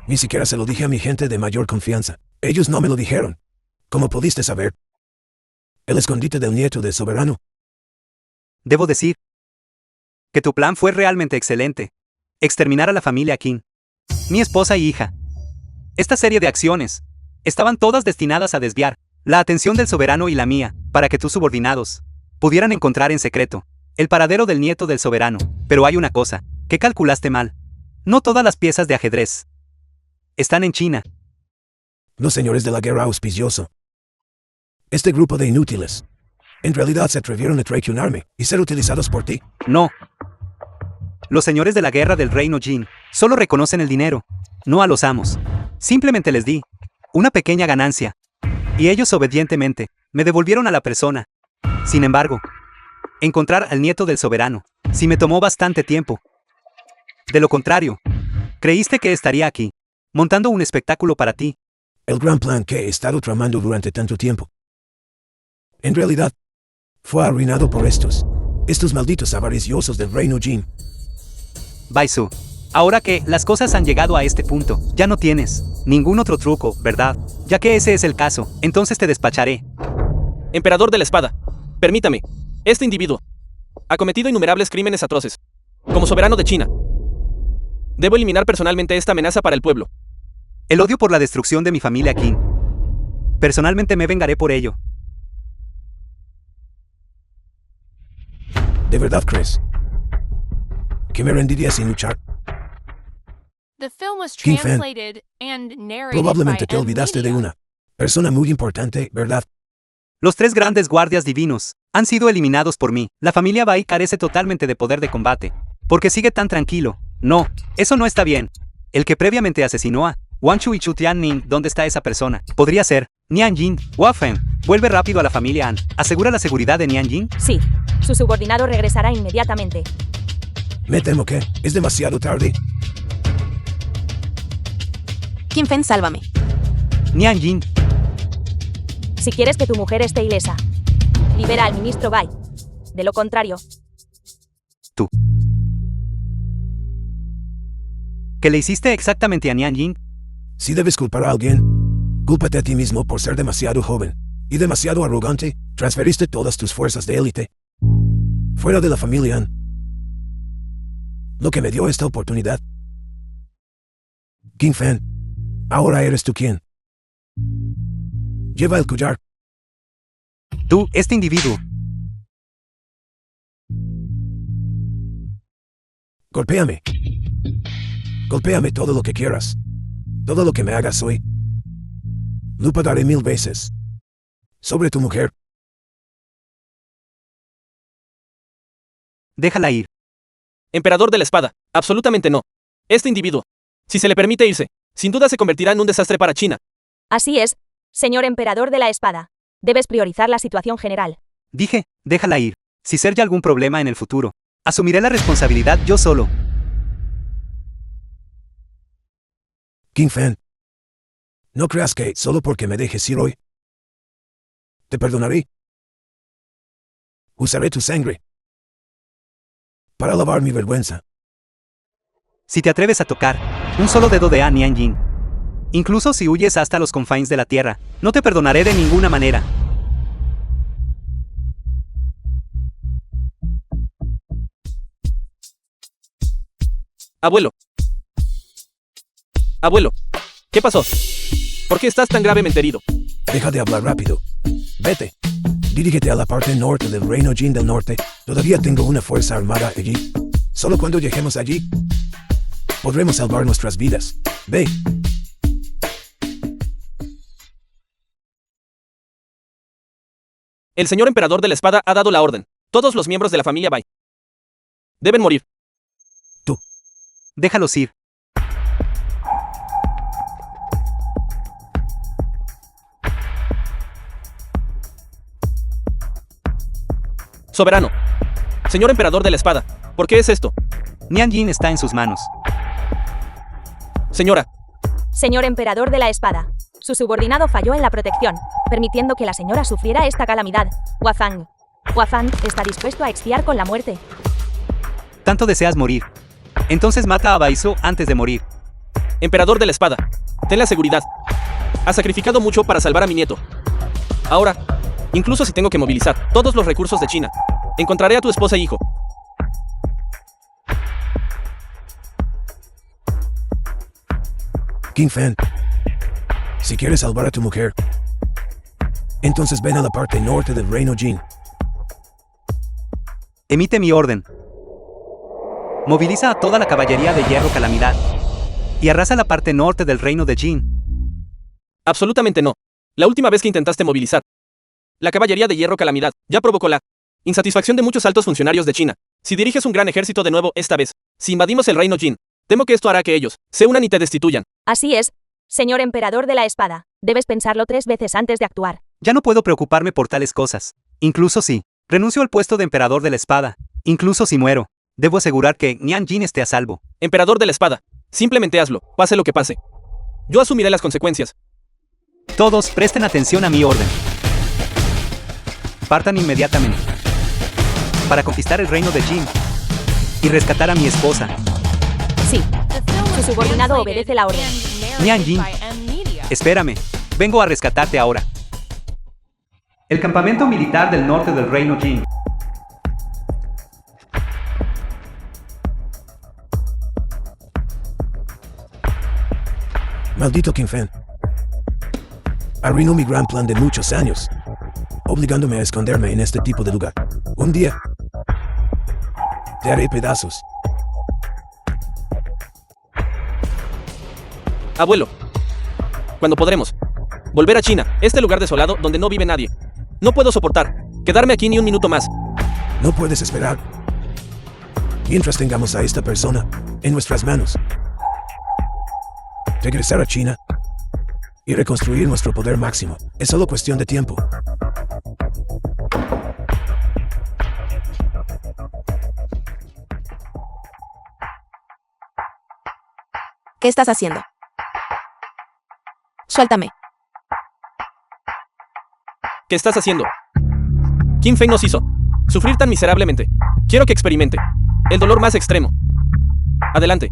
ni siquiera se lo dije a mi gente de mayor confianza. Ellos no me lo dijeron. ¿Cómo pudiste saber? El escondite del nieto del soberano. Debo decir que tu plan fue realmente excelente. Exterminar a la familia Qin, mi esposa y hija. Esta serie de acciones estaban todas destinadas a desviar la atención del soberano y la mía, para que tus subordinados pudieran encontrar en secreto el paradero del nieto del soberano. Pero hay una cosa que calculaste mal. No todas las piezas de ajedrez están en China. Los señores de la guerra auspicioso. Este grupo de inútiles en realidad se atrevieron a traicionarme y ser utilizados por ti. No. Los señores de la guerra del reino Jin solo reconocen el dinero, no a los amos. Simplemente les di una pequeña ganancia, y ellos obedientemente me devolvieron a la persona. Sin embargo, encontrar al nieto del soberano sí me tomó bastante tiempo. De lo contrario, creíste que estaría aquí, montando un espectáculo para ti. El gran plan que he estado tramando durante tanto tiempo, en realidad, fue arruinado por estos malditos avariciosos del reino Jin. Baisu, ahora que las cosas han llegado a este punto, ya no tienes ningún otro truco, ¿verdad? Ya que ese es el caso, entonces te despacharé. Emperador de la espada, permítame. Este individuo ha cometido innumerables crímenes atroces. Como soberano de China, debo eliminar personalmente esta amenaza para el pueblo. El odio por la destrucción de mi familia Qin. Personalmente me vengaré por ello. ¿De verdad crees que me rendiría sin luchar? King Fan, probablemente te olvidaste de una persona muy importante, ¿verdad? Los 3 grandes guardias divinos han sido eliminados por mí. La familia Bai carece totalmente de poder de combate. Porque sigue tan tranquilo. No, eso no está bien. El que previamente asesinó a Wang Chu y Chu Tianning, ¿dónde está esa persona? Podría ser Nian Jin. Hua Feng, vuelve rápido a la familia An. ¿Asegura la seguridad de Nian Jin? Sí, su subordinado regresará inmediatamente. Me temo que es demasiado tarde. Qin Fen, sálvame. Nian Jin, Si quieres que tu mujer esté ilesa, libera al ministro Bai. De lo contrario, ¿qué le hiciste exactamente a Nian Jin? Si debes culpar a alguien, cúlpate a ti mismo por ser demasiado joven y demasiado arrogante. Transferiste todas tus fuerzas de élite fuera de la familia An. Lo que me dio esta oportunidad. King Fan, ahora eres tú quien lleva el collar. Tú, este individuo. Golpéame. Golpéame todo lo que quieras. Todo lo que me hagas hoy. Lo pagaré 1000 veces. Sobre tu mujer. Déjala ir. Emperador de la espada. Absolutamente no. Este individuo, si se le permite irse, sin duda se convertirá en un desastre para China. así es, señor emperador de la espada. Debes priorizar la situación general. Dije, déjala ir. Si surge algún problema en el futuro, asumiré la responsabilidad yo solo. King Fan, no creas que solo porque me dejes ir hoy, te perdonaré. Usaré tu sangre para lavar mi vergüenza. Si te atreves a tocar un solo dedo de Nian Jin, incluso si huyes hasta los confines de la tierra, no te perdonaré de ninguna manera. Abuelo. Abuelo, ¿qué pasó? ¿Por qué estás tan gravemente herido? Deja de hablar rápido. Vete. Dirígete a la parte norte del Reino Jin del Norte. Todavía tengo una fuerza armada allí. Solo cuando lleguemos allí, podremos salvar nuestras vidas. Ve. El señor emperador de la espada ha dado la orden. Todos los miembros de la familia Bai deben morir. Déjalos ir. Soberano. Señor emperador de la espada, ¿por qué es esto? Nian Jin está en sus manos. Señora, Señor emperador de la espada. Su subordinado falló en la protección, permitiendo que la señora sufriera esta calamidad. Hua Fan está dispuesto a expiar con la muerte. ¿Tanto deseas morir? Entonces mata a Baizu antes de morir. emperador de la espada, ten la seguridad. Has sacrificado mucho para salvar a mi nieto. Ahora, incluso si tengo que movilizar todos los recursos de China, encontraré a tu esposa e hijo. King Fan, si quieres salvar a tu mujer, entonces ven a la parte norte del Reino Jin. Emite mi orden. Moviliza a toda la caballería de hierro Calamidad y arrasa la parte norte del reino de Jin. Absolutamente no. La última vez que intentaste movilizar la caballería de hierro Calamidad ya provocó la insatisfacción de muchos altos funcionarios de China. Si diriges un gran ejército de nuevo esta vez, si invadimos el reino Jin, temo que esto hará que ellos se unan y te destituyan. Así es, señor emperador de la espada. Debes pensarlo 3 veces antes de actuar. Ya no puedo preocuparme por tales cosas. Incluso si renuncio al puesto de emperador de la espada, incluso si muero, debo asegurar que Nian Jin esté a salvo. Emperador de la espada, simplemente hazlo, pase lo que pase. Yo asumiré las consecuencias. Todos presten atención a mi orden. Partan inmediatamente para conquistar el reino de Jin y rescatar a mi esposa. Sí, su subordinado obedece la orden. Nian Jin, espérame, vengo a rescatarte ahora. El campamento militar del norte del reino Jin. Maldito King Fan. Arruinó mi gran plan de muchos años, obligándome a esconderme en este tipo de lugar. Un día te haré pedazos. Abuelo. ¿Cuándo podremos volver a China, este lugar desolado donde no vive nadie? No puedo soportar quedarme aquí ni un minuto más. No puedes esperar. Mientras tengamos a esta persona en nuestras manos. Regresar a China y reconstruir nuestro poder máximo es solo cuestión de tiempo. ¿Qué estás haciendo? Suéltame. ¿Qué estás haciendo? Qin Feng nos hizo sufrir tan miserablemente. Quiero que experimente el dolor más extremo. Adelante.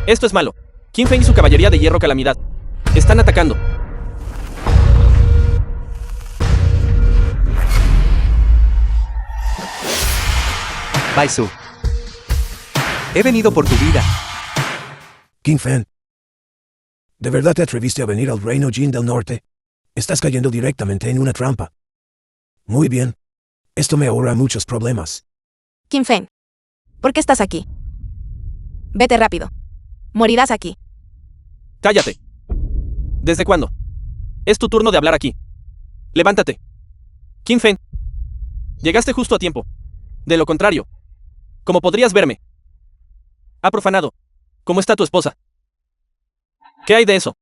Esto es malo. Qin Feng y su caballería de hierro calamidad están atacando. Bai Su. He venido por tu vida. Qin Feng, ¿de verdad te atreviste a venir al reino Jin del Norte? Estás cayendo directamente en una trampa. Muy bien. Esto me ahorra muchos problemas. Qin Feng, ¿por qué estás aquí? Vete rápido. Morirás aquí. Cállate. ¿Desde cuándo? Es tu turno de hablar aquí. Levántate. Qin Feng. Llegaste justo a tiempo. De lo contrario, como podrías verme, ha profanado. ¿Cómo está tu esposa? ¿Qué hay de eso?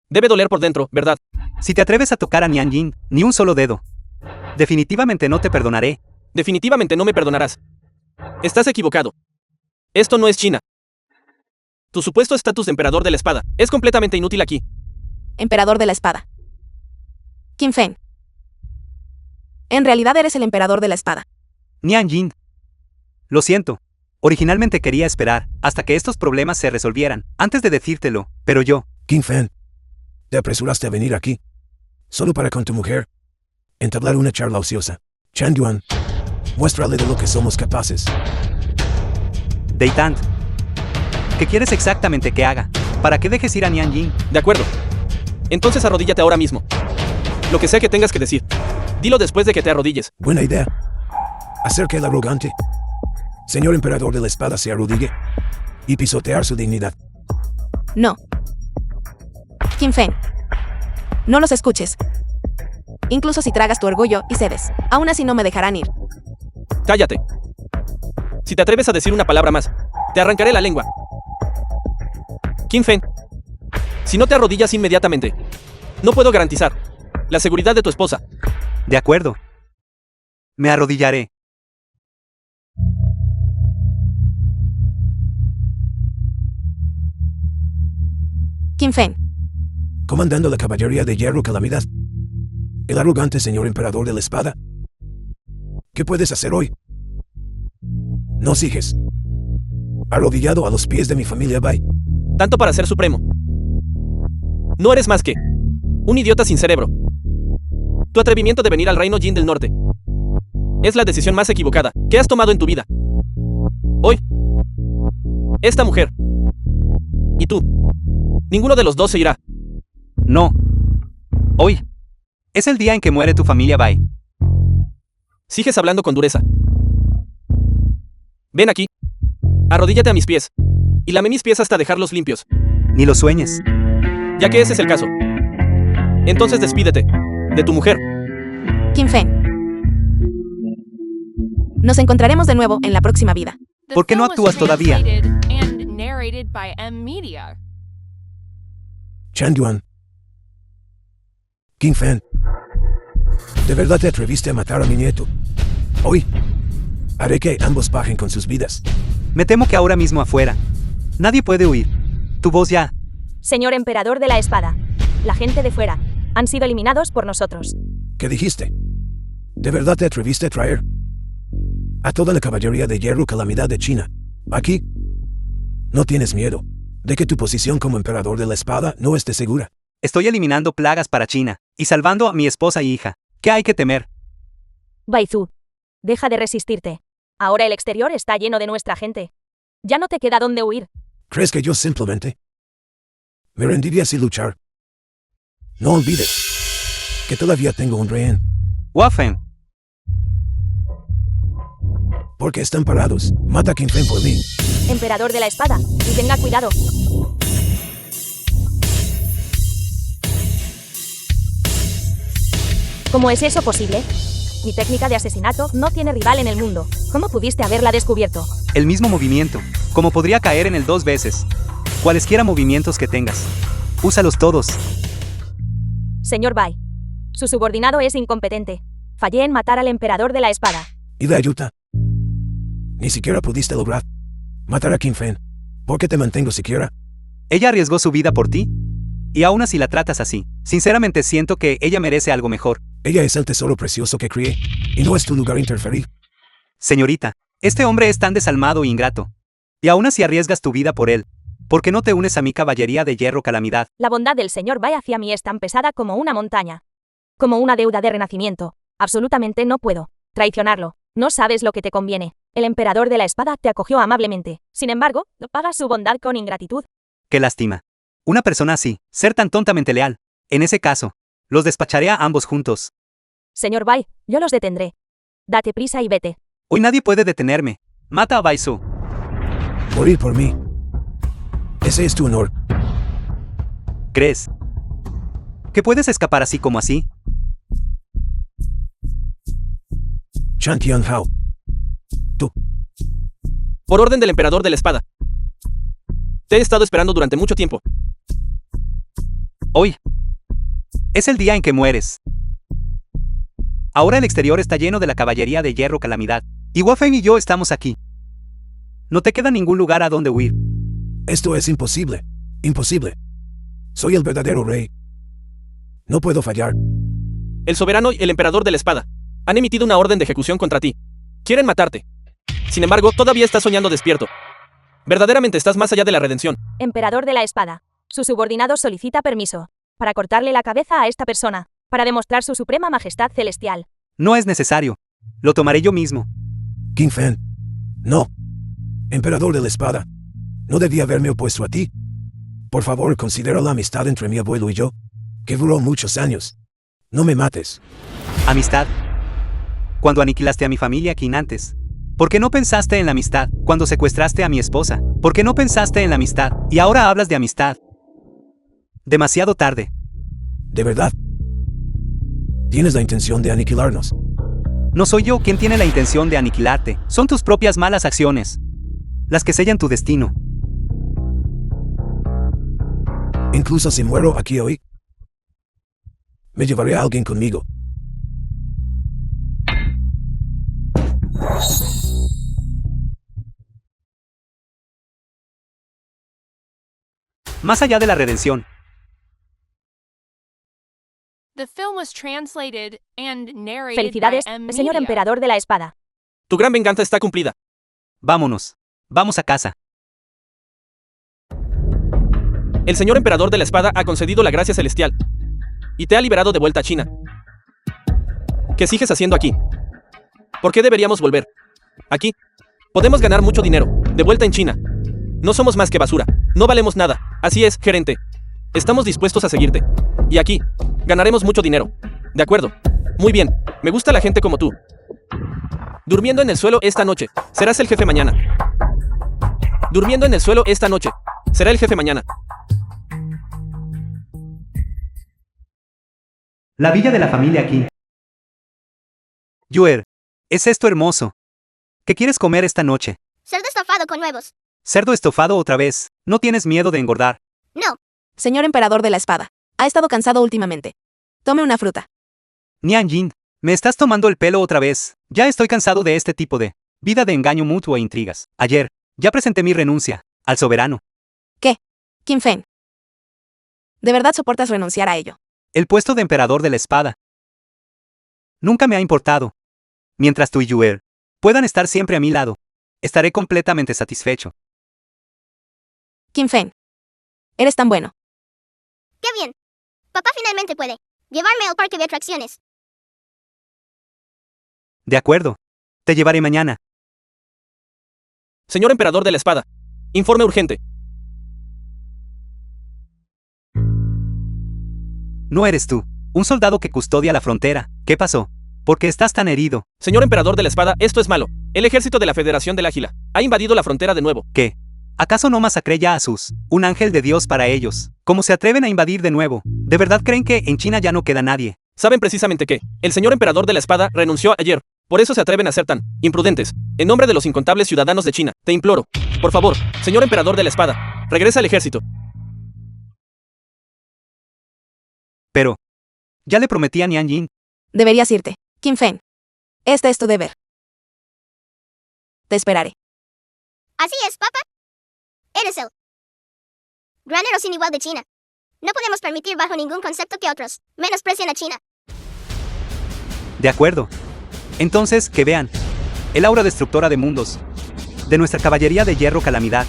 Debe doler por dentro, ¿verdad? Si te atreves a tocar a Nian Jin, ni un solo dedo, definitivamente no te perdonaré. Definitivamente no me perdonarás. Estás equivocado. Esto no es China. Tu supuesto estatus de emperador de la espada es completamente inútil aquí. Emperador de la espada. Qin Feng. En realidad eres el emperador de la espada. Nian Jin. Lo siento. Originalmente quería esperar hasta que estos problemas se resolvieran antes de decírtelo, pero yo... Qin Feng, te apresuraste a venir aquí solo para con tu mujer entablar una charla ociosa. Chan Yuan, muéstrale de lo que somos capaces. Deitant. ¿Qué quieres exactamente que haga? ¿Para qué dejes ir a Nian Jin? De acuerdo. Entonces arrodíllate ahora mismo. Lo que sea que tengas que decir, dilo después de que te arrodilles. Buena idea. Hacer que el arrogante señor emperador de la espada se arrodille y pisotear su dignidad. No. Qin Feng. No los escuches. Incluso si tragas tu orgullo y cedes, aún así no me dejarán ir. Cállate. Si te atreves a decir una palabra más, te arrancaré la lengua. Qin Feng. Si no te arrodillas inmediatamente, no puedo garantizar la seguridad de tu esposa. De acuerdo. Me arrodillaré. Qin Feng. Comandando la caballería de hierro calamidad. El arrogante señor emperador de la espada. ¿Qué puedes hacer hoy? No sigues. Arrodillado a los pies de mi familia Bai. Tanto para ser supremo. No eres más que un idiota sin cerebro. Tu atrevimiento de venir al reino Jin del Norte es la decisión más equivocada que has tomado en tu vida. Hoy, esta mujer y tú, ninguno de los dos se irá. No. Hoy. Es el día en que muere tu familia Bai. Sigues hablando con dureza. Ven aquí. Arrodíllate a mis pies. Y lame mis pies hasta dejarlos limpios. Ni lo sueñes. Ya que ese es el caso. Entonces despídete de tu mujer. Qin Feng. Nos encontraremos de nuevo en la próxima vida. ¿Por qué no actúas todavía? Chan Yuan. Qin Feng. ¿De verdad te atreviste a matar a mi nieto? Hoy haré que ambos paguen con sus vidas. Me temo que ahora mismo afuera. Nadie puede huir. Tu voz ya. Señor emperador de la espada, la gente de fuera han sido eliminados por nosotros. ¿Qué dijiste? ¿De verdad te atreviste a traer a toda la caballería de hierro calamidad de China aquí? ¿No tienes miedo de que tu posición como emperador de la espada no esté segura? Estoy eliminando plagas para China y salvando a mi esposa y hija. ¿Qué hay que temer? Baizu, deja de resistirte. Ahora el exterior está lleno de nuestra gente. Ya no te queda dónde huir. ¿Crees que yo simplemente me rendiría sin luchar? No olvides que todavía tengo un rehén. Waffen. Porque están parados. Mata a King Feng por mí. Emperador de la espada, y tenga cuidado. ¿Cómo es eso posible? Mi técnica de asesinato no tiene rival en el mundo. ¿Cómo pudiste haberla descubierto? El mismo movimiento, como podría caer en él 2 veces. Cualesquiera movimientos que tengas. Úsalos todos. Señor Bai, su subordinado es incompetente. Fallé en matar al emperador de la espada. ¿Y de ayuda? Ni siquiera pudiste lograr matar a King Feng. ¿Por qué te mantengo siquiera? Ella arriesgó su vida por ti. Y aún así la tratas así. Sinceramente siento que ella merece algo mejor. Ella es el tesoro precioso que crié. Y no es tu lugar interferir. Señorita, este hombre es tan desalmado e ingrato. Y aún así arriesgas tu vida por él. ¿Por qué no te unes a mi caballería de hierro calamidad? La bondad del señor Bai hacia mí es tan pesada como una montaña. Como una deuda de renacimiento. Absolutamente no puedo traicionarlo. No sabes lo que te conviene. El emperador de la espada te acogió amablemente. Sin embargo, no pagas su bondad con ingratitud. Qué lástima. Una persona así, ser tan tontamente leal. En ese caso, los despacharé a ambos juntos. Señor Bai, yo los detendré. Date prisa y vete. Hoy nadie puede detenerme. Mata a Bai Su. Morir por mí. Ese es tu honor. ¿Crees que puedes escapar así como así? Chan Tian Hao. Tú. Por orden del emperador de la espada. Te he estado esperando durante mucho tiempo. Hoy es el día en que mueres. Ahora el exterior está lleno de la caballería de hierro calamidad. Y Wafeng y yo estamos aquí. No te queda ningún lugar a donde huir. Esto es imposible. Imposible. Soy el verdadero rey. No puedo fallar. El soberano y el emperador de la espada han emitido una orden de ejecución contra ti. Quieren matarte. Sin embargo, todavía estás soñando despierto. Verdaderamente estás más allá de la redención. Emperador de la espada. Su subordinado solicita permiso para cortarle la cabeza a esta persona, para demostrar su suprema majestad celestial. No es necesario. Lo tomaré yo mismo. King Feng. No. Emperador de la espada. No debía haberme opuesto a ti. Por favor, considera la amistad entre mi abuelo y yo, que duró muchos años. No me mates. Amistad. Cuando aniquilaste a mi familia Qin antes. ¿Por qué no pensaste en la amistad cuando secuestraste a mi esposa? ¿Por qué no pensaste en la amistad y ahora hablas de amistad? Demasiado tarde. ¿De verdad? ¿Tienes la intención de aniquilarnos? No soy yo quien tiene la intención de aniquilarte. Son tus propias malas acciones las que sellan tu destino. Incluso si muero aquí hoy, me llevaré a alguien conmigo. Más allá de la redención. Felicidades, señor emperador de la espada. Tu gran venganza está cumplida. Vámonos. Vamos a casa. El señor emperador de la espada ha concedido la gracia celestial y te ha liberado de vuelta a China. ¿Qué sigues haciendo aquí? ¿Por qué deberíamos volver? Aquí podemos ganar mucho dinero, de vuelta en China. No somos más que basura, no valemos nada. Así es, gerente. Estamos dispuestos a seguirte. Y aquí ganaremos mucho dinero. De acuerdo. Muy bien, me gusta la gente como tú. Durmiendo en el suelo esta noche, serás el jefe mañana. Durmiendo en el suelo esta noche, será el jefe mañana. La villa de la familia Qin. Yuer, ¿es esto hermoso? ¿Qué quieres comer esta noche? Cerdo estofado con huevos. ¿Cerdo estofado otra vez? ¿No tienes miedo de engordar? No. Señor emperador de la espada, ha estado cansado últimamente. Tome una fruta. Nian Jin, me estás tomando el pelo otra vez. Ya estoy cansado de este tipo de vida de engaño mutuo e intrigas. Ayer, ya presenté mi renuncia al soberano. ¿Qué? King Feng. ¿De verdad soportas renunciar a ello? El puesto de emperador de la espada nunca me ha importado. Mientras tú y Yuer puedan estar siempre a mi lado, estaré completamente satisfecho. King Feng. Eres tan bueno. ¡Qué bien! Papá finalmente puede llevarme al parque de atracciones. De acuerdo. Te llevaré mañana. Señor emperador de la espada, informe urgente. No eres tú, un soldado que custodia la frontera. ¿Qué pasó? ¿Por qué estás tan herido? Señor emperador de la espada, esto es malo. El ejército de la Federación del Águila ha invadido la frontera de nuevo. ¿Qué? ¿Acaso no masacré ya a Sus, un ángel de Dios para ellos? ¿Cómo se atreven a invadir de nuevo? ¿De verdad creen que en China ya no queda nadie? Saben precisamente que el señor emperador de la espada renunció ayer. Por eso se atreven a ser tan imprudentes. En nombre de los incontables ciudadanos de China, te imploro. Por favor, señor emperador de la espada, regresa al ejército. Pero, ya le prometí a Nian Jin. Deberías irte. Qin Feng. Este es tu deber. Te esperaré. Así es, papá. Eres el granero sin igual de China. No podemos permitir bajo ningún concepto que otros menosprecien a China. De acuerdo. Entonces, que vean. El aura destructora de mundos. De nuestra caballería de hierro calamidad.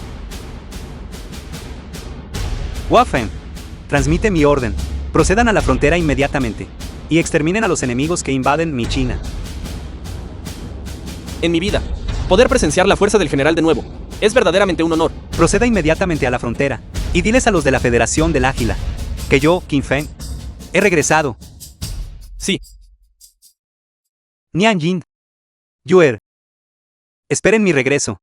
Waffen. Transmite mi orden. Procedan a la frontera inmediatamente. Y exterminen a los enemigos que invaden mi China. En mi vida, poder presenciar la fuerza del general de nuevo es verdaderamente un honor. Proceda inmediatamente a la frontera. Y diles a los de la Federación del Águila que yo, Qin Feng, he regresado. Sí. Nian Jin. Yuer. Esperen mi regreso.